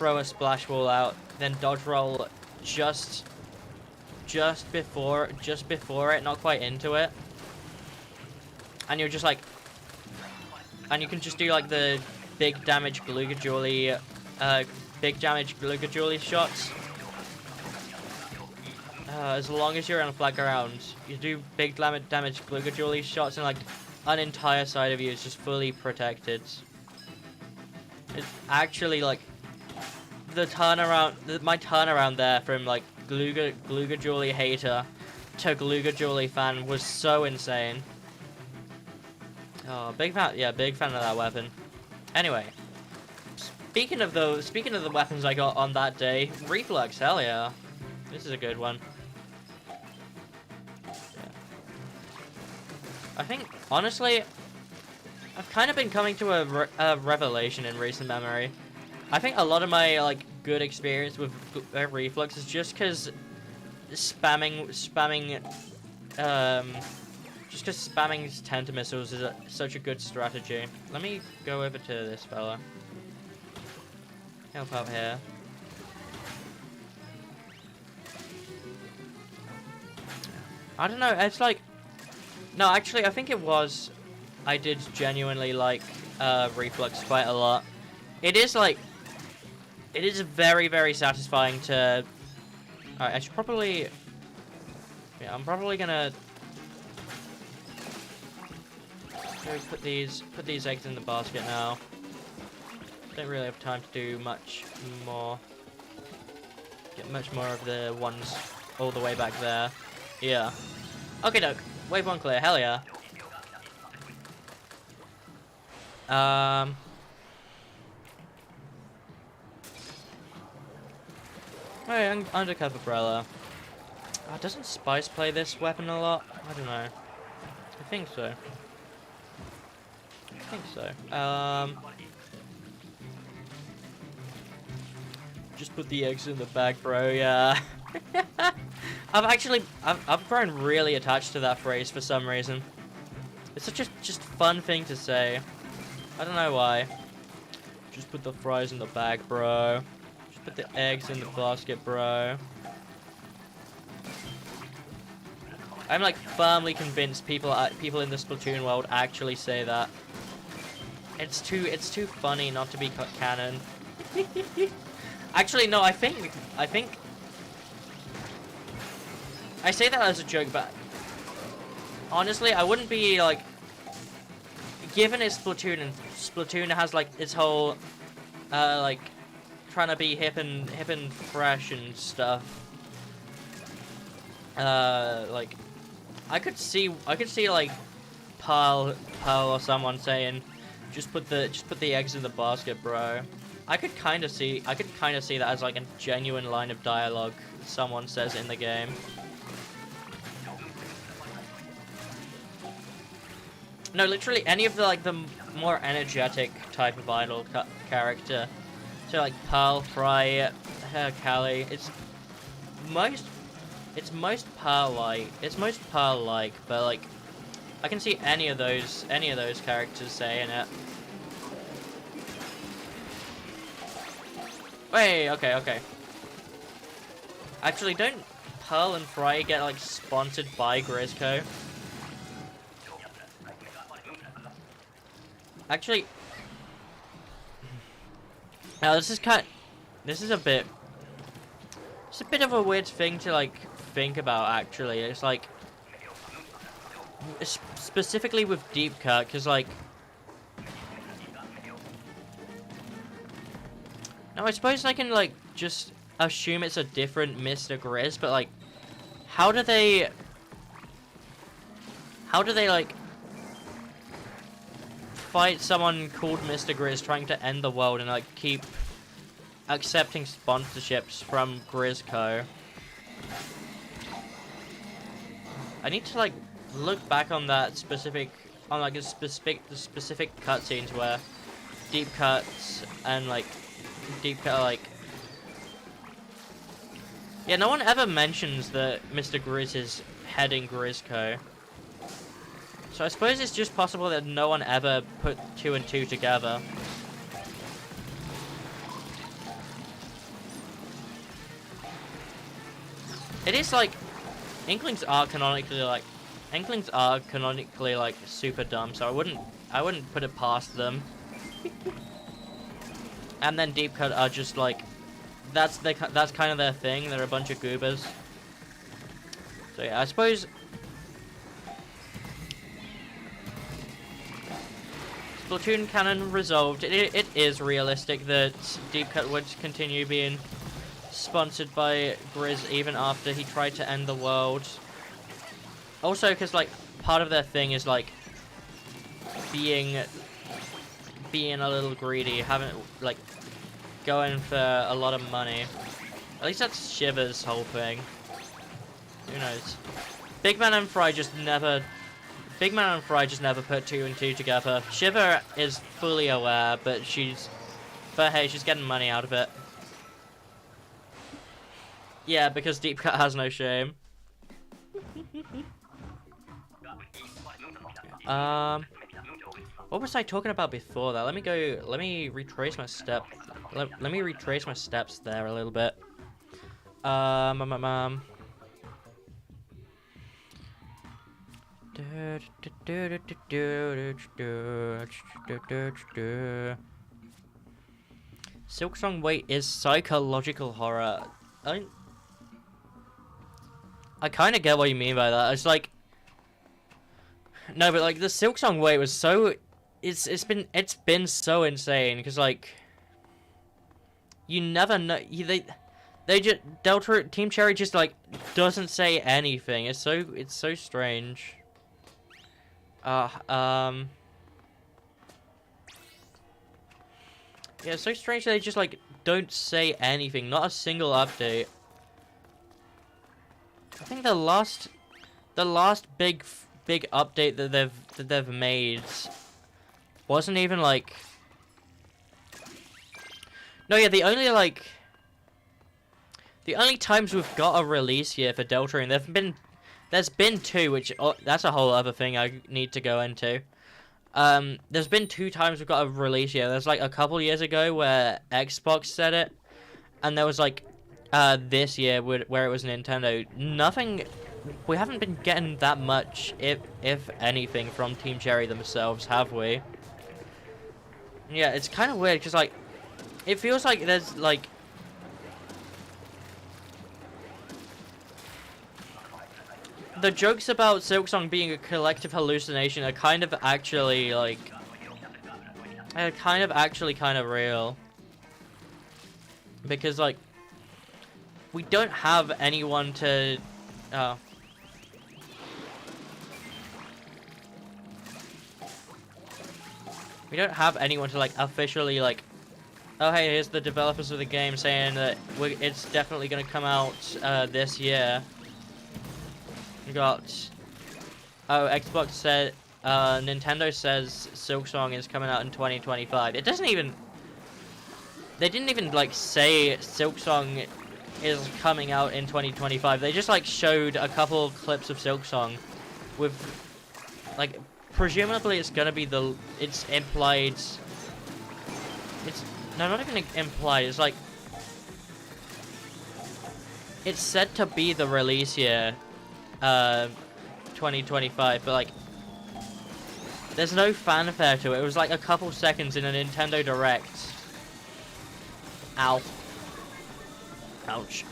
a splash wall out, then dodge roll just before it, not quite into it, and you're just like, and you can just do like the big damage Gluga Julie shots. As long as you're on a flat ground, you do big damage Gluga Julie shots, and like an entire side of you is just fully protected. It's actually like my turnaround there from like Gluga Julie hater to Gluga Julie fan was so insane. Oh, big fan of that weapon. Anyway, speaking of the weapons I got on that day, Reflex, hell yeah, this is a good one. Yeah. I think honestly, I've kind of been coming to a revelation in recent memory. I think a lot of my like good experience with Reflex is just because spamming Tenta missiles is such a good strategy. Let me go over to this fella. Help out here. I don't know, it's like, no, actually I think it was, I did genuinely like Reflex quite a lot. It is very, very satisfying to... Alright, I should probably... Yeah, I'm probably gonna... Put these eggs in the basket now. Don't really have time to do much more. Get much more of the ones all the way back there. Yeah. Okay, doke. Wave 1 clear, hell yeah. Hey, undercover Brella. Doesn't Spice play this weapon a lot? I don't know. I think so. Just put the eggs in the bag, bro, yeah. I've grown really attached to that phrase for some reason. It's such a just fun thing to say. I don't know why. Just put the fries in the bag, bro. Just put the eggs in the basket, bro. I'm like firmly convinced people in the Splatoon world actually say that. It's too funny not to be canon. Actually, no, I think I say that as a joke, but honestly, I wouldn't be like, given it's Splatoon, and Splatoon has like its whole like trying to be hip and fresh and stuff. Like I could see like Pearl or someone saying, just put the eggs in the basket, bro. I could kind of see that as like a genuine line of dialogue someone says in the game. No, literally any of the like the more energetic type of idol character. So like Pearl, Fry, Callie. It's most Pearl-like. It's most Pearl-like, but like I can see any of those characters saying it. Wait, okay. Actually, don't Pearl and Fry get like sponsored by Grizzco? Actually, now this is a bit of a weird thing to like think about. Actually, it's like, specifically with Deep Cut, because like, now I suppose I can like just assume it's a different Mr. Grizz, but like, how do they like fight someone called Mr. Grizz trying to end the world and like keep accepting sponsorships from Grizzco? I need to like look back on that specific, on like the specific cutscenes where Deep Cuts and like Deep Cut like, yeah, no one ever mentions that Mr. Grizz is heading Grizzco. So I suppose it's just possible that no one ever put 2 and 2 together. It is like, Inklings are canonically like super dumb, so I wouldn't put it past them. And then Deep Cut are just like, that's kind of their thing. They're a bunch of goobers. So yeah, I suppose Splatoon canon resolved. It is realistic that Deep Cut would continue being sponsored by Grizz even after he tried to end the world. Also, because like part of their thing is like being a little greedy, having like going for a lot of money. At least that's Shiver's whole thing. Who knows? Big Man and Fry just never put 2 and 2 together. Shiver is fully aware, but hey, she's getting money out of it. Yeah, because Deep Cut has no shame. What was I talking about before that? Let me retrace my steps. Let me retrace my steps there a little bit. Silksong Wait is psychological horror. I kind of get what you mean by that. It's like, no, but like the Silksong Wait was so, it's been so insane because like you never know, they just Team Cherry just like doesn't say anything. It's so strange. Yeah, it's so strange that they just like don't say anything. Not a single update. I think the last big update that they've made wasn't even like, no, yeah, the only times we've got a release here for Deltarune, there's been 2, which that's a whole other thing I need to go into. There's been 2 times we've got a release here. There's like a couple years ago where Xbox said it, and there was like this year where it was Nintendo. We haven't been getting that much, if anything, from Team Cherry themselves, have we? Yeah, it's kind of weird because like it feels like there's like the jokes about Silksong being a collective hallucination are kind of actually like kind of real, because like we don't have anyone to like officially like, oh hey, here's the developers of the game saying that it's definitely gonna come out this year. We got, Xbox said, Nintendo says Silksong is coming out in 2025. They didn't even like say Silksong is coming out in 2025. They just like showed a couple clips of Silksong with like, presumably it's gonna be it's implied, no, not even implied, it's like, it's said to be the release year, 2025, but like there's no fanfare to it. It was like a couple seconds in a Nintendo Direct. Ow. Ouch.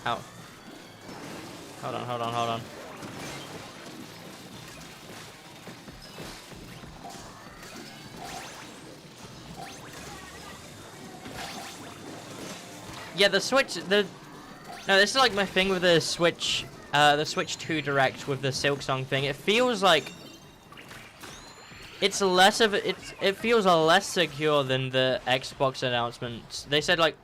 Ow. Hold on. Yeah, the Switch, no, this is like my thing with the Switch 2 Direct with the Silksong thing. It feels like it's less of it feels less secure than the Xbox announcements. They said like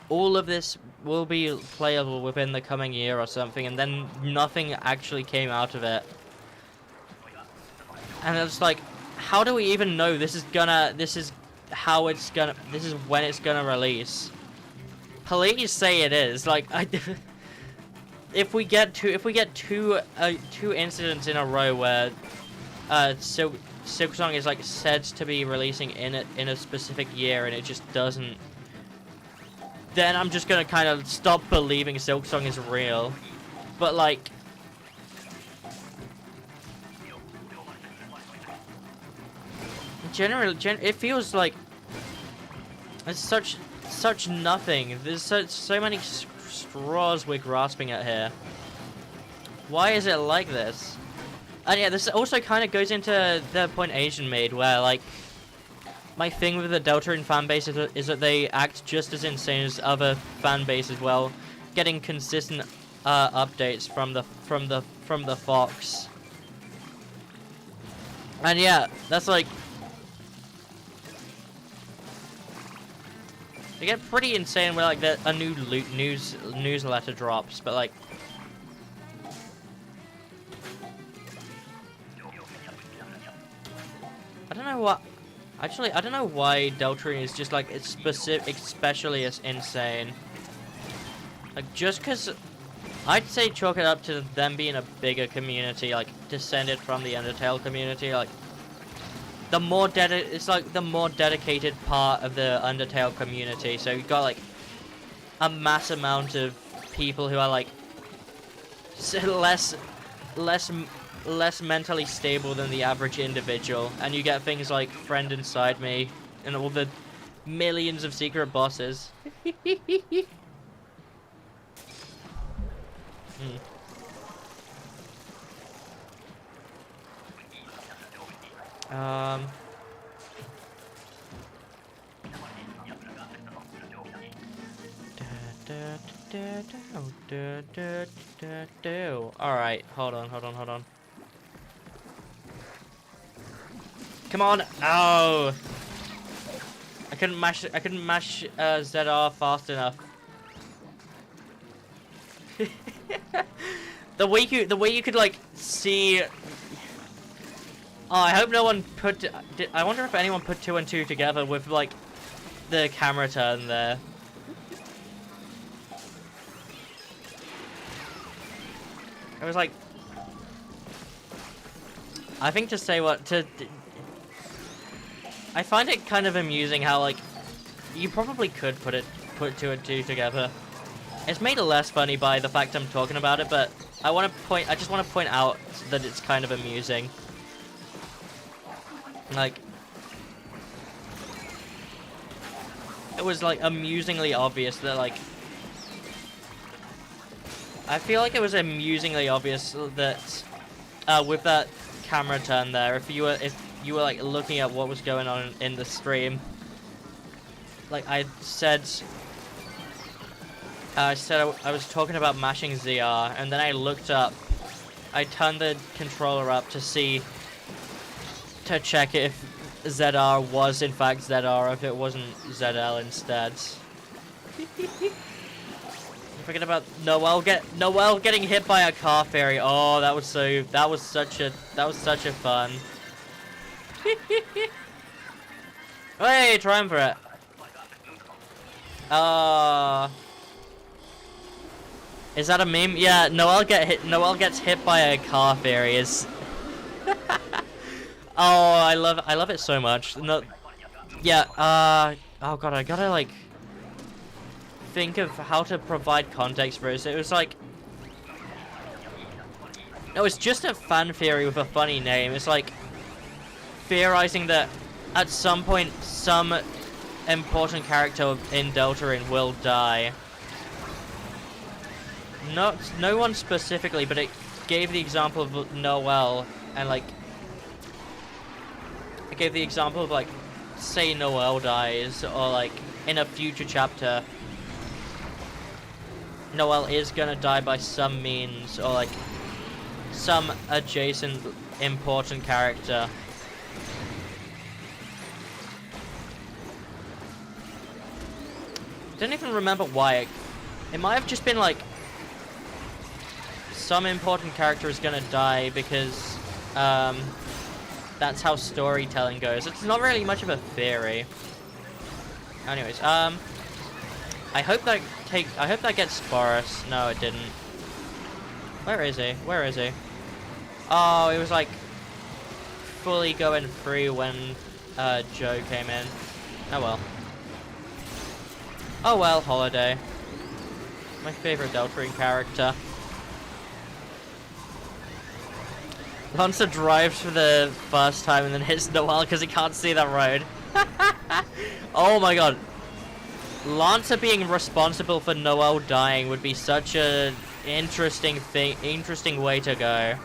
all of this will be playable within the coming year or something, and then nothing actually came out of it. And it's like, how do we even know this is when it's gonna release? Please say it is. Like, if we get two incidents in a row where Silksong is like said to be releasing in a specific year and it just doesn't, then I'm just gonna kind of stop believing Silksong is real. But like, generally, it feels like it's such nothing. There's so many straws we're grasping at here. Why is it like this? And yeah, this also kind of goes into the point Asian made, where like my thing with the Deltarune fan base is that they act just as insane as other fan bases, well, getting consistent updates from the Fox. And yeah, that's like, they get pretty insane where like a new newsletter drops, but like, I don't know what. Actually, I don't know why Deltarune is just like especially as insane. Like, just because I'd say chalk it up to them being a bigger community, like descended from the Undertale community. Like, it's like the more dedicated part of the Undertale community. So you've got like a mass amount of people who are like less mentally stable than the average individual, and you get things like Friend Inside Me and all the millions of secret bosses. Alright, hold on. Come on! Oh! I couldn't mash ZR fast enough. the way you could like see. Oh, I hope no one put. I wonder if anyone put 2 and 2 together with like the camera turn there. I was like, I think I find it kind of amusing how like you probably could put 2 and 2 together. It's made less funny by the fact I'm talking about it, but I just want to point out that it's kind of amusing. Like, it was like amusingly obvious that like, I feel like it was amusingly obvious that with that camera turn there, if you were like looking at what was going on in the stream, like I was talking about mashing ZR, and then I looked up, I turned the controller up to check if ZR was in fact ZR, or if it wasn't ZL instead. Forget about Noel getting hit by a car fairy. Oh, that was such a fun. Hey, triumvirate. Is that a meme? Yeah, Noel gets hit by a car fairy. Is oh, I love it so much. No, yeah. Oh god, I gotta like think of how to provide context for it. It was like, no, it's just a fan theory with a funny name. It's like theorizing that at some point, some important character in Deltarune will die. No one specifically, but it gave the example of Noelle, and like, it gave the example of like, say Noelle dies, or like, in a future chapter, Noelle is gonna die by some means, or like, some adjacent important character. I don't even remember why. It might have just been like, some important character is gonna die because that's how storytelling goes. It's not really much of a theory. Anyways, I hope that gets Boris. No, it didn't. Where is he? Where is he? Oh, it was like fully going through when Joe came in. Oh well. Oh well, Holiday. My favorite Deltarune character. Lancer drives for the first time and then hits Noelle because he can't see that road. Oh my god. Lancer being responsible for Noelle dying would be such a interesting way to go.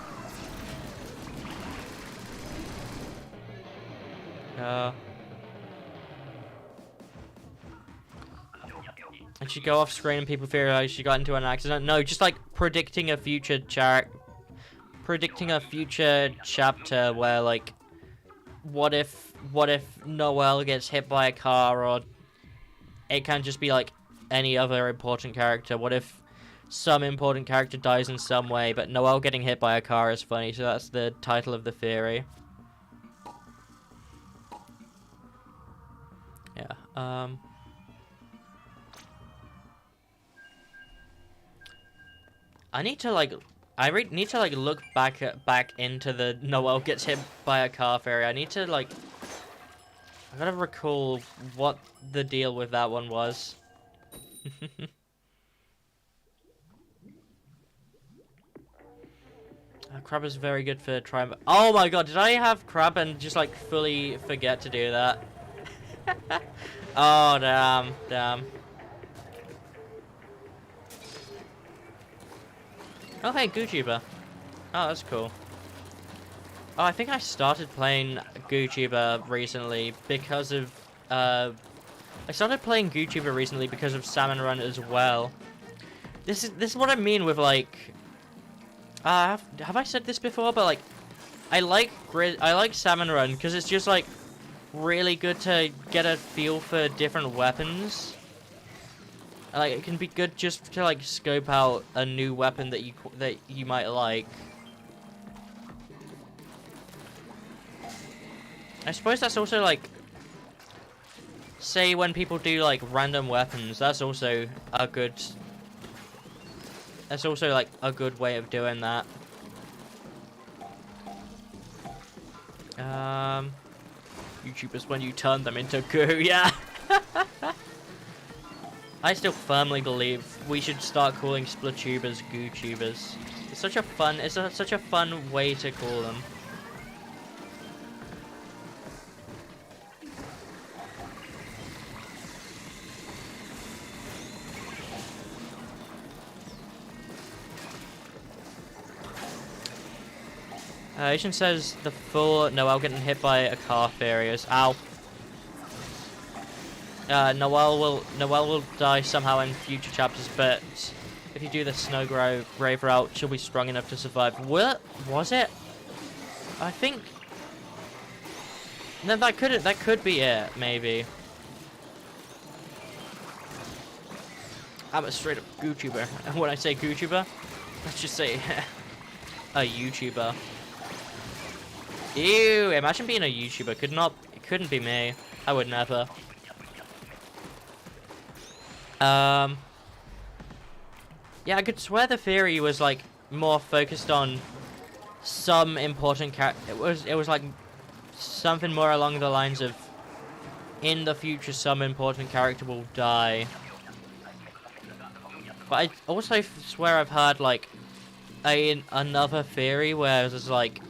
And she go off screen and people figure out she got into an accident. No, just like predicting a future chapter where like, what if Noelle gets hit by a car, or it can just be like any other important character. What if some important character dies in some way, but Noelle getting hit by a car is funny, so that's the title of the theory. Yeah, I need to like, need to like look back into the Noelle gets hit by a car theory. I need to like, I gotta recall what the deal with that one was. Crab is very good for trying. Oh my god, did I have crab and just like fully forget to do that? Oh damn. Oh hey, GooTuber. Oh, that's cool. Oh, I think I started playing GooTuber recently because of I started playing GooTuber recently because of Salmon Run as well. This is what I mean with like, have I said this before? But like, I like Salmon Run because it's just like really good to get a feel for different weapons. Like, it can be good just to like scope out a new weapon that you might like. I suppose that's also like, say when people do like random weapons, that's also a good. That's also like a good way of doing that. YouTubers when you turn them into goo, yeah. I still firmly believe we should start calling Splatubers GooTubers. It's such a fun way to call them. Asian says the full Noelle getting hit by a car theory is ow. Noelle will die somehow in future chapters, but if you do the snow grave route, she'll be strong enough to survive. What was it? I think. No, that could be it, maybe. I'm a straight up GooTuber. And when I say GooTuber, let's just say a YouTuber. Ew! Imagine being a YouTuber. It couldn't be me. I would never. Yeah, I could swear the theory was like more focused on some important character. It was like something more along the lines of, in the future some important character will die. But I also swear I've heard like another theory where there's like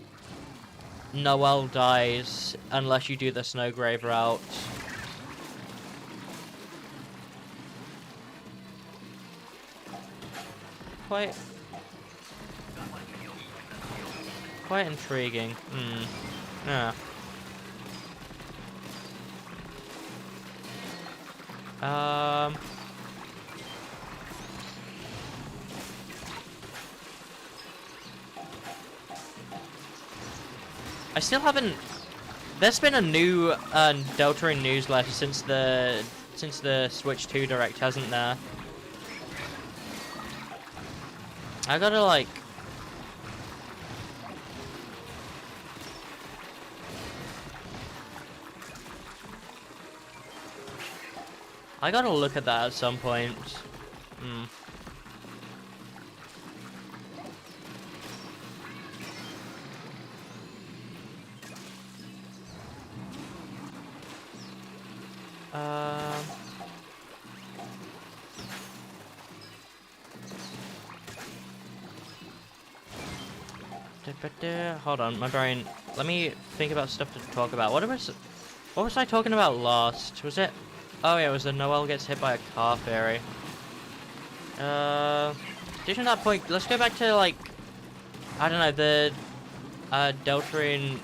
Noel dies unless you do the Snowgrave route. Quite intriguing. Yeah. I still haven't. There's been a new Deltarune newsletter since the Switch 2 Direct, hasn't there? I gotta like. I gotta look at that at some point. Hold on, my brain. Let me think about stuff to talk about. What was I talking about last? Was it? Oh yeah, it was the Noel gets hit by a car fairy. Ditching that point, let's go back to like, I don't know, the Deltarune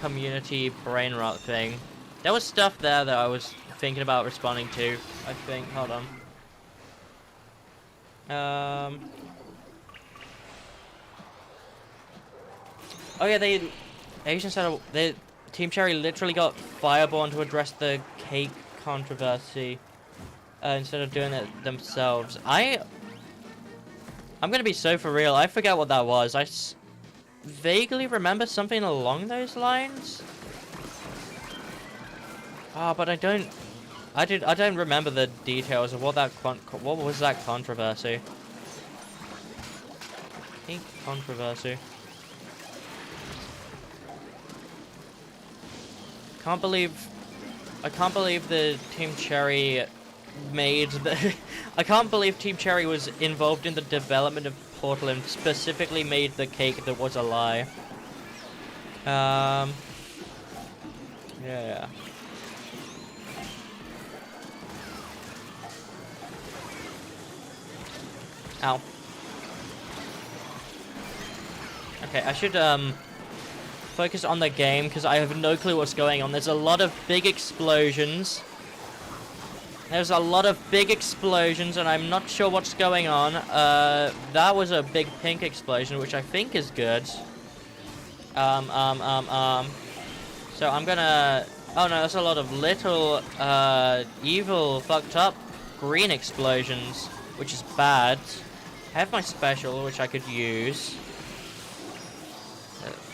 community brain rot thing. There was stuff there that I was thinking about responding to, I think. Hold on. Oh yeah, Asian said Team Cherry literally got Fireborn to address the cake controversy instead of doing it themselves. I'm gonna be so for real. I forget what that was. I vaguely remember something along those lines. But I don't remember the details of what was that controversy. Cake controversy. I can't believe the Team Cherry made the I can't believe Team Cherry was involved in the development of Portal and specifically made the cake that was a lie. Yeah. Ow. Okay, I should focus on the game because I have no clue what's going on. There's a lot of big explosions. And I'm not sure what's going on. That was a big pink explosion, which I think is good. So I'm gonna... Oh no, that's a lot of little, evil, fucked up green explosions, which is bad. I have my special, which I could use.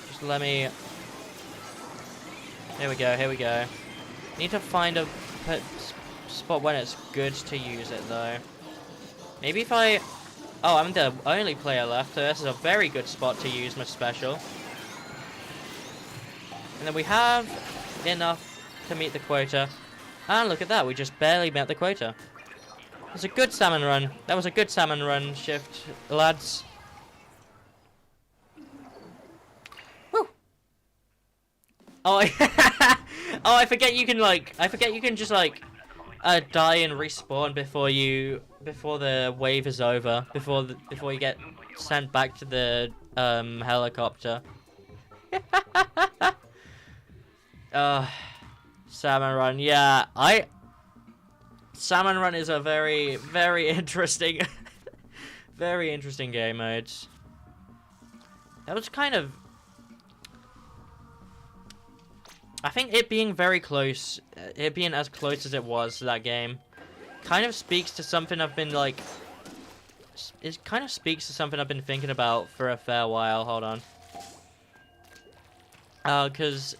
Just let me... Here we go. Need to find a spot when it's good to use it, though. Maybe if I... Oh, I'm the only player left, so this is a very good spot to use my special. And then we have enough to meet the quota. And look at that, we just barely met the quota. It was a good salmon run. That was a good salmon run shift, lads. Woo! Oh, I forget you can just like die and respawn before the wave is over, before you get sent back to the helicopter. Salmon run, yeah. Salmon run is a very, very interesting, very interesting game mode. That was kind of... I think it being very close, it being as close as it was to that game, kind of speaks to something I've been like... It kind of speaks to something I've been thinking about for a fair while. Hold on. Because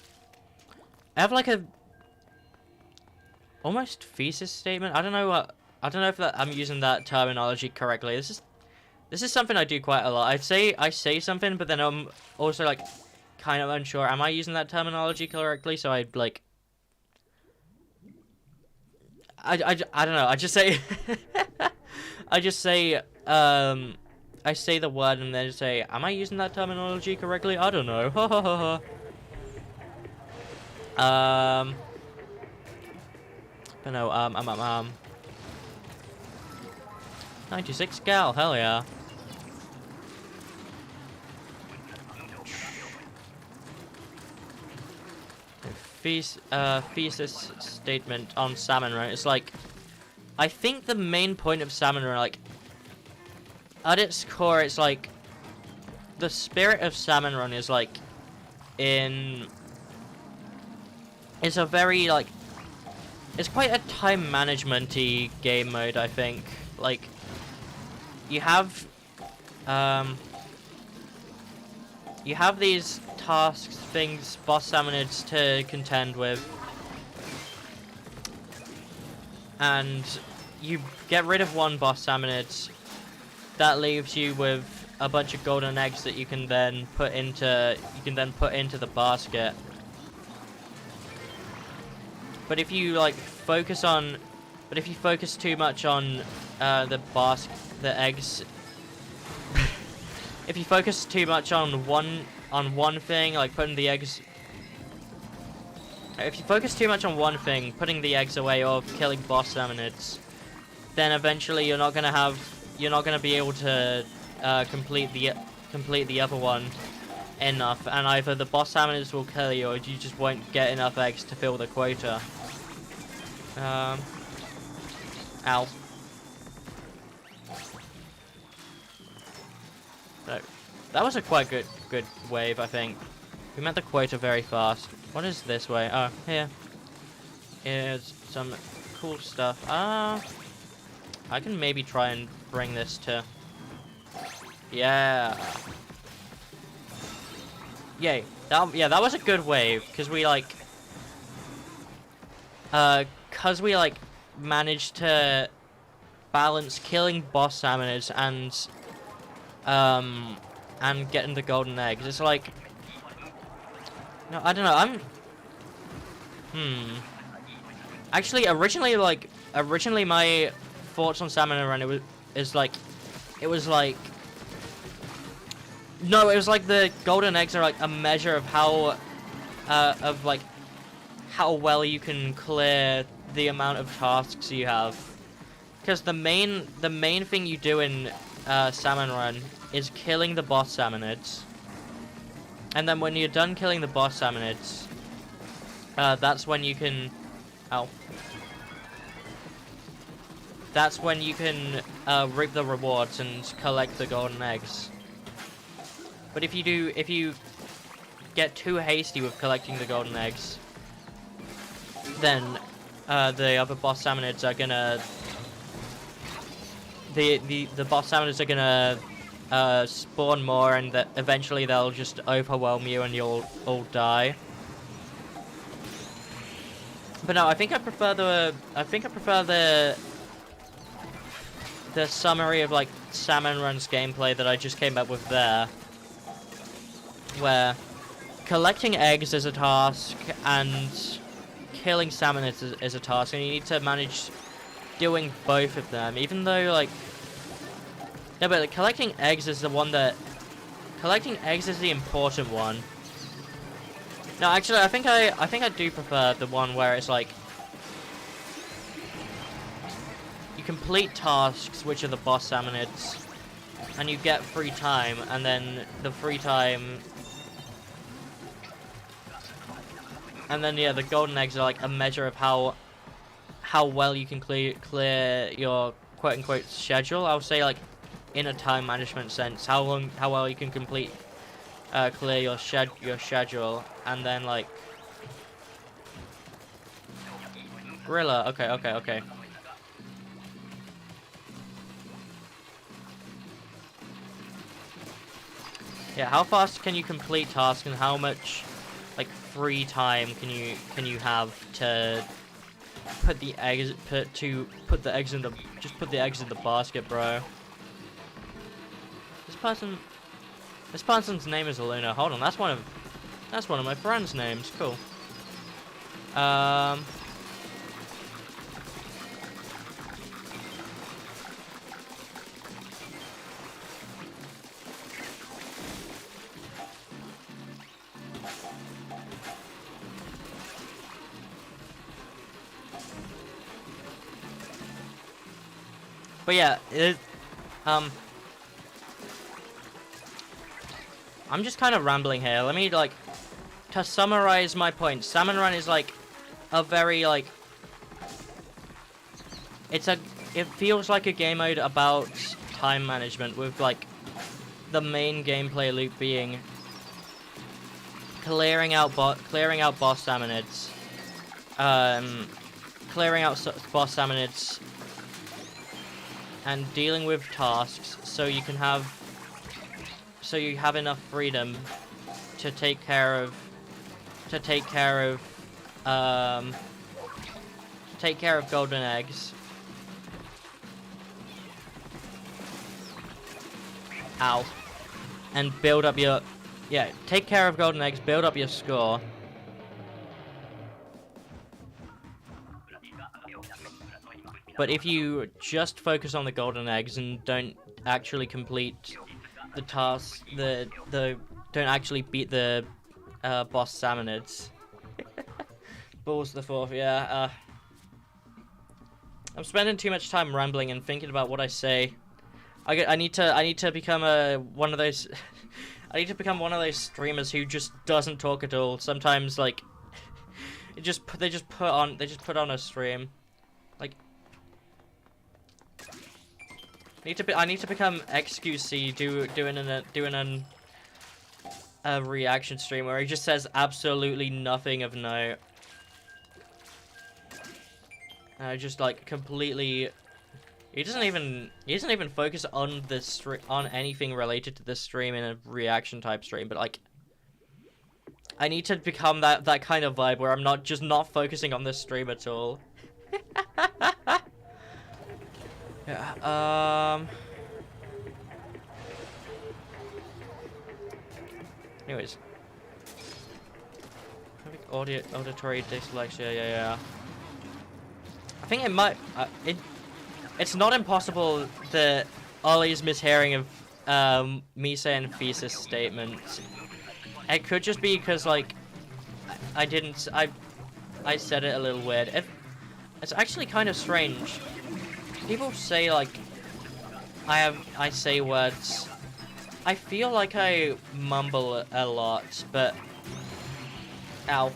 I have like a almost thesis statement. I don't know if I'm using that terminology correctly. This is something I do quite a lot. I say something, but then I'm also like kind of unsure. Am I using that terminology correctly? So I like I don't know. I just say I say the word and then say, am I using that terminology correctly? I don't know. But no, 96 gal, hell yeah. Thesis statement on salmon run. It's like, I think the main point of salmon run, like, at its core, it's like, the spirit of salmon run is like, it's a very, like, it's quite a time management-y game mode, I think. Like, you have these tasks, things, boss salmonids to contend with, and you get rid of one boss salmonid. That leaves you with a bunch of golden eggs that you can then put into the basket. But if you focus too much on the eggs, if you focus too much on one thing, like putting the eggs, if you focus too much on one thing, putting the eggs away or killing boss salmonids, then eventually you're not gonna be able to complete the other one enough, and either the boss salmonids will kill you, or you just won't get enough eggs to fill the quota. Ow. So, that was a quite good wave, I think. We met the quota very fast. What is this way? Oh, here. Here's some cool stuff. I can maybe try and bring this to... Yeah. Yay. That was a good wave, because we, managed to balance killing boss salmonids and getting the golden eggs. It's like... No, I don't know, Actually, originally my thoughts on salmon run, it was like the golden eggs are like a measure of how well you can clear the amount of tasks you have. Because the main thing you do in salmon run is killing the boss salmonids. And then when you're done killing the boss salmonids, that's when you can... Ow. That's when you can reap the rewards and collect the golden eggs. But if you get too hasty with collecting the golden eggs, then the other boss salmonids are gonna... The boss salmonids are gonna spawn more, and that eventually they'll just overwhelm you and you'll all die. But no, I think I prefer the summary of like Salmon Run's gameplay that I just came up with there, where collecting eggs is a task and killing salmon is a task, and you need to manage doing both of them, even though like... No, but collecting eggs is the one that... Collecting eggs is the important one. No, actually, I think I do prefer the one where it's like... You complete tasks, which are the boss salmonids, and you get free time, and then the free time... And then, yeah, the golden eggs are like a measure of how well you can clear your quote-unquote schedule. I would say, like, in a time management sense, how well you can clear your schedule, and then like Gorilla. Okay. Yeah, how fast can you complete tasks, and how much like free time can you have to put the eggs in the basket, bro? This person's name is Luna. Hold on, that's one of my friends' names. Cool. But yeah, I'm just kind of rambling here. Let me, like, to summarize my point. Salmon Run is, like, a very, like... It feels like a game mode about time management with, like, the main gameplay loop being clearing out boss salmonids. Clearing out boss salmonids and dealing with tasks so you have enough freedom to take care of golden eggs. Ow. And build up your take care of golden eggs, build up your score. But if you just focus on the golden eggs and don't actually complete the tasks, don't actually beat the boss salmonids. Balls the fourth, yeah. I'm spending too much time rambling and thinking about what I say. I need to become one of those. I need to become one of those streamers who just doesn't talk at all. Sometimes, like, they just put on a stream. Like, I need to become XQC doing a reaction stream where he just says absolutely nothing of note. Just like completely. He doesn't even focus on on anything related to this stream in a reaction type stream, but like I need to become that kind of vibe where I'm not focusing on this stream at all. Yeah, anyways. Auditory dyslexia, yeah. I think it might it's not impossible that Ollie's mishearing of me saying thesis statements. It could just be because, like, I said it a little weird. It's actually kind of strange. People say, like, I say words. I feel like I mumble a lot, but ow.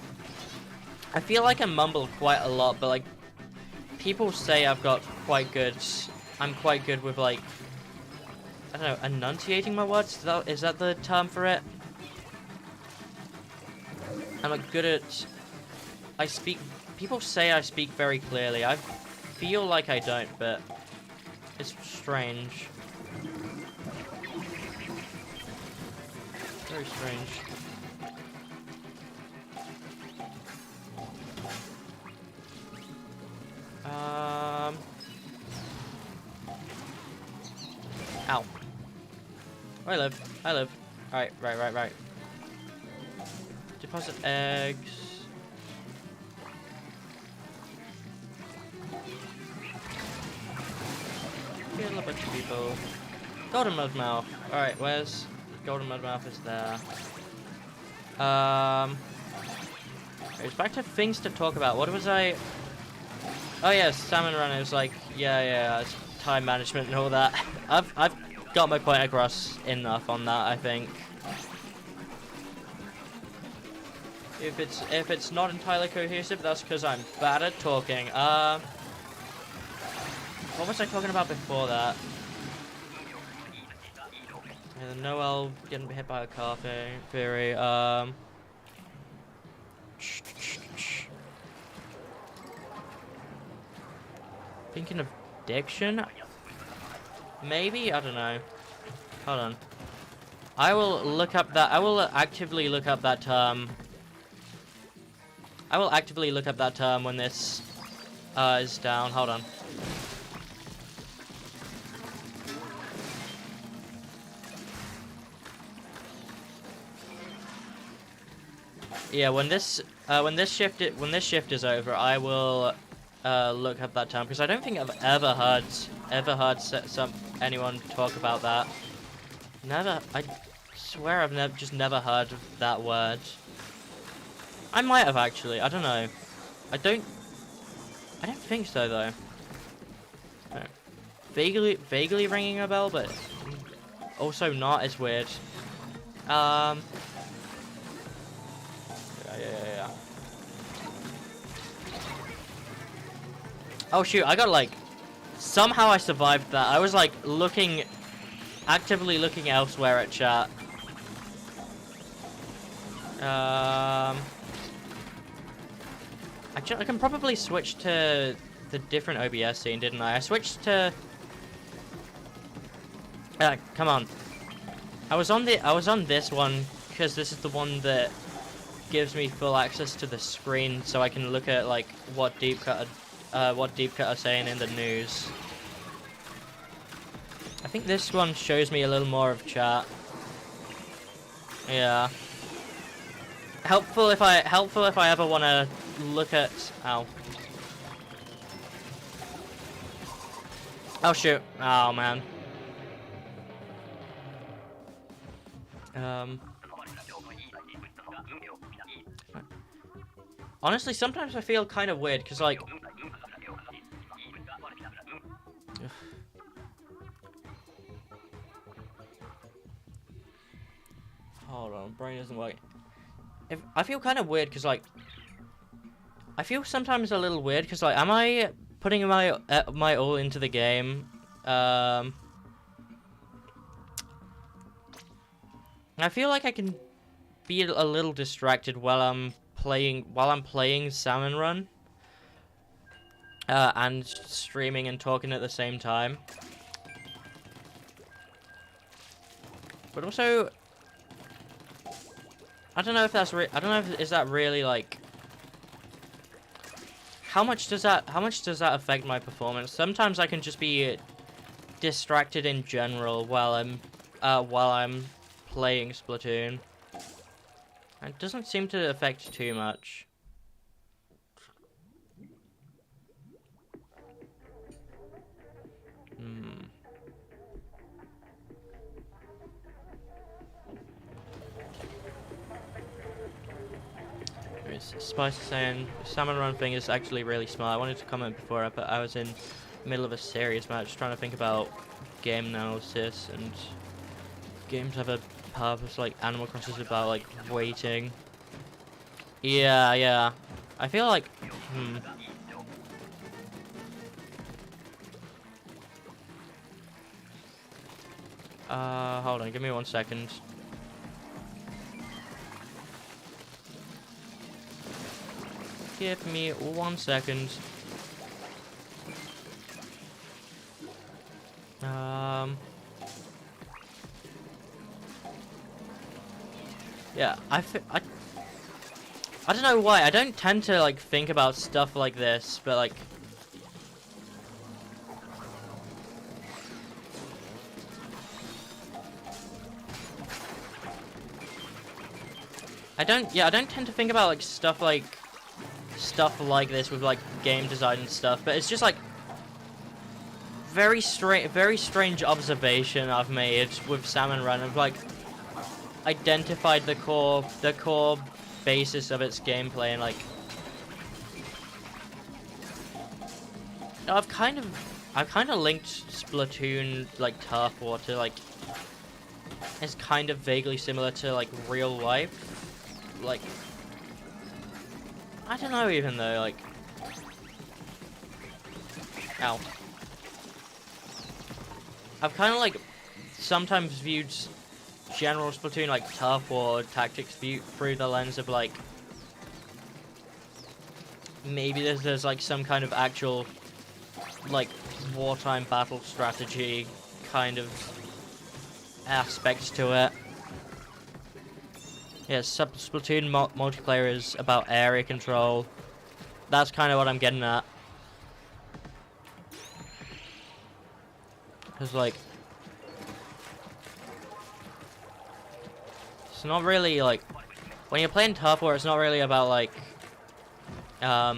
I feel like I mumble quite a lot, but like people say I'm quite good with, like, I don't know, enunciating my words? Is that the term for it? I'm like good at... People say I speak very clearly. I feel like I don't, but it's strange. Very strange. Ow. I live. Alright, right. Deposit eggs. Kill a bunch of people. Golden Mudmouth. Alright, where's... Golden Mudmouth is there. It's back to things to talk about. What was I... Oh yeah, Salmon Run is like, yeah, it's time management and all that. I've got my point across enough on that, I think. If it's not entirely cohesive, that's because I'm bad at talking. What was I talking about before that? Noel getting hit by a car theory. Thinking of diction? Maybe? I don't know. Hold on. I will look up that. I will actively look up that term. I will actively look up that term when this is down. Hold on. Yeah, when this shift is over, I will look up that term because I don't think I've ever heard anyone talk about that. Never. I swear I've just never heard of that word. I might have actually. I don't know. I don't think so though. No. vaguely ringing a bell, but also not as weird. Yeah. Oh shoot, I got like, somehow I survived that. I was like actively looking elsewhere at chat. I can probably switch to the different OBS scene, didn't I? I switched to... come on. I was on this one because this is the one that gives me full access to the screen, so I can look at like what Deep Cut are saying in the news. I think this one shows me a little more of chat. Yeah. Helpful if I ever want to look at... Ow. Oh shoot. Oh man. Honestly, sometimes I feel kind of weird, because like... Hold on, brain isn't working. I feel kind of weird, because like... I feel sometimes a little weird, because like, am I putting my all into the game? I feel like I can be a little distracted while I'm playing Salmon Run, and streaming and talking at the same time. But also, I don't know if that's is that really like, how much does that affect my performance? Sometimes I can just be distracted in general while I'm playing Splatoon. It doesn't seem to affect too much. Spice is saying, Salmon Run thing is actually really smart. I wanted to comment before, but I was in the middle of a serious match trying to think about game analysis, and games have a purpose, like Animal Crossing is about like waiting. Yeah. I feel like, hold on, give me 1 second. Give me 1 second. Yeah, I don't know why. I don't tend to like think about stuff like this, but like, I don't tend to think about like stuff like this with like game design and stuff, but it's just like very strange observation I've made with Salmon Run. I've like identified the core basis of its gameplay, and like I've kind of linked Splatoon like Turf War to like, it's kind of vaguely similar to like real life. Like, I don't know, even though like, ow. I've kind of like sometimes viewed general Splatoon like Turf War tactics through the lens of like, maybe there's like some kind of actual like wartime battle strategy kind of aspects to it. Yeah, Splatoon multiplayer is about area control. That's kind of what I'm getting at. Because like, it's not really like, when you're playing Turf War, it's not really about like, let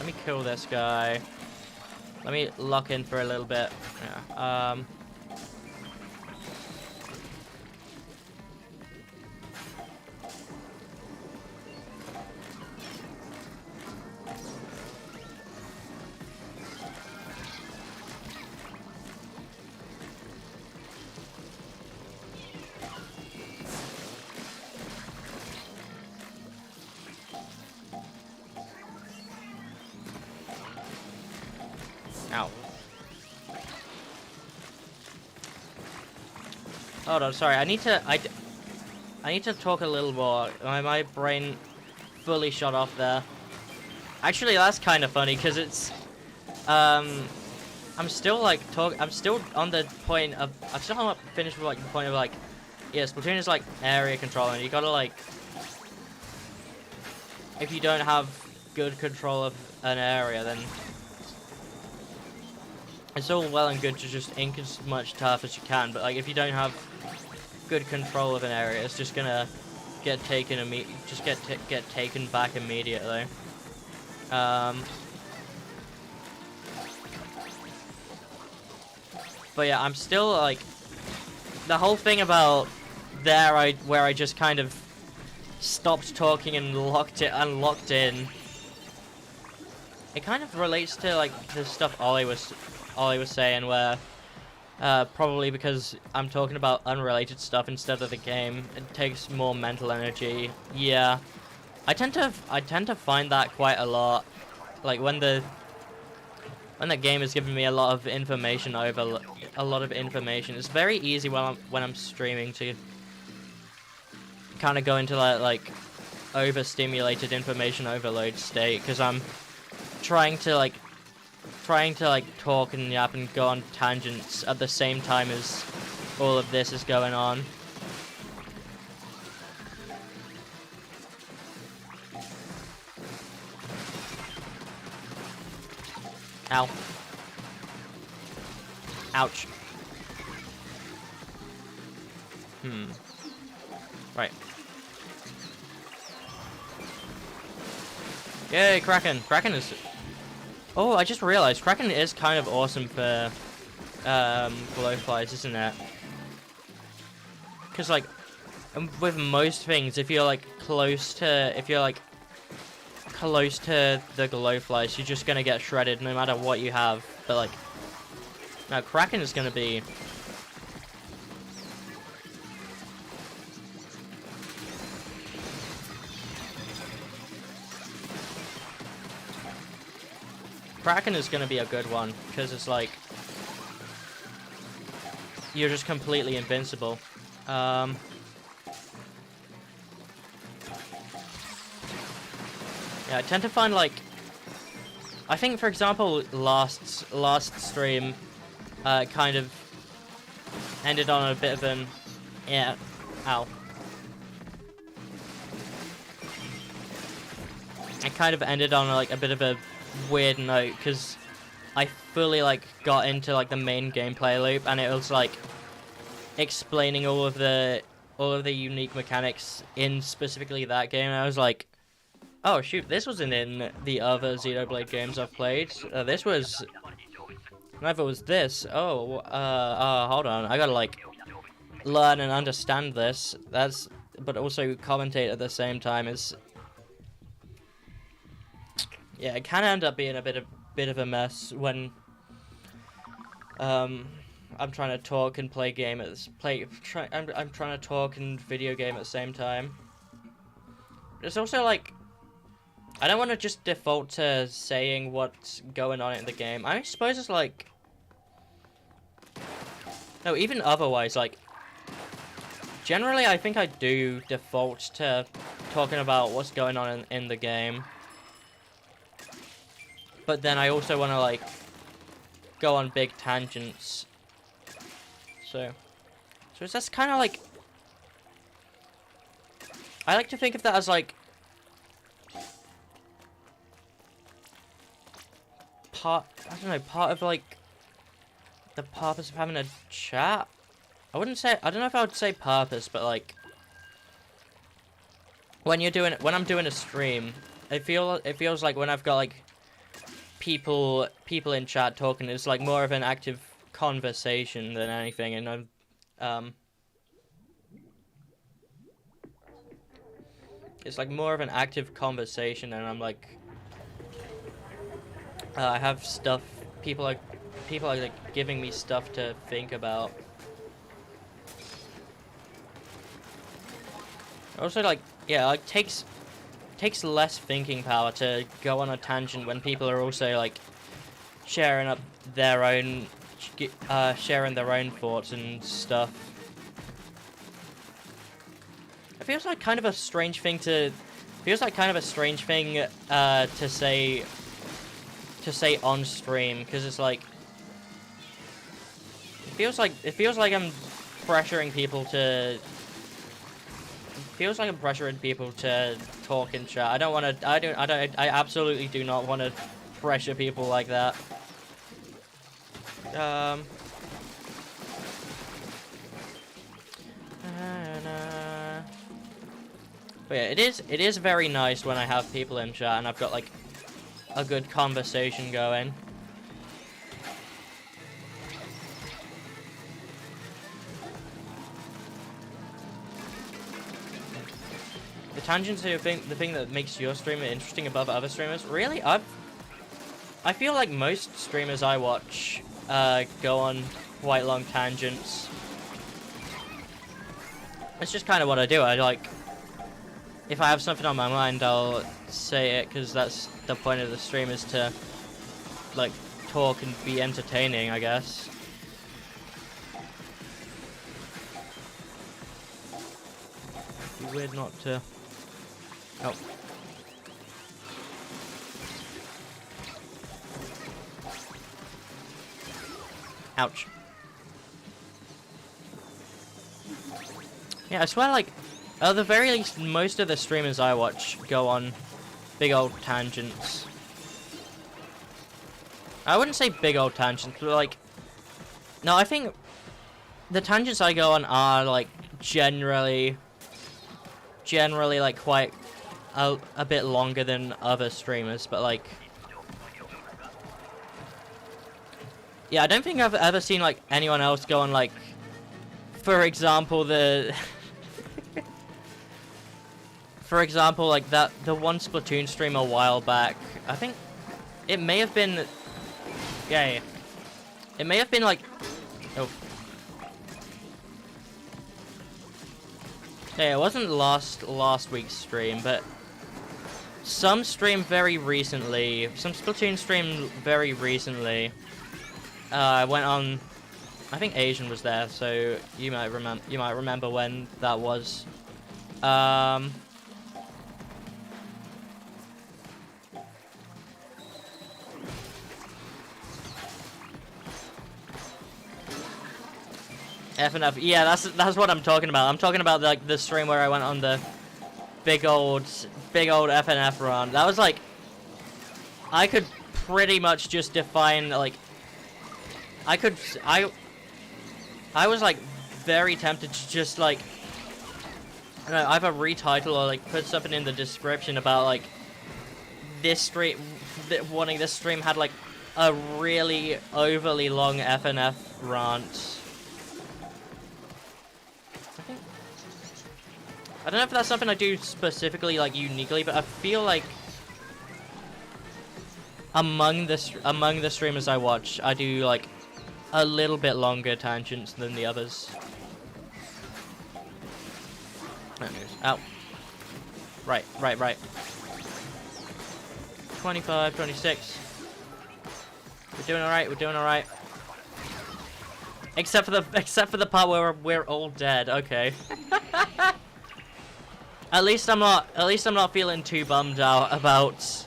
me kill this guy. Let me lock in for a little bit. Yeah. Ow. Hold on, sorry. I need to talk a little more. My brain fully shut off there. Actually, that's kind of funny because it's I'm still like I'm still on the point of I'm still not finished with like the point of like, yeah, Splatoon is like area control, and you gotta like, if you don't have good control of an area, then it's all well and good to just ink as much turf as you can, but like if you don't have good control of an area, it's just gonna get taken get taken back immediately. But yeah, I'm still like, the whole thing about where I just kind of stopped talking and locked in. It kind of relates to like the stuff Ollie was saying, where probably because I'm talking about unrelated stuff instead of the game, it takes more mental energy. Yeah, I tend to find that quite a lot. Like when the game is giving me a lot of information it's very easy when I'm streaming to kind of go into that like overstimulated information overload state, because I'm trying to talk and yap and go on tangents at the same time as all of this is going on. Ow. Ouch. Right. Yay, Kraken! Kraken is... Oh, I just realized Kraken is kind of awesome for glowflies, isn't it? Because like with most things, if you're like close to the glowflies, you're just gonna get shredded no matter what you have. But like, now Kraken is gonna be... Kraken is gonna be a good one, because it's like, you're just completely invincible. Yeah, I tend to find like, I think for example last stream kind of ended on a bit of an, yeah, ow. It kind of ended on like a bit of a weird note, because I fully like got into like the main gameplay loop, and it was like explaining all of the unique mechanics in specifically that game, and I was like, oh shoot, this wasn't in the other Xenoblade games I've played. This was... Neither was this. Oh, hold on. I gotta, like, learn and understand this. But also commentate at the same time is... Yeah, it can end up being a bit of a mess when... I'm trying to talk and play game I'm trying to talk and video game at the same time. It's also, like... I don't want to just default to saying what's going on in the game. I suppose it's like... No, even otherwise, like... Generally, I think I do default to talking about what's going on in the game. But then I also want to, like, go on big tangents. So it's just kind of like... I like to think of that as, like... I don't know, part of like the purpose of having a chat. I don't know if I would say purpose, but like when I'm doing a stream, it feels like when I've got like people in chat talking, it's like more of an active conversation than anything, and it's like more of an active conversation, and I'm like, I have stuff. People are like giving me stuff to think about. Also, like, yeah, like takes less thinking power to go on a tangent when people are also like sharing up their own, sharing their own thoughts and stuff. It feels like kind of a strange thing to, to say on stream, because it's like, it feels like I'm pressuring people to. Feels like I'm pressuring people to talk in chat. I don't want to. I absolutely do not want to pressure people like that. But yeah, it is very nice when I have people in chat and I've got like a good conversation going. The tangents are the thing that makes your streamer interesting above other streamers. Really? I feel like most streamers I watch go on quite long tangents. It's just kind of what I do. I like, if I have something on my mind, I'll say it, because that's the point of the stream, is to like talk and be entertaining, I guess. It'd be weird not to. Oh. Ouch. Yeah, I swear, like, at the very least, most of the streamers I watch go on big old tangents. I wouldn't say big old tangents, but, like, no, I think the tangents I go on are, like, generally, like, quite a bit longer than other streamers, but, like, yeah, I don't think I've ever seen, like, anyone else go on, like, for example, for example, like, the one Splatoon stream a while back, I think it may have been, yeah. It may have been, like, oh. Yeah, it wasn't last week's stream, but some stream very recently, some Splatoon stream very recently, I went on, I think Asian was there, so you might remember when that was. FNF, yeah, that's what I'm talking about. I'm talking about like the stream where I went on the big old FNF run. That was like, I could pretty much just define, like, I was like very tempted to just like, I don't know, either retitle or like put something in the description about like this stream, wanting this stream had like a really overly long FNF rant. I don't know if that's something I do specifically, like, uniquely, but I feel like among the streamers I watch, I do, like, a little bit longer tangents than the others. Ow. Right. 25, 26. We're doing alright. Except for the part where we're all dead, okay. At least I'm not feeling too bummed out about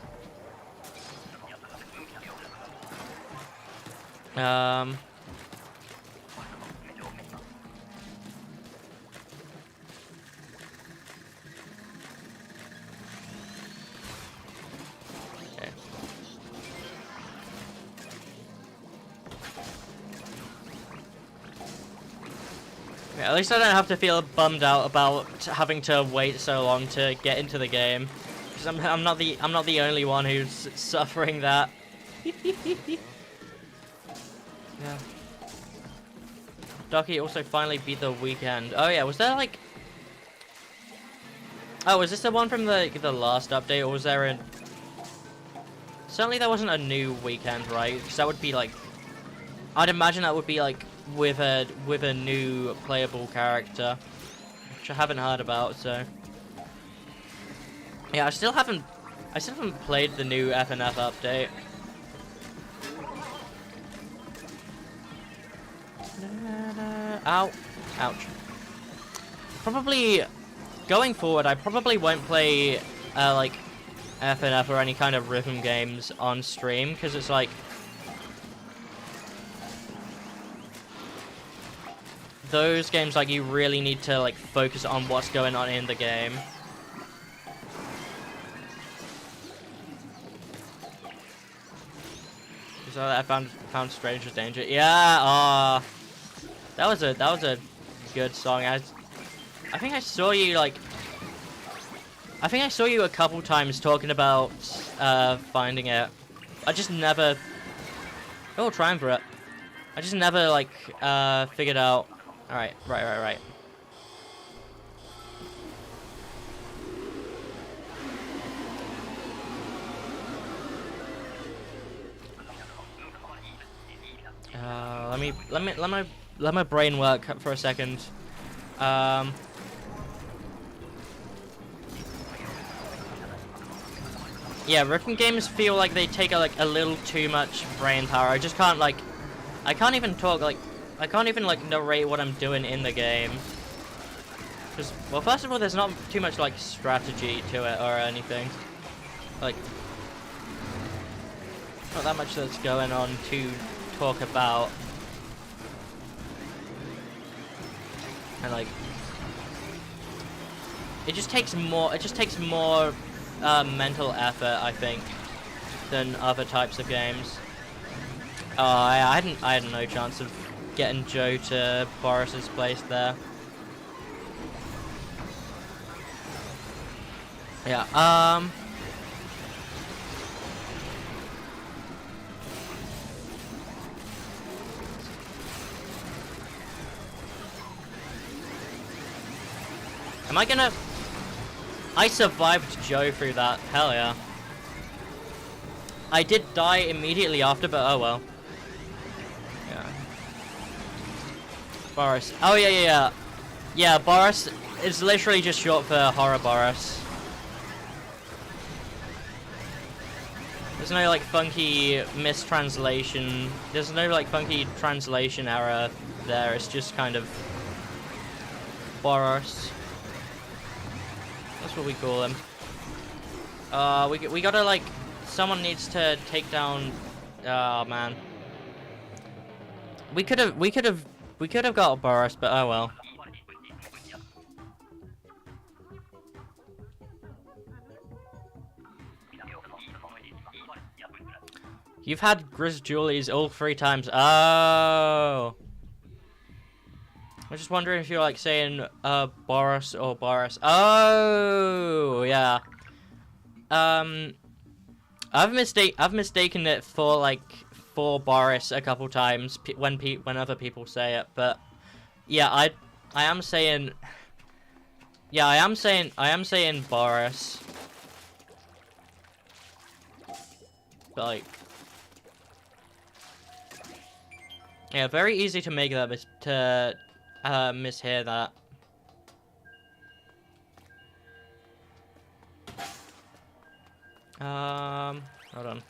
okay. At least I don't have to feel bummed out about having to wait so long to get into the game, because I'm not the only one who's suffering that. Yeah. Ducky also finally beat the weekend. Oh yeah, was there like? Oh, was this the one from the last update, or was there a? Certainly there wasn't a new weekend, right? Because that would be like, I'd imagine that would be like with a new playable character, which I haven't heard about. So yeah, I still haven't played the new FNF update. Ow. Ouch. Probably, going forward, I probably won't play, like, FNF or any kind of rhythm games on stream, because it's like... those games, like, you really need to, like, focus on what's going on in the game. So I found Stranger's Danger. Yeah, that was a good song. I think I saw you like. I think I saw you a couple times talking about finding it. I just never. Oh, triumvirate. I just never like figured out. All right, right. Let my brain work for a second. Yeah, rhythm games feel like they take like a little too much brain power. I just can't like, I can't even talk like, I can't even like narrate what I'm doing in the game. Because, well, first of all, there's not too much like strategy to it or anything. Like, not that much that's going on to talk about. And like, it just takes more mental effort, I think, than other types of games. I had no chance of getting Joe to Boris's place there. Yeah, am I gonna... I survived Joe through that. Hell yeah. I did die immediately after, but oh well. Yeah. Boris. Oh yeah. Yeah, Boris is literally just short for Horror Boris. There's no like funky mistranslation. There's no like funky translation error there. It's just kind of Boris. That's what we call him. We gotta like, someone needs to take down. Oh man. We could have got Boris, but oh well. You've had Grizz Julies all 3 times. Oh. I was just wondering if you're like saying Boris or Boris. Oh yeah. I've mistaken it for like Boris a couple times when other people say it, but yeah, I am saying. Yeah, I am saying Boris. But like, yeah, very easy to make that mishear that. Hold on.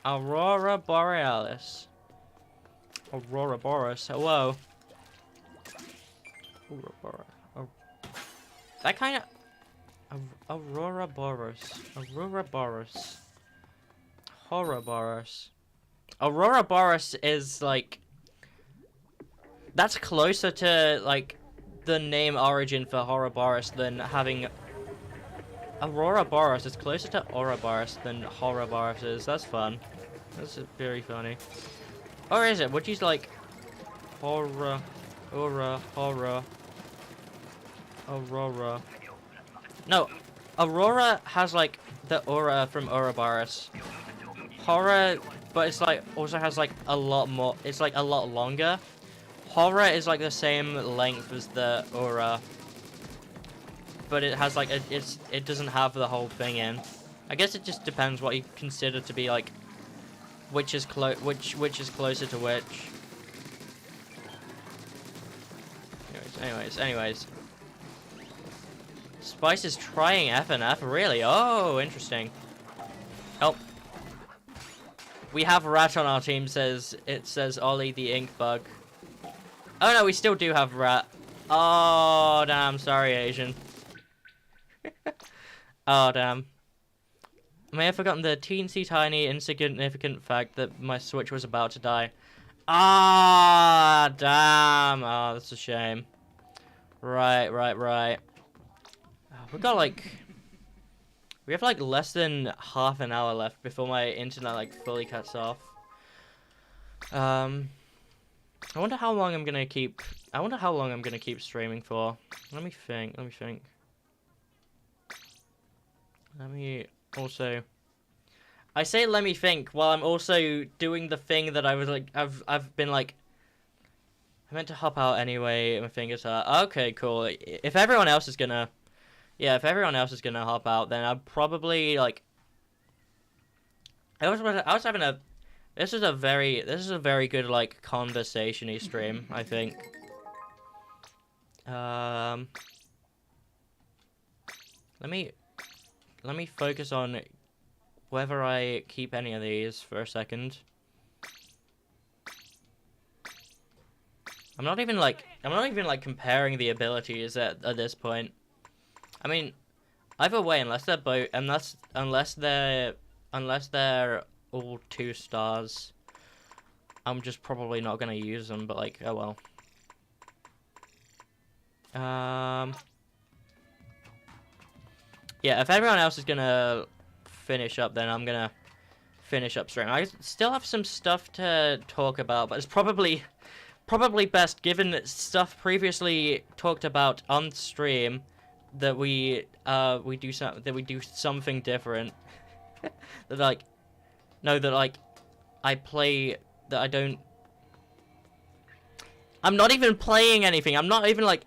Aurora Borealis. Aurora Boris. Hello. Aurora Borealis. Oh. That kind of. Aurora Boris. Aurora Boris. Horror Boris. Aurora Boris is like. That's closer to like the name origin for Horror Boris than having. Aurora Boris is closer to Aura Boris than Horror Boris is. That's fun. That's very funny. Or is it? Would you like Horror, Aura, Horror, Aurora? No, Aurora has like the aura from Ouroboros. Horror, but it's like also has like a lot more. It's like a lot longer. Horror is like the same length as the aura, but it has like it doesn't have the whole thing in. I guess it just depends what you consider to be like which is closer to which. Anyways. Spice is trying FNF, really? Oh, interesting. Oh. We have Rat on our team, it says Ollie the ink bug. Oh no, we still do have rat. Oh damn, sorry Asian. Oh damn. I may have forgotten the teensy tiny insignificant fact that my Switch was about to die. Ah damn. Oh, that's a shame. Right. We got like... We have like less than half an hour left before my internet like fully cuts off. I wonder how long I'm gonna keep... I wonder how long I'm gonna keep streaming for. Let me think. Let me also... I say let me think while I'm also doing the thing that I was like... I've been like... I meant to hop out anyway, my fingers hurt. Okay, cool. If everyone else is gonna... Yeah, if everyone else is gonna hop out, then I'm probably like... I was having a... This is a very good like conversation-y stream, I think. Let me focus on whether I keep any of these for a second. I'm not even like comparing the abilities at this point. I mean, either way, unless they're all 2 stars, I'm just probably not gonna use them. But like, oh well. Yeah, if everyone else is gonna finish up, then I'm gonna finish up stream. I still have some stuff to talk about, but it's probably best, given stuff previously talked about on stream, that we do something different. that like I play that I don't. I'm not even playing anything. I'm not even like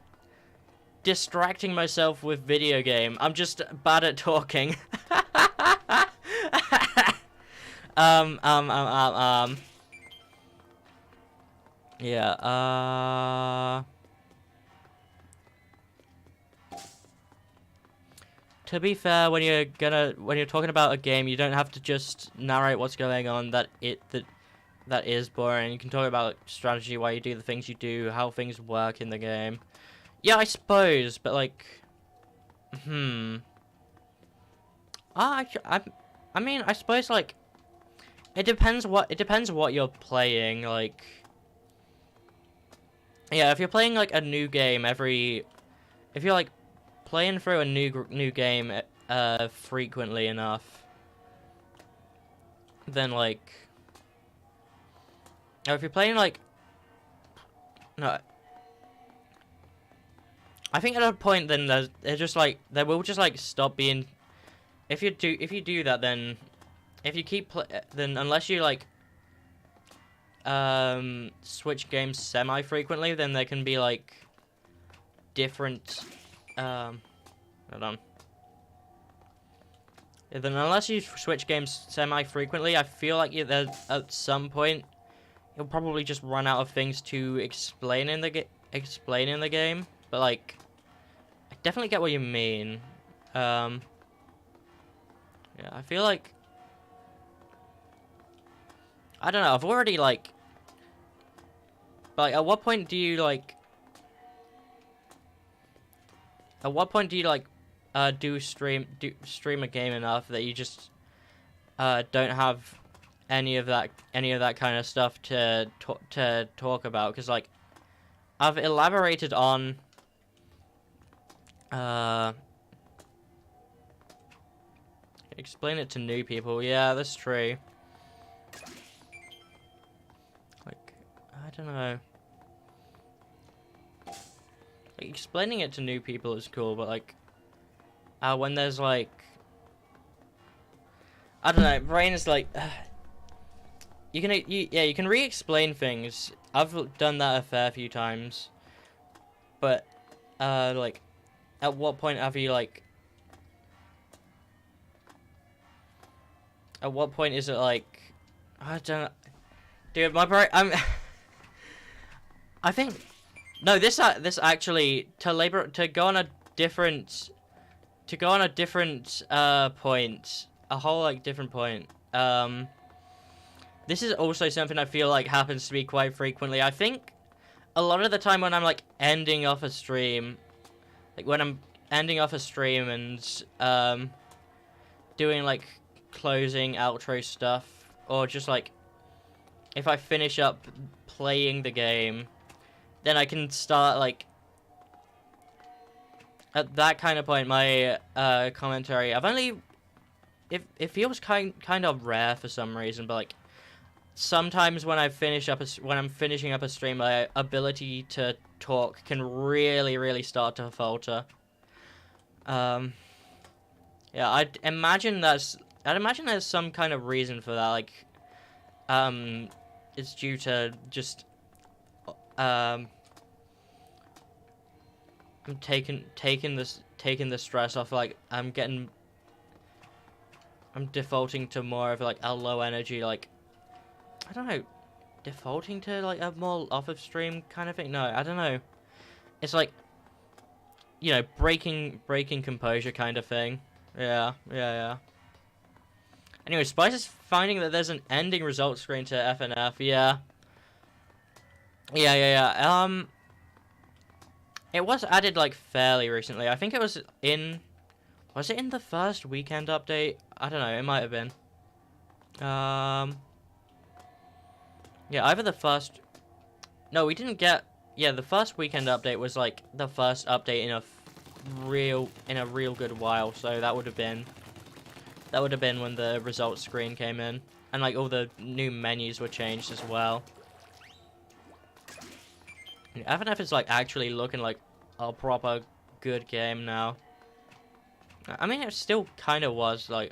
distracting myself with video game. I'm just bad at talking. Yeah, to be fair, when you're talking about a game, you don't have to just narrate what's going on. That is boring. You can talk about strategy, why you do the things you do, how things work in the game. Yeah, I suppose, but like, I mean, I suppose like, it depends what you're playing. Like, yeah, if you're playing like a new game if you're like playing through a new game frequently enough, then like, or if you're playing like, no, I think at a point then they will just like stop being. If you do that, then if you keep then unless you like switch games semi-frequently, then there can be like different hold on. Yeah, then unless you switch games semi-frequently, I feel like at some point you'll probably just run out of things to explain in the game. But like, I definitely get what you mean. Yeah, I feel like, I don't know, I've already like, but like, at what point do you like stream a game enough that you just don't have any of that kind of stuff to talk about? Because like, I've elaborated on explain it to new people. Yeah, that's true. Like, I don't know. Like, explaining it to new people is cool, but like, when there's like, I don't know, brain is like, you can re-explain things. I've done that a fair few times, but like, at what point have you like? At what point is it like? I don't know. Dude, my brain. I think. No, this actually to go on a different point, a whole like different point. This is also something I feel like happens to me quite frequently. I think a lot of the time when I'm like ending off a stream, like when I'm ending off a stream and doing like closing outro stuff, or just like if I finish up playing the game, then I can start like at that kind of point my commentary. I've only it feels kind of rare for some reason, but like sometimes when I'm finishing up a stream, my ability to talk can really start to falter. Yeah, I'd imagine there's some kind of reason for that. Like, it's due to just I'm taking the stress off. Like, I'm defaulting to more of like a low energy, like, I don't know, defaulting to like a more off of stream kind of thing. No, I don't know. It's like, you know, breaking composure kind of thing. Yeah. Anyway, Spice is finding that there's an ending result screen to FNF. Yeah. It was added like fairly recently. I think it was in. Was it in the first weekend update? I don't know. It might have been. Yeah, either the first... No, we didn't get... Yeah, the first weekend update was, like, the first update in a real good while, so that would have been when the results screen came in. And, like, all the new menus were changed as well. FNF is, like, actually looking like a proper good game now. I mean, it still kind of was, like...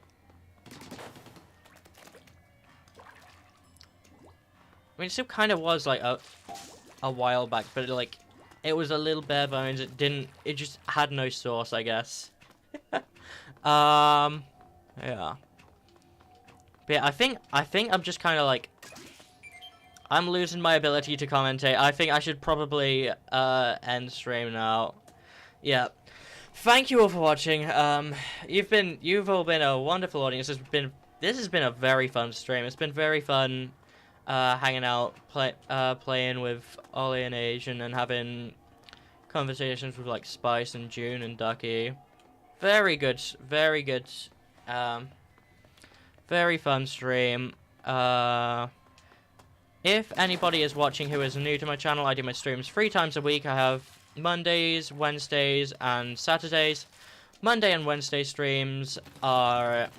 I mean, it still kind of was, like, a while back, but, like, it was a little bare bones. It just had no source, I guess. Yeah. But yeah, I think I'm just kind of, like, I'm losing my ability to commentate. I think I should probably, end stream now. Yeah. Thank you all for watching. You've all been a wonderful audience. This has been a very fun stream. It's been very fun, hanging out, playing with Ollie and Asian, and having conversations with like Spice and Joon and Ducky. Very good, very fun stream. If anybody is watching who is new to my channel, I do my streams 3 times a week. I have Mondays, Wednesdays, and Saturdays. Monday and Wednesday streams are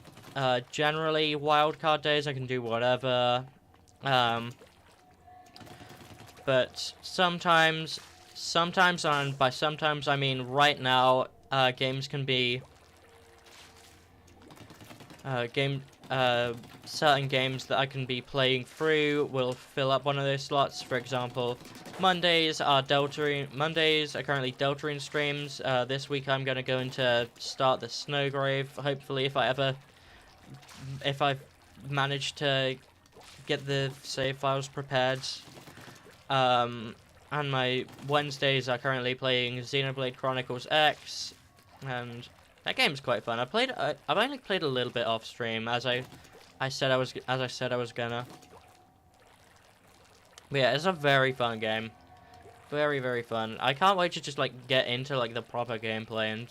generally wildcard days. I can do whatever. But sometimes, and by sometimes I mean right now, games can be certain games that I can be playing through will fill up one of those slots. For example, Mondays are currently Deltarune streams. This week I'm going to go into start the Snowgrave, hopefully, if I manage to get the save files prepared. And my Wednesdays are currently playing Xenoblade Chronicles X, and that game's quite fun. I've only played a little bit off stream, as I said I was gonna. But yeah, it's a very fun game. Very fun. I can't wait to just like get into like the proper gameplay, and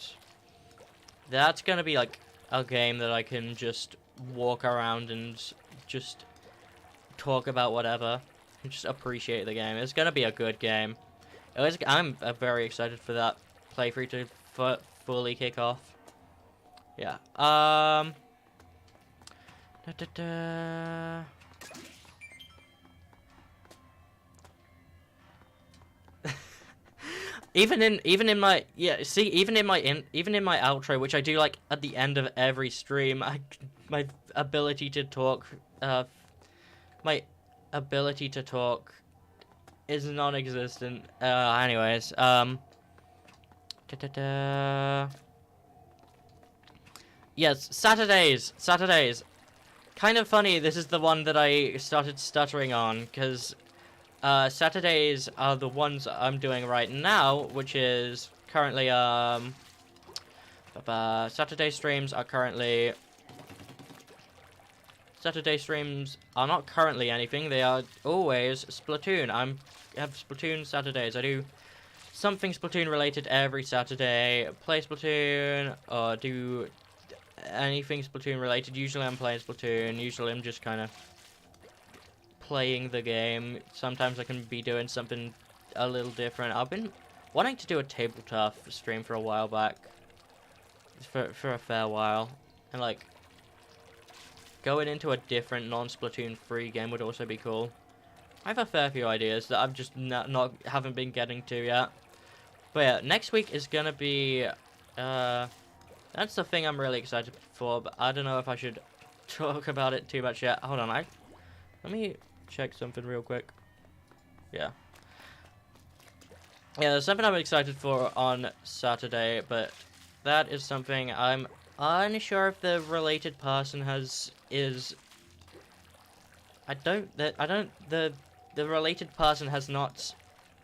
that's gonna be like a game that I can just walk around and just talk about whatever and just appreciate the game. It's gonna be a good game. I'm very excited for that playthrough to fully kick off. Yeah. Even in my outro, which I do like at the end of every stream, my ability to talk is non-existent. Anyways, yes, Saturdays. Kind of funny, this is the one that I started stuttering on, because Saturdays are the ones I'm doing right now, which is currently, Saturday streams are currently Saturday streams are not currently anything. They are always Splatoon. I have Splatoon Saturdays. I do something Splatoon related every Saturday. Play Splatoon or do anything Splatoon related. Usually I'm playing Splatoon. Usually I'm just kind of playing the game. Sometimes I can be doing something a little different. I've been wanting to do a tabletop stream for a while back. For a fair while. And like going into a different non-Splatoon 3 game would also be cool. I have a fair few ideas that I've just haven't been getting to yet. But yeah, next week is gonna be that's the thing I'm really excited for, but I don't know if I should talk about it too much yet. Hold on, let me check something real quick. Yeah, there's something I'm excited for on Saturday, but that is something I'm unsure if the related person the related person has not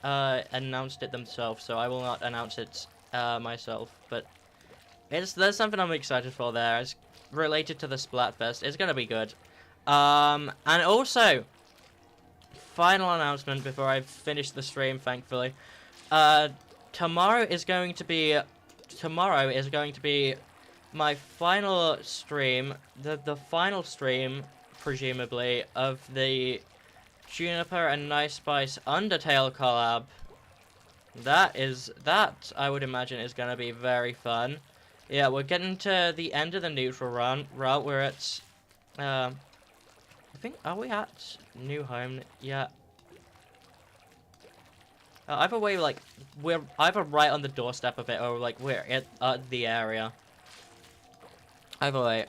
announced it themselves, so I will not announce it myself. But there's something I'm excited for there. It's related to the Splatfest. It's gonna be good. And also, final announcement before I finish the stream, thankfully. Tomorrow is going to be my final stream, the final stream, presumably, of the Juniper and Nice Spice Undertale collab. That I would imagine is gonna be very fun. Yeah, we're getting to the end of the neutral route. We're at I think, are we at New Home yet? Either way, like, we're either right on the doorstep of it, or like we're at the area. Either way,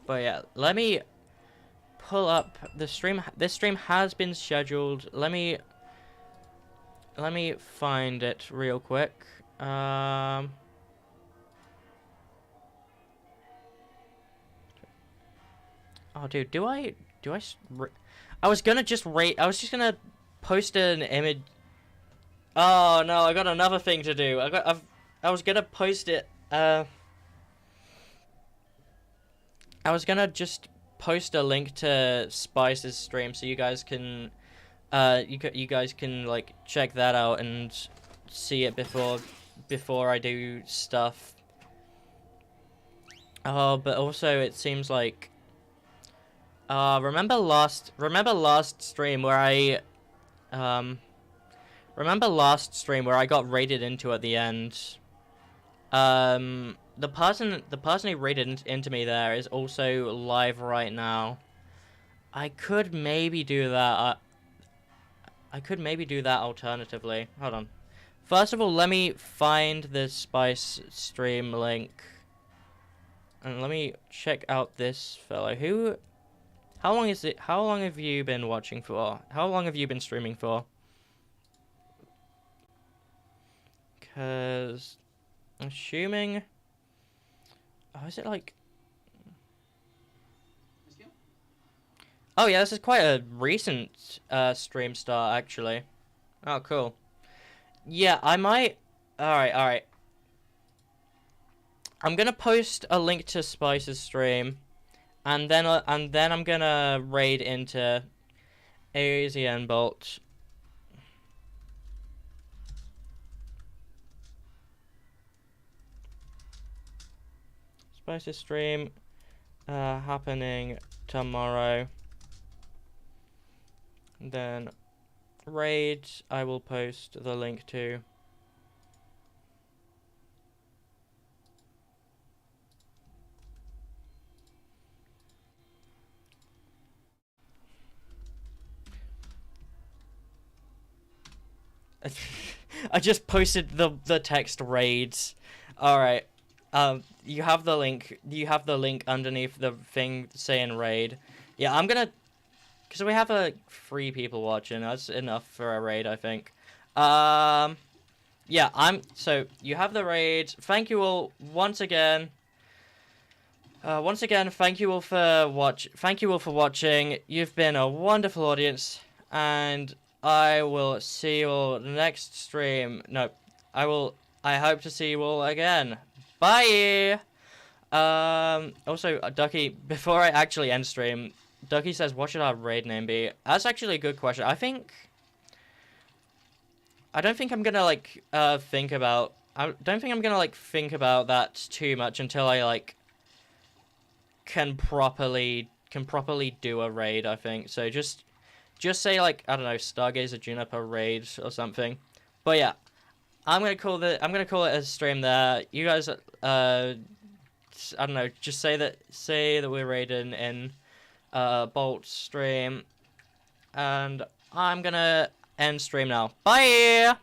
but yeah, let me pull up the stream. This stream has been scheduled. Let me find it real quick. Oh, dude, I was just gonna post an image. Oh no, I got another thing to do. I was gonna post it. I was gonna just post a link to Spice's stream so you guys can, you guys can like check that out and see it before I do stuff. Oh, but also it seems like, remember last stream where I got raided into at the end. The person who raided into me there is also live right now. I could maybe do that. I could maybe do that alternatively. Hold on. First of all, let me find the Spice stream link. And let me check out this fellow. How long have you been watching for? How long have you been streaming for? Because I'm assuming... Oh, is it like... Oh yeah, this is quite a recent stream start, actually. Oh, cool. Yeah, I might... Alright. I'm gonna post a link to Spice's stream, and then I'm gonna raid into AZN Bolt. Spice's stream happening tomorrow. Then raid I will post the link to. I just posted the text raids. Alright. You have the link. You have the link underneath the thing saying raid. Yeah, I'm gonna... Because we have 3 people watching. That's enough for a raid, I think. Yeah, so, you have the raid. Thank you all once again. Thank you all for watching. You've been a wonderful audience. And I will see you all next stream. No, I hope to see you all again. Bye! Also, Ducky, before I actually end stream, Ducky says, what should our raid name be? That's actually a good question. I don't think I'm gonna, like, think about that too much until I, like, can properly do a raid, I think. So just say, like, I don't know, Stargazer Juniper raid or something. But yeah, I'm gonna call it a stream there. You guys, I don't know, just say that we're raiding in Bolt stream, and I'm gonna end stream now. Bye.